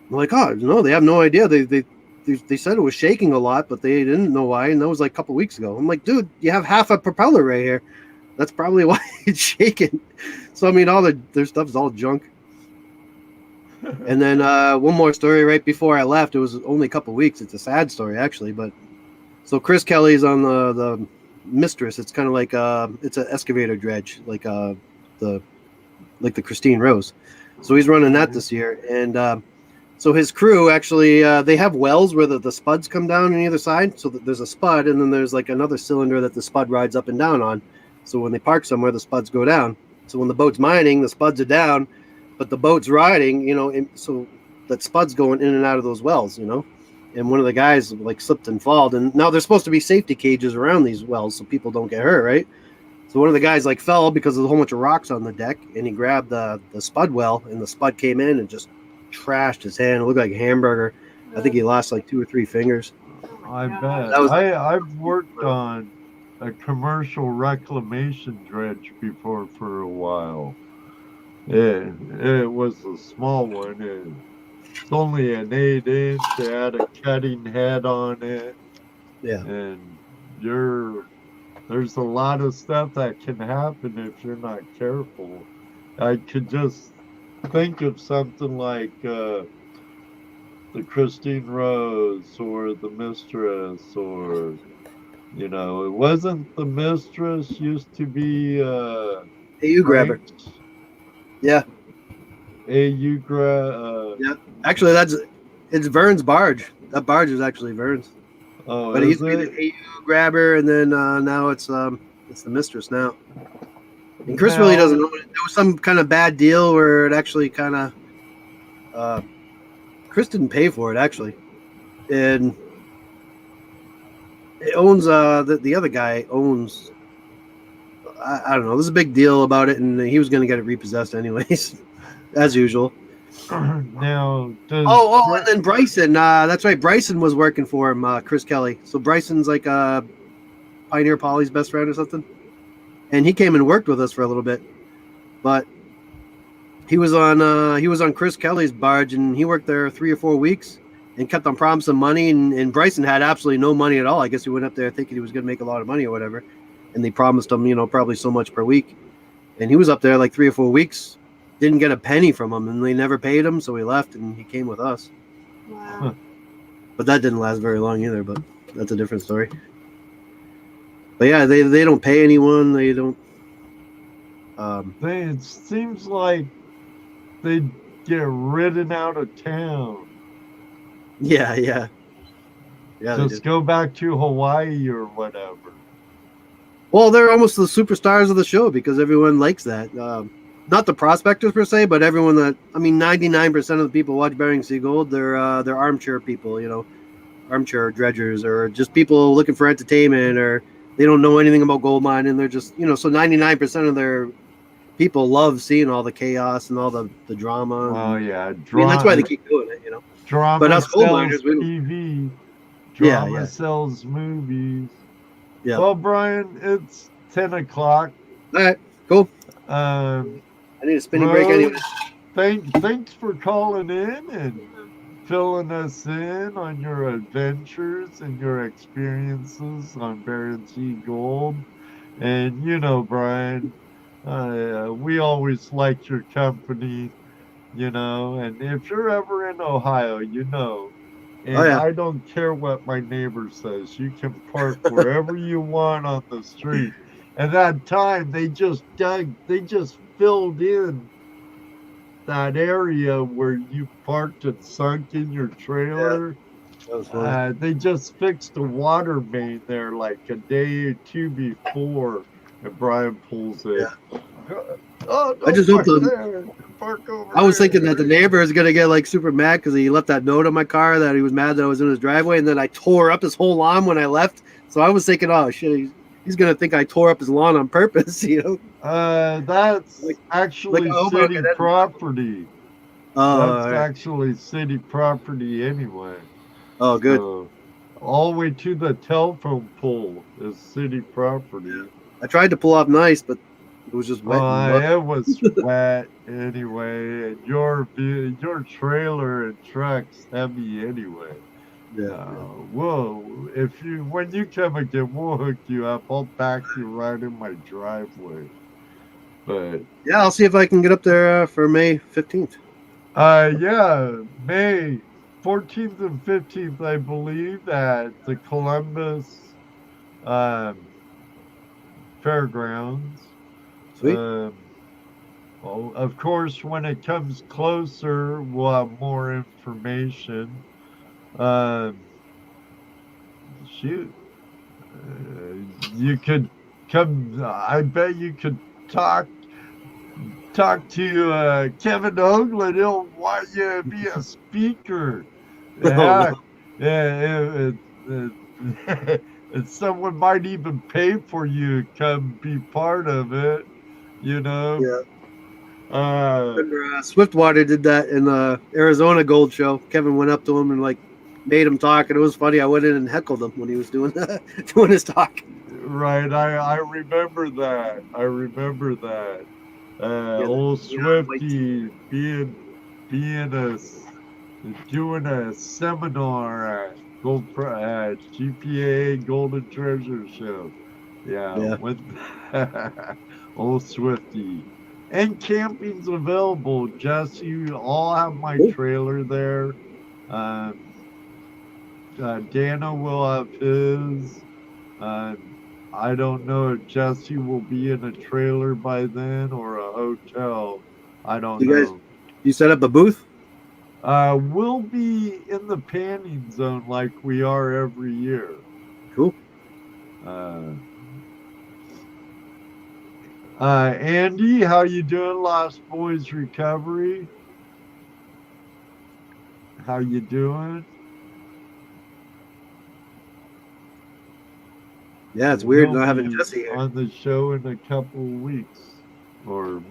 I'm like, oh, no, they have no idea. They said it was shaking a lot, but they didn't know why, and that was like a couple weeks ago. I'm like, dude, you have half a propeller right here. That's probably why it's shaking. So, I mean, all their stuff's all junk. And then one more story right before I left. It was only a couple weeks. It's a sad story, actually. But so Chris Kelly's on the Mistress. It's kind of like it's an excavator dredge, like the Christine Rose. So he's running that this year. And so his crew actually, they have wells where the spuds come down on either side. So there's a spud, and then there's like another cylinder that the spud rides up and down on. So when they park somewhere, the spuds go down. So when the boat's mining, the spuds are down, but the boat's riding, you know, and so that spud's going in and out of those wells, you know. And one of the guys like slipped and falled. And now there's supposed to be safety cages around these wells so people don't get hurt, right? So one of the guys like fell because there's a whole bunch of rocks on the deck, and he grabbed the spud well, and the spud came in and just trashed his hand. It looked like a hamburger. I think he lost like 2 or 3 fingers. I bet. I've worked on a commercial reclamation dredge before for a while. It was a small one. It's only an 8-inch. It had a cutting head on it. Yeah. And there's a lot of stuff that can happen if you're not careful. I could just think of something like the Christine Rose or the Mistress, or, you know, it wasn't the Mistress, used to be AU grabber. Franks, Yeah. AU grab. Yeah. Actually, it's Vern's barge. That barge is actually Vern's. Oh, But it is used to be it? the AU grabber, and then now it's the Mistress now. And Chris really Now, doesn't know it. There was some kind of bad deal where it actually kind of Chris didn't pay for it actually, and it owns the other guy owns. I don't know. There's a big deal about it, and he was going to get it repossessed anyways, as usual. now does Oh, and then Bryson. That's right. Bryson was working for him, Chris Kelly. So Bryson's like Pioneer Polly's best friend or something, and he came and worked with us for a little bit, but he was on Chris Kelly's barge, and he worked there 3 or 4 weeks and kept on promising money, and Bryson had absolutely no money at all. I guess he went up there thinking he was going to make a lot of money or whatever, and they promised him, probably so much per week, and he was up there like 3 or 4 weeks, didn't get a penny from him, and they never paid him, so he left and he came with us. Wow. But that didn't last very long either, but that's a different story. But yeah, they don't pay anyone. They don't. it seems like they get ridden out of town. Yeah. They Just did. go back to Hawaii or whatever. Well, they're almost the superstars of the show because everyone likes that. Not the prospectors per se, but everyone 99% of the people watch Bering Sea Gold. They're armchair people, armchair dredgers, or just people looking for entertainment, or they don't know anything about gold mining. They're just, so 99% of their people love seeing all the chaos and all the drama. Oh yeah, that's why they keep doing it, Drama But us gold sells miners, we don't. TV. Yeah, Drama sells movies. Yeah. Well, Brian, it's 10 o'clock. All right, cool. I need a spinning break anyway. Thanks for calling in and filling us in on your adventures and your experiences on Bering Sea Gold. And Brian, we always like your company, and if you're ever in Ohio, and I don't care what my neighbor says, you can park wherever you want on the street. At that time, they just filled in that area where you parked and sunk in your trailer. Yeah. They just fixed a water main there like a day or two before, and Brian pulls in. Yeah. Oh, I just hope I was thinking that the there. neighbor is gonna get like super mad because he left that note on my car that he was mad that I was in his driveway, and then I tore up his whole lawn when I left. So I was thinking, oh shit, he's gonna think I tore up his lawn on purpose, That's actually city property. That's actually city property anyway. Oh, good. So, all the way to the telephone pole is city property. I tried to pull up nice, but it was just wet. It was wet anyway, and your trailer and truck's heavy anyway. Yeah. Whoa! When you come again, we'll hook you up. I'll back you right in my driveway. But yeah, I'll see if I can get up there for May 15th. Yeah, May 14th and 15th, I believe, at the Columbus Fairgrounds. Sweet. Well, of course, when it comes closer, we'll have more information. You could come. I bet you could talk to Kevin Hoagland. He'll want you to be a speaker. Yeah, and someone might even pay for you to come be part of it. Yeah. Swiftwater did that in the Arizona Gold Show. Kevin went up to him and made him talk, and it was funny. I went in and heckled him when he was doing his talk. Right, I remember that. Old Swifty doing a seminar at GPA Golden Treasure Show. Yeah. With old Swifty. And camping's available. Jess, you all have my trailer there. Dana will have his. I don't know if Jesse will be in a trailer by then or a hotel. I don't You guys, know. you set up a booth? We'll be in the panning zone like we are every year. Cool. Andy, how you doing? Lost Boys Recovery. How you doing? Yeah, it's weird He'll not having be Jesse here. on the show in a couple of weeks or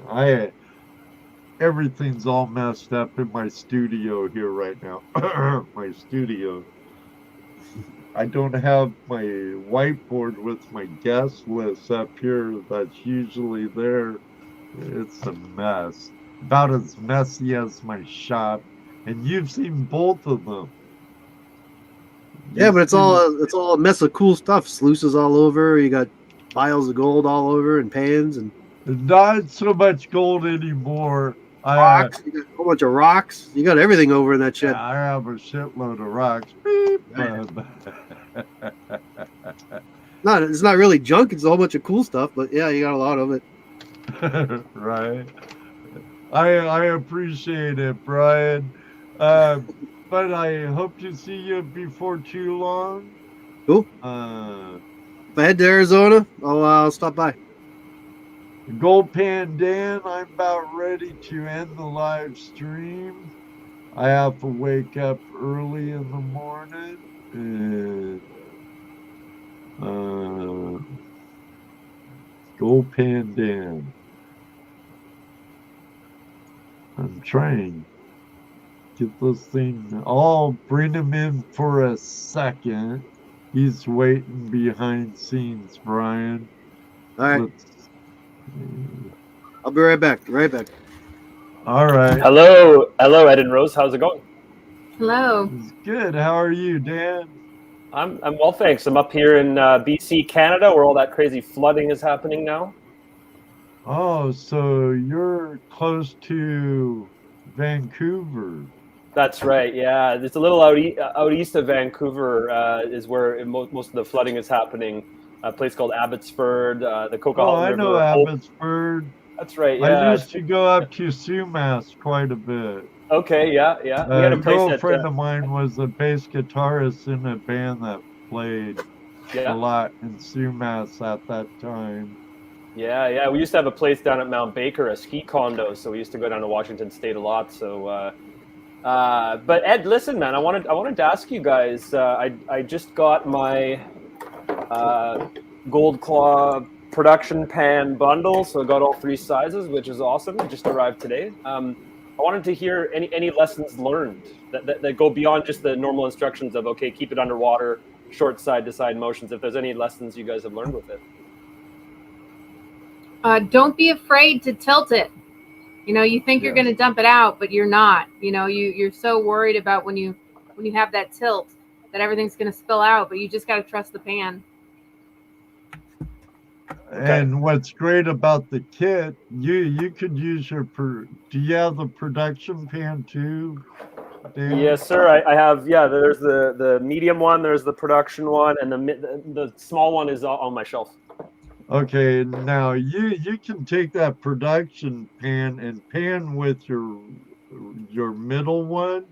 I everything's all messed up in my studio here right now. My studio. I don't have my whiteboard with my guest list up here that's usually there. It's a mess. About as messy as my shop. And you've seen both of them. Yeah, You've but it's seen all a mess of cool stuff. Sluices all over. You got piles of gold all over and pans and not so much gold anymore. rocks. You got a whole bunch of rocks. You got everything over in that shed. I have a shitload of rocks. Beep. No, it's not really junk. It's a whole bunch of cool stuff. But yeah, you got a lot of it. Right. I appreciate it, Brian. But I hope to see you before too long. Cool. If I head to Arizona, I'll stop by. Gold Pan Dan, I'm about ready to end the live stream. I have to wake up early in the morning. And, Gold Pan Dan. I'm trying to get this thing. I'll bring him in for a second. He's waiting behind scenes, Brian. All right. I'll be right back. Right back. All right. Hello, Ed and Rose. How's it going? Hello. It's good. How are you, Dan? I'm well, thanks. I'm up here in BC, Canada, where all that crazy flooding is happening now. Oh, so you're close to Vancouver. That's right. Yeah, it's a little out east of Vancouver is where most of the flooding is happening. A place called Abbotsford, the Coquihalla River. I know Abbotsford. That's right. Yeah. I used to go up to Sumas quite a bit. Okay. Yeah. We had a place girlfriend of mine was a bass guitarist in a band that played a lot in Sumas at that time. Yeah. We used to have a place down at Mount Baker, a ski condo. So we used to go down to Washington State a lot. So, but Ed, listen, man, I wanted to ask you guys. I just got my Gold Claw production pan bundle, so I got all 3 sizes, which is awesome. It just arrived today. I wanted to hear any lessons learned that go beyond just the normal instructions of, okay, keep it underwater, short side-to-side motions. If there's any lessons you guys have learned with it. Don't be afraid to tilt it. You think you're going to dump it out, but you're not. You're so worried about when you have that tilt that everything's going to spill out, but you just got to trust the pan. And what's great about the kit, you could use do you have the production pan too, Dan? Yes, sir. I have. Yeah, there's the medium one, there's the production one, and the small one is on my shelf. Okay, now you can take that production pan and pan with your middle one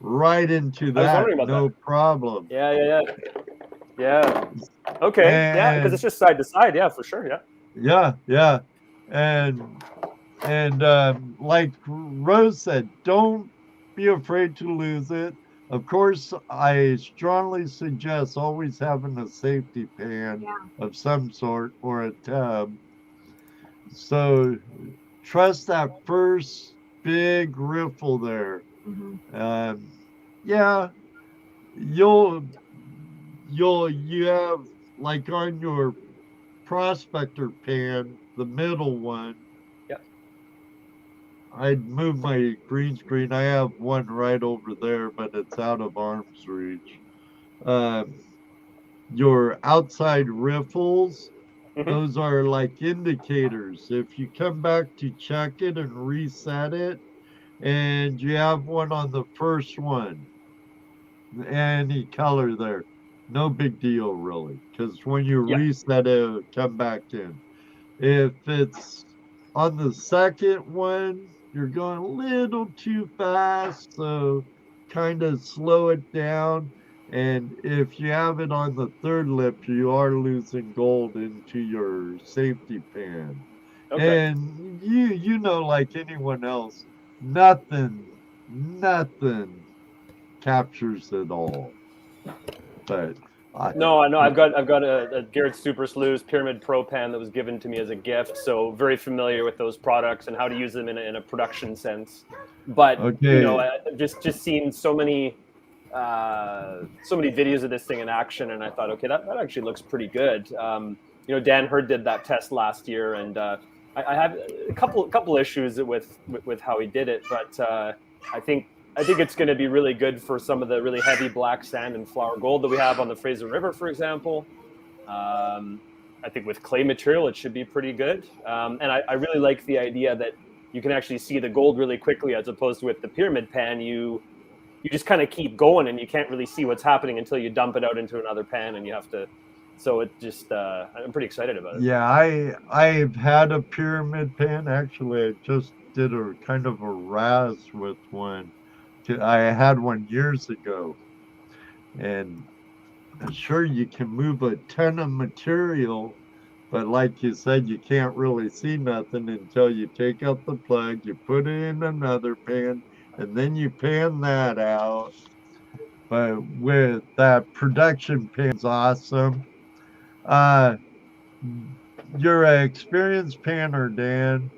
right into that. I was wondering about that. Problem. Yeah. Okay. Because it's just side to side. Yeah, for sure. Yeah. And like Rose said, don't be afraid to lose it. Of course, I strongly suggest always having a safety pan of some sort or a tub. So trust that first big riffle there. Mm-hmm. You have, like on your prospector pan, the middle one. I'd move my green screen. I have one right over there, but it's out of arm's reach. Your outside riffles, those are like indicators. If you come back to check it and reset it, and you have one on the first one, any color there, no big deal really, because when you Yeah. reset it, it'll come back in. If it's on the second one, you're going a little too fast, so kind of slow it down. And if you have it on the third lip, you are losing gold into your safety pan. Okay. And you know, like anyone else, nothing captures it all. But I, No, I know. I've got a Garrett Super Slews Pyramid Pro pan that was given to me as a gift, so very familiar with those products and how to use them in a production sense. But you know, okay, I've just seen so many videos of this thing in action, and I thought, okay, that actually looks pretty good. You know, Dan Hurd did that test last year, and I have a couple issues with how he did it, but I think it's going to be really good for some of the really heavy black sand and flour gold that we have on the Fraser River, for example. I think with clay material, it should be pretty good. And I really like the idea that you can actually see the gold really quickly, as opposed to with the pyramid pan, you just kind of keep going and you can't really see what's happening until you dump it out into another pan and you have to. So it just, I'm pretty excited about it. yeah, I've had a pyramid pan. Actually, I just did a kind of a raz with one. I had one years ago, and sure you can move a ton of material, but like you said, you can't really see nothing until you take out the plug, you put it in another pan, and then you pan that out. But with that production pan's awesome. Uh, you're an experienced panner, Dan.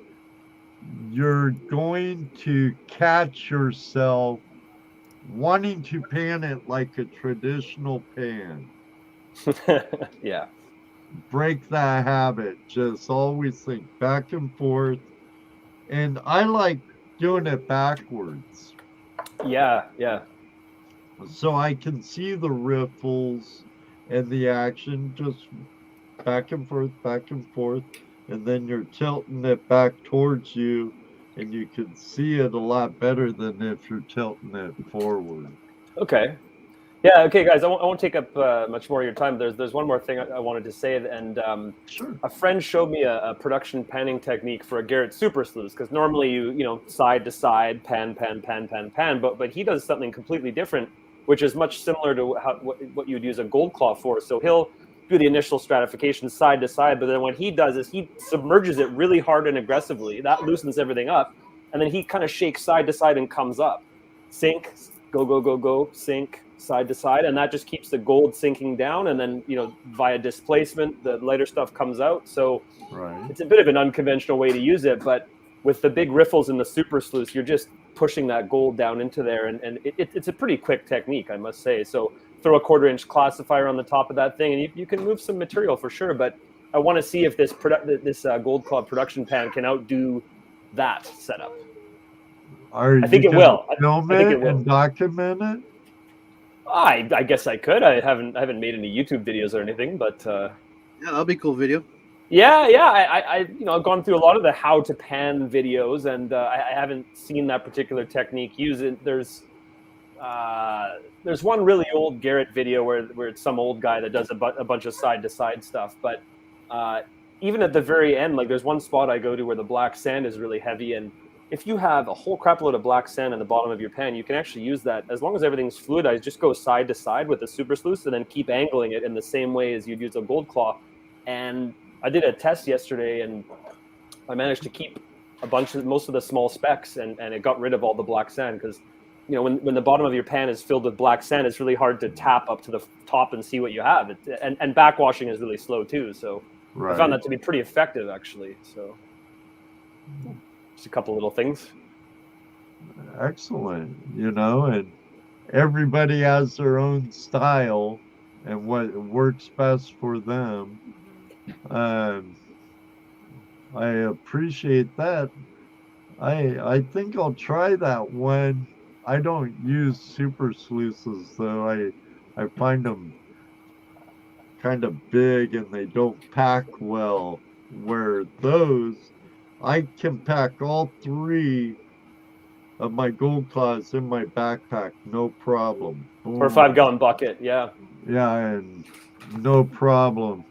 You're going to catch yourself wanting to pan it like a traditional pan. Yeah. Break that habit. Just always think back and forth. And I like doing it backwards Yeah. Yeah. so I can see the riffles and the action just back and forth. And then you're tilting it back towards you, and you can see it a lot better than if you're tilting it forward. Okay. Yeah. Okay, guys. I won't take up much more of your time. There's one more thing I wanted to say, and Sure. a friend showed me a production panning technique for a Garrett Super Slews, because normally you know side to side pan, but he does something completely different, which is much similar to what you'd use a gold claw for. So he'll do the initial stratification side to side, but then what he does is he submerges it really hard and aggressively. That loosens everything up, and then he kind of shakes side to side and comes up, sink, go, sink, side to side, and that just keeps the gold sinking down, and then you know via displacement the lighter stuff comes out. So Right. it's a bit of an unconventional way to use it, but with the big riffles in the super sluice, you're just pushing that gold down into there, and it's a pretty quick technique, I must say. So throw a 1/4-inch classifier on the top of that thing, and you can move some material for sure. But I want to see if this Gold Club production pan can outdo that setup. I think it will. Film I think it it will. and document it. I guess I could. I haven't made any YouTube videos or anything, but Yeah, that'll be a cool video. yeah. I you know I've gone through a lot of the how to pan videos, and I haven't seen that particular technique used. There's one really old Garrett video where it's some old guy that does a bunch of side to side stuff, but even at the very end, like there's one spot I go to where the black sand is really heavy, and if you have a whole crap load of black sand in the bottom of your pan, you can actually use that. As long as everything's fluidized, just go side to side with the super sluice and then keep angling it in the same way as you'd use a gold claw. And I did a test yesterday, and I managed to keep most of the small specks, and it got rid of all the black sand, because you know when the bottom of your pan is filled with black sand, it's really hard to tap up to the top and see what you have. And backwashing is really slow too. So Right. I found that to be pretty effective, actually. So just a couple little things. Excellent. And everybody has their own style and what works best for them. I appreciate that. I think I'll try that one. I don't use super sluices though. I find them kind of big and they don't pack well. Where those, I can pack all three of my gold claws in my backpack, no problem. Or a 5-gallon bucket, yeah. Yeah, and no problem.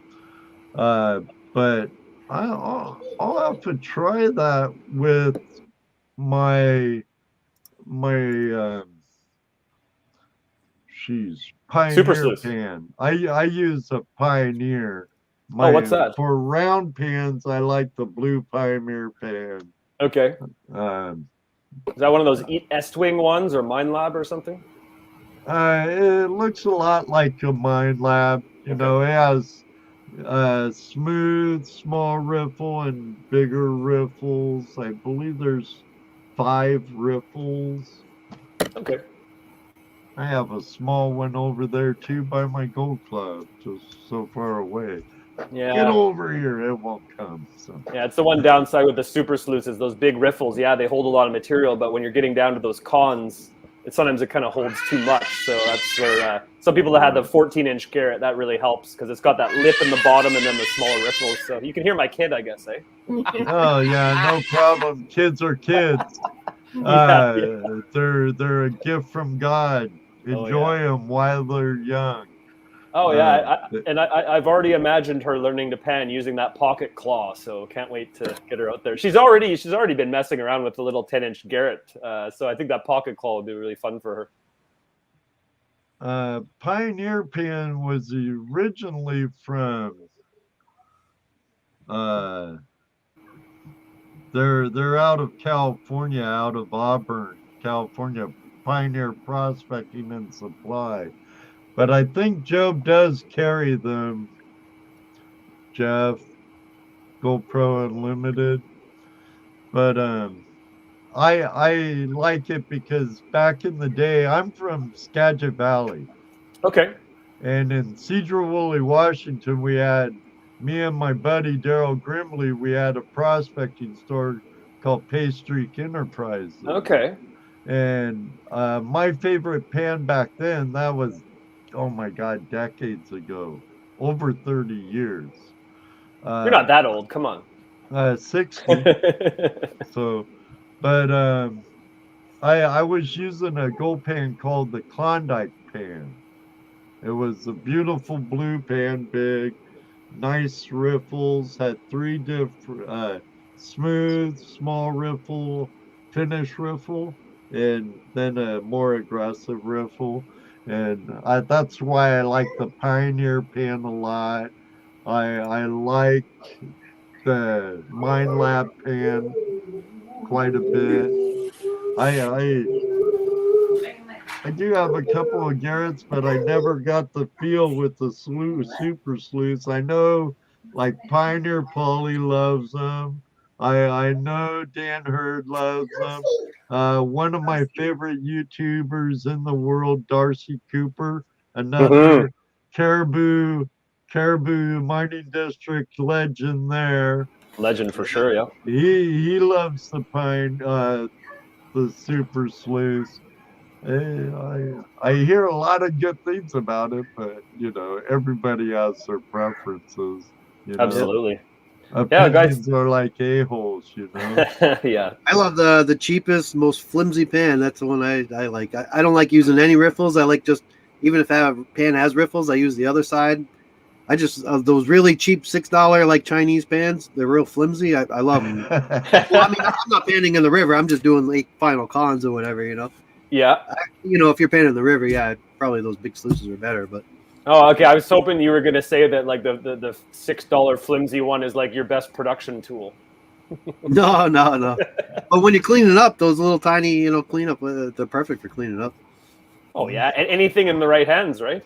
But I'll have to try that with my Pioneer Super sleuth. pan. I use a Pioneer. What's that? For round pans, I like the blue Pioneer pan. Okay. Um, Is that one of those S-Wing ones or Mind Lab or something? it looks a lot like a Mind Lab. You know, it has smooth, small riffle and bigger riffles. I believe there's 5 riffles. Okay. I have a small one over there too by my gold club, just so far away. Yeah. Get over here, it won't come. So. Yeah, it's the one downside with the super sleuths is those big riffles. Yeah, they hold a lot of material, but when you're getting down to those cons, sometimes it kind of holds too much. So that's where some people that had the 14-inch Garrett, that really helps because it's got that lip in the bottom and then the smaller riffles. So you can hear my kid, I guess, eh? Oh yeah, no problem. Kids are kids. They're a gift from God. Enjoy them while they're young. Oh yeah, I've already imagined her learning to pan using that pocket claw. So can't wait to get her out there. She's already been messing around with the little 10-inch Garrett. So I think that pocket claw will be really fun for her. Pioneer pan was originally from. They're out of California, out of Auburn, California. Pioneer Prospecting and Supply. But I think Job does carry them, Jeff, GoPro Unlimited. But I like it because back in the day, I'm from Skagit Valley. Okay. And in Cedar-Woolley, Washington, we had, me and my buddy Daryl Grimley, we had a prospecting store called Paystreak Enterprises. Okay. And my favorite pan back then, that was, oh my God, decades ago, over 30 years. You're not that old, come on. 60. So, but I was using a gold pan called the Klondike pan. It was a beautiful blue pan, big, nice riffles, had 3 different smooth, small riffle, finish riffle, and then a more aggressive riffle. And that's why I like the Pioneer pan a lot. I like the Mind Lab pan quite a bit. I do have a couple of Garretts, but I never got the feel with the super sleuths. I know, like Pioneer Polly loves them. I know Dan Hurd loves them. One of my favorite YouTubers in the world, Darcy Cooper, another Caribou Mining District legend there. Legend for sure, yeah. He loves the super sleuths. I hear a lot of good things about it, but you know, everybody has their preferences. You know? Absolutely. Opinions are like a-holes, you know. Yeah. I love the cheapest, most flimsy pan. That's the one I like. I don't like using any riffles. I like just, even if a pan has riffles, I use the other side. I just those really cheap $6 like Chinese pans. They're real flimsy. I love them. Well, I mean, I'm not panning in the river. I'm just doing like final cons or whatever, you know. Yeah. You know, if you're panning in the river, yeah, probably those big sluices are better. But oh, okay. I was hoping you were going to say that like the $6 flimsy one is like your best production tool. No. But when you clean it up, those little tiny, you know, cleanup, they're perfect for cleaning up. Oh yeah, anything in the right hands, right?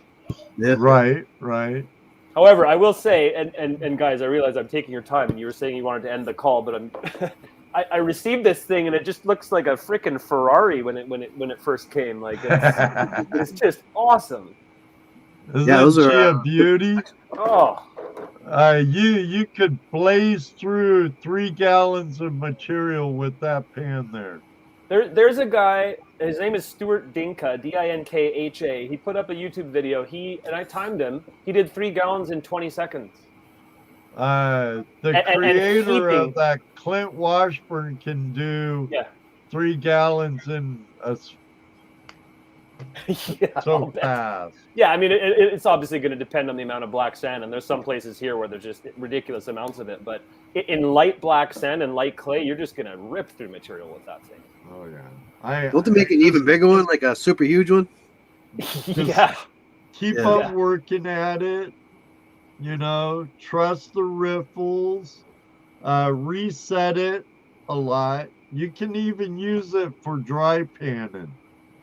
Yeah. Right. However, I will say, and guys, I realize I'm taking your time, and you were saying you wanted to end the call, but I received this thing, and it just looks like a freaking Ferrari when it first came. Like it's just awesome. Isn't she a beauty? Oh. You could blaze through 3 gallons of material with that pan there. There's a guy, his name is Stuart Dinka, Dinkha. He put up a YouTube video. And I timed him. He did 3 gallons in 20 seconds. The creator of that, Clint Washburn, can do 3 gallons in Yeah, so I'll bet. fast. Yeah, I mean, it's obviously going to depend on the amount of black sand, and there's some places here where there's just ridiculous amounts of it. But in light black sand and light clay, you're just going to rip through material with that thing. Oh yeah. Don't they make an even bigger one, like a super huge one? Yeah. Keep Yeah. on working at it. You know, trust the riffles. Reset it a lot. You can even use it for dry panning.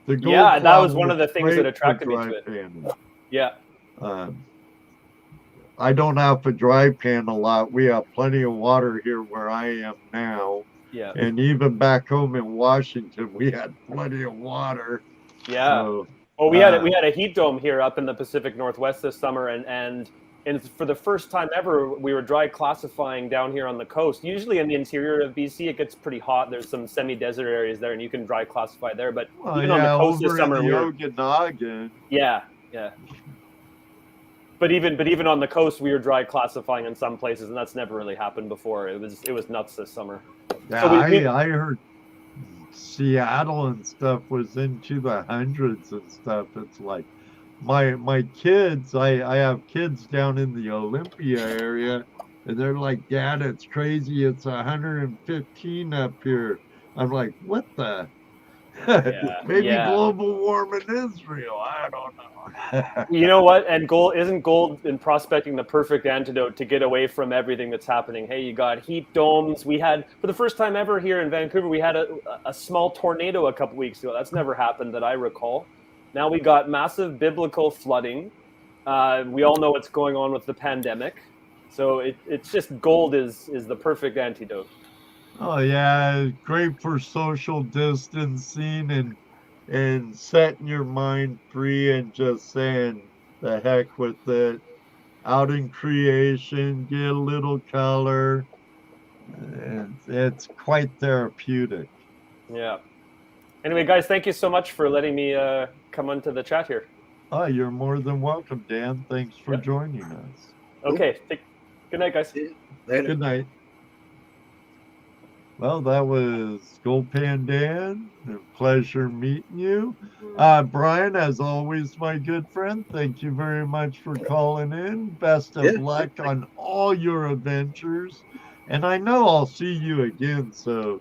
The gold Yeah, that cloud was one of the things that great for attracted me dry to it. panning. Yeah. I don't have to dry pan a lot. We have plenty of water here where I am now. Yeah. And even back home in Washington, we had plenty of water. Yeah. So, Well, we had a heat dome here up in the Pacific Northwest this summer, and for the first time ever, we were dry classifying down here on the coast. Usually in the interior of BC, it gets pretty hot. There's some semi-desert areas there, and you can dry classify there. But even on the coast this summer, in the Okanagan. Yeah. But even on the coast, we were dry classifying in some places, and that's never really happened before. It was nuts this summer. Yeah, So I heard Seattle and stuff was into the hundreds and stuff. It's like my kids, I have kids down in the Olympia area, and they're like, Dad, it's crazy. It's 115 up here. I'm like, what the? Maybe global warming is real. I don't know. You know what? And gold in prospecting the perfect antidote to get away from everything that's happening. Hey, you got heat domes. We had, for the first time ever here in Vancouver, we had a small tornado a couple weeks ago. That's never happened that I recall. Now we got massive biblical flooding. We all know what's going on with the pandemic. So it's just gold is the perfect antidote. Oh yeah, great for social distancing and setting your mind free and just saying the heck with it. Out in creation, get a little color. It's quite therapeutic. Yeah. Anyway, guys, thank you so much for letting me come onto the chat here. Oh, you're more than welcome, Dan. Thanks for joining us. Okay. Good night, guys. Later. Good night. Well, that was Gold Pan Dan. A pleasure meeting you. Brian, as always, my good friend, thank you very much for calling in. Best of luck on all your adventures. And I know I'll see you again, so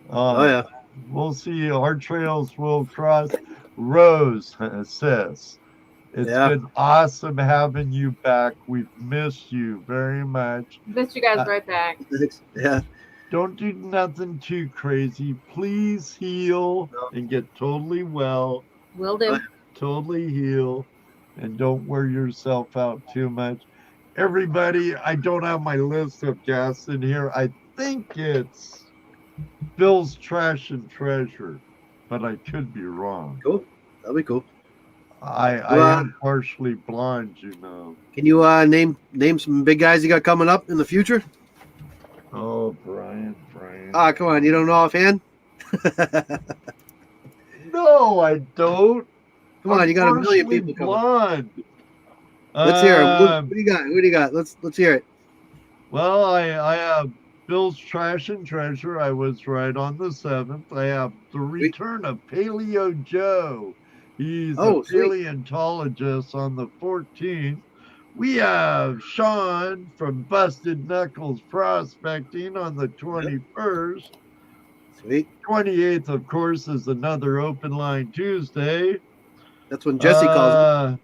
we'll see. Our trails will cross. Rose says, it's been awesome having you back. We've missed you very much. Missed you guys right back. Yeah. Don't do nothing too crazy. Please heal and get totally well. Will do. Totally heal. And don't wear yourself out too much. Everybody, I don't have my list of guests in here. I think it's Bill's Trash and Treasure, but I could be wrong. Cool. That'll be cool. I am partially blind, you know. Can you name some big guys you got coming up in the future? Oh, Brian. Ah, come on. You don't know offhand? No, I don't. Come on, you got a million people coming. Blonde. Let's hear it. What do you got? What do you got? Let's hear it. Well, I have Bill's Trash and Treasure. I was right on the 7th. I have the return of Paleo Joe. He's a paleontologist on the 14th. We have Sean from Busted Knuckles Prospecting on the 21st. Sweet. 28th, of course, is another Open Line Tuesday. That's when Jesse calls me.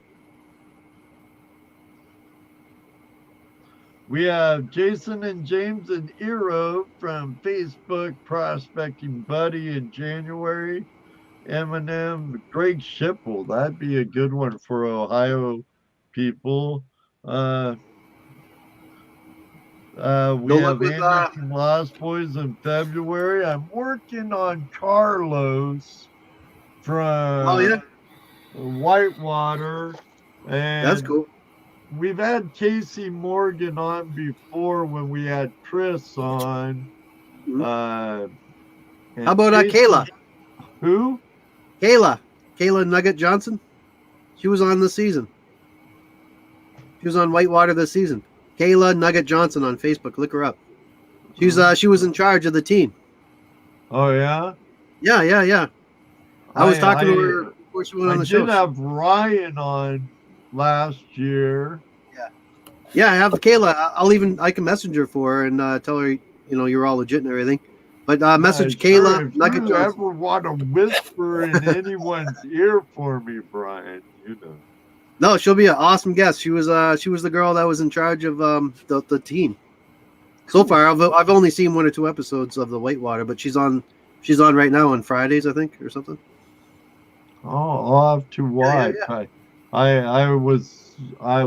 We have Jason and James and Eero from Facebook Prospecting Buddy in January. Eminem, Greg Schipple, that'd be a good one for Ohio people. We have Andrew from Lost Boys in February. I'm working on Carlos from Whitewater. And that's cool. We've had Casey Morgan on before when we had Chris on. Mm-hmm. How about Kayla? Who? Kayla Nugget Johnson. She was on this season. She was on Whitewater this season. Kayla Nugget Johnson on Facebook. Look her up. She was in charge of the team. Oh yeah. Yeah. I was talking to her before she went on the show. I did have Ryan on last year. Yeah, I have Kayla. I can message her for her and tell her, you're all legit and everything. But message Sure, Kayla if Nugget you Johnson. ever want to whisper in anyone's ear for me, Brian, No, she'll be an awesome guest. She was the girl that was in charge of the team. So far, I've only seen 1 or 2 episodes of the Whitewater, but she's on right now on Fridays, I think, or something. Oh, I'll have to watch. Yeah. I was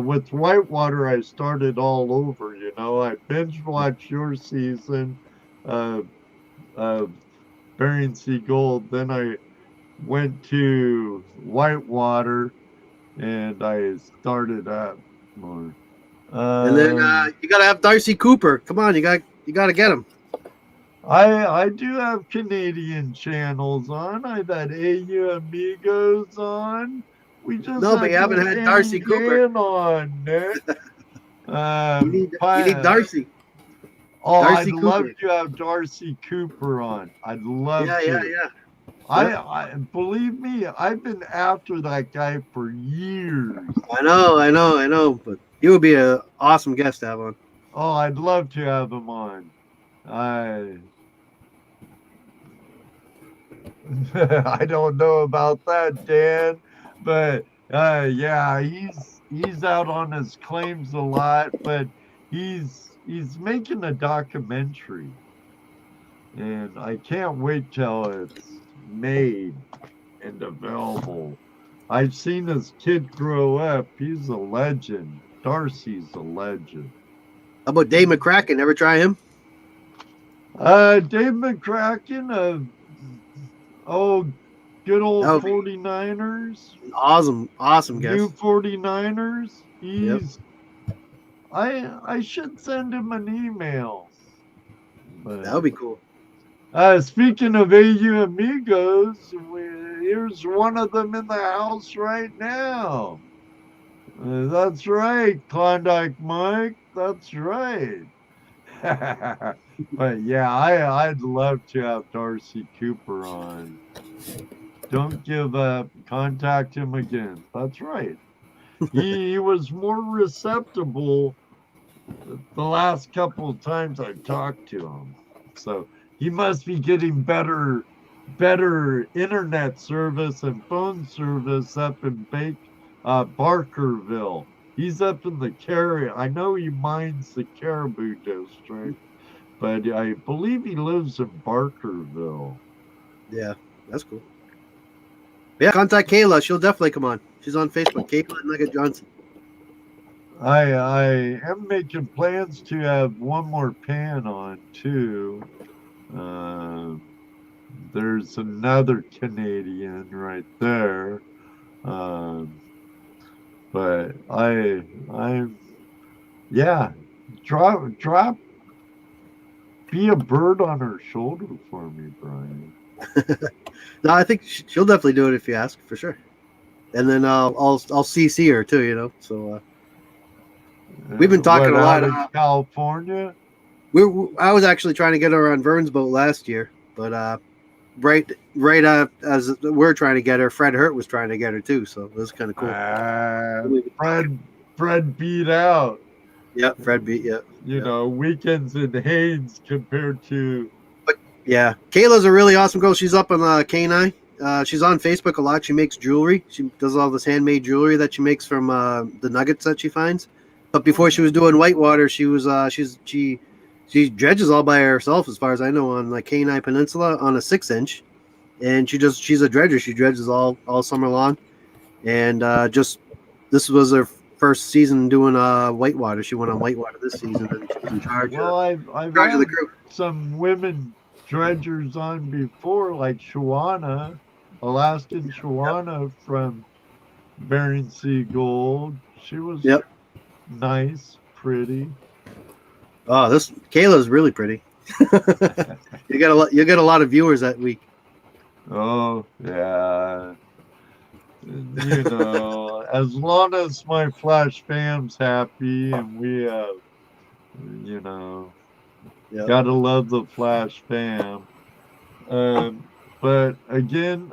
with Whitewater. I started all over. I binge watched your season of Bering Sea Gold. Then I went to Whitewater, and I started up more. And then you gotta have Darcy Cooper. Come on, you gotta get him. I do have Canadian channels on. I've had AU Amigos on. We just but you haven't had Darcy Cooper on, Nick. You need Darcy. Oh, Darcy I'd love Cooper. to have Darcy Cooper on. I'd love to. Yeah. I believe me, I've been after that guy for years. I know. But he would be an awesome guest to have on. Oh, I'd love to have him on. I don't know about that, Dan, but yeah, he's out on his claims a lot, but he's making a documentary, and I can't wait till it's made and available. I've seen this kid grow up. He's a legend. Darcy's a legend. How about Dave McCracken? Ever try him? Dave McCracken of good old 49ers. Awesome guest. New 49ers. I should send him an email. That would be cool. Speaking of AU Amigos, here's one of them in the house right now. That's right, Klondike Mike. That's right. But yeah, I'd love to have Darcy Cooper on. Don't give up. Contact him again. That's right. He was more receptive the last couple of times I talked to him. So he must be getting better internet service and phone service up in Barkerville. He's up in the I know he mines the Caribou District, but I believe he lives in Barkerville. Yeah, that's cool. Yeah, contact Kayla. She'll definitely come on. She's on Facebook. Kayla Nugget Johnson. I am making plans to have one more pan on too. There's another Canadian right there. But drop, be a bird on her shoulder for me, Brian. No, I think she'll definitely do it if you ask, for sure. And then I'll CC her too, So we've been talking a lot in California. I was actually trying to get her on Vern's boat last year, but right as we're trying to get her, Fred Hurt was trying to get her too, so it was kind of cool. Fred beat out. Yeah, Fred beat. Yeah, Weekends in Haynes compared to. But yeah, Kayla's a really awesome girl. She's up on K9. She's on Facebook a lot. She makes jewelry. She does all this handmade jewelry that she makes from the nuggets that she finds. But before she was doing Whitewater, she was she dredges all by herself, as far as I know, on the K9 Peninsula on a 6-inch, and she's a dredger. She dredges all summer long, and this was her first season doing Whitewater. She went on Whitewater this season, and she was in charge. I've charge of the crew. Some women dredgers on before, like Shawana, Alaskan Shawana from Bering Sea Gold. She was nice, pretty. Oh, this Kayla's really pretty. You get a lot of viewers that week. Oh yeah. As long as my Flash fam's happy and we have, gotta love the Flash fam. But again,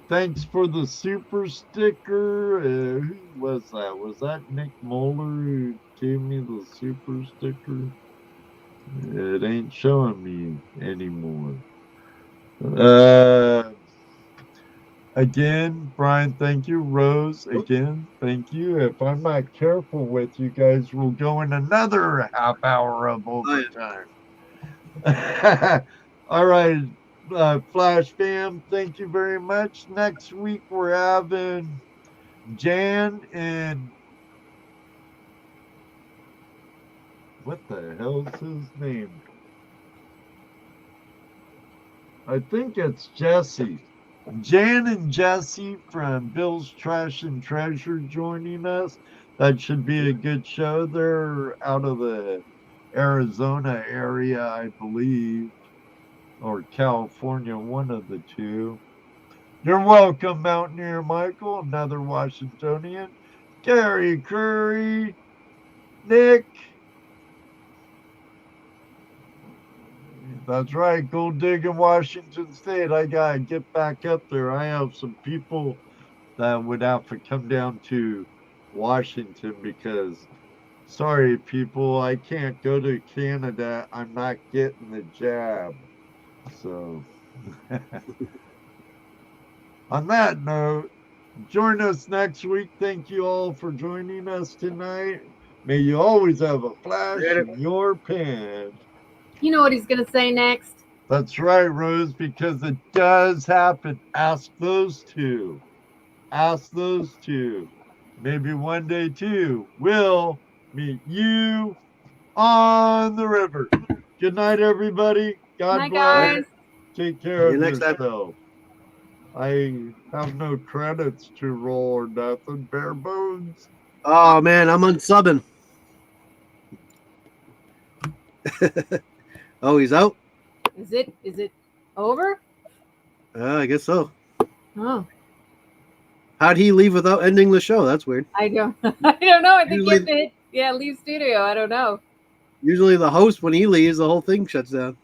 thanks for the super sticker. Who was that? Was that Nick Moeller who gave me the super sticker? It ain't showing me anymore. Again, Brian, thank you. Rose, again, thank you. If I'm not careful with you guys, we'll go in another half hour of overtime. All right, Flash fam, thank you very much. Next week we're having Jan and what the hell's his name? I think it's Jesse. Jan and Jesse from Bill's Trash and Treasure joining us. That should be a good show. They're out of the Arizona area, I believe, or California, one of the two. You're welcome, Mountaineer Michael, another Washingtonian. Gary Curry, Nick. That's right, gold digging Washington State. I gotta get back up there. I have some people that would have to come down to Washington because, sorry, people, I can't go to Canada. I'm not getting the jab. So, on that note, join us next week. Thank you all for joining us tonight. May you always have a flash in your pan. You know what he's going to say next? That's right, Rose, because it does happen. Ask those two. Ask those two. Maybe one day, too, we'll meet you on the river. Good night, everybody. God Night, bless. guys. Take care See you of next time. yourself. I have no credits to roll or nothing. Bare bones. Oh man, I'm unsubbing. Oh, he's out? Is it over? I guess so. Oh, How'd he leave without ending the show? That's weird. I don't I don't know. I think you have to Usually- hit, leave studio. I don't know. Usually the host, when he leaves, the whole thing shuts down.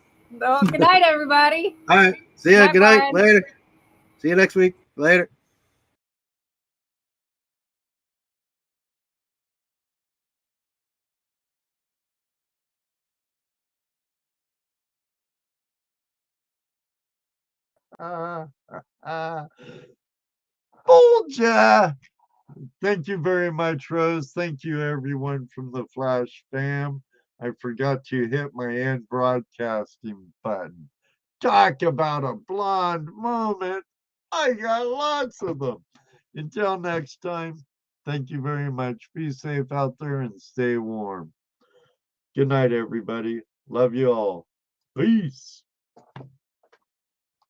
Oh, good night, everybody. All right. See ya. Bye, Good night. Brian. Later. See you next week. Later. Told ya. Thank you very much, Rose. Thank you, everyone from the Flash fam. I forgot to hit my end broadcasting button. Talk about a blonde moment. I got lots of them. Until next time, thank you very much. Be safe out there and stay warm. Good night, everybody. Love you all. Peace.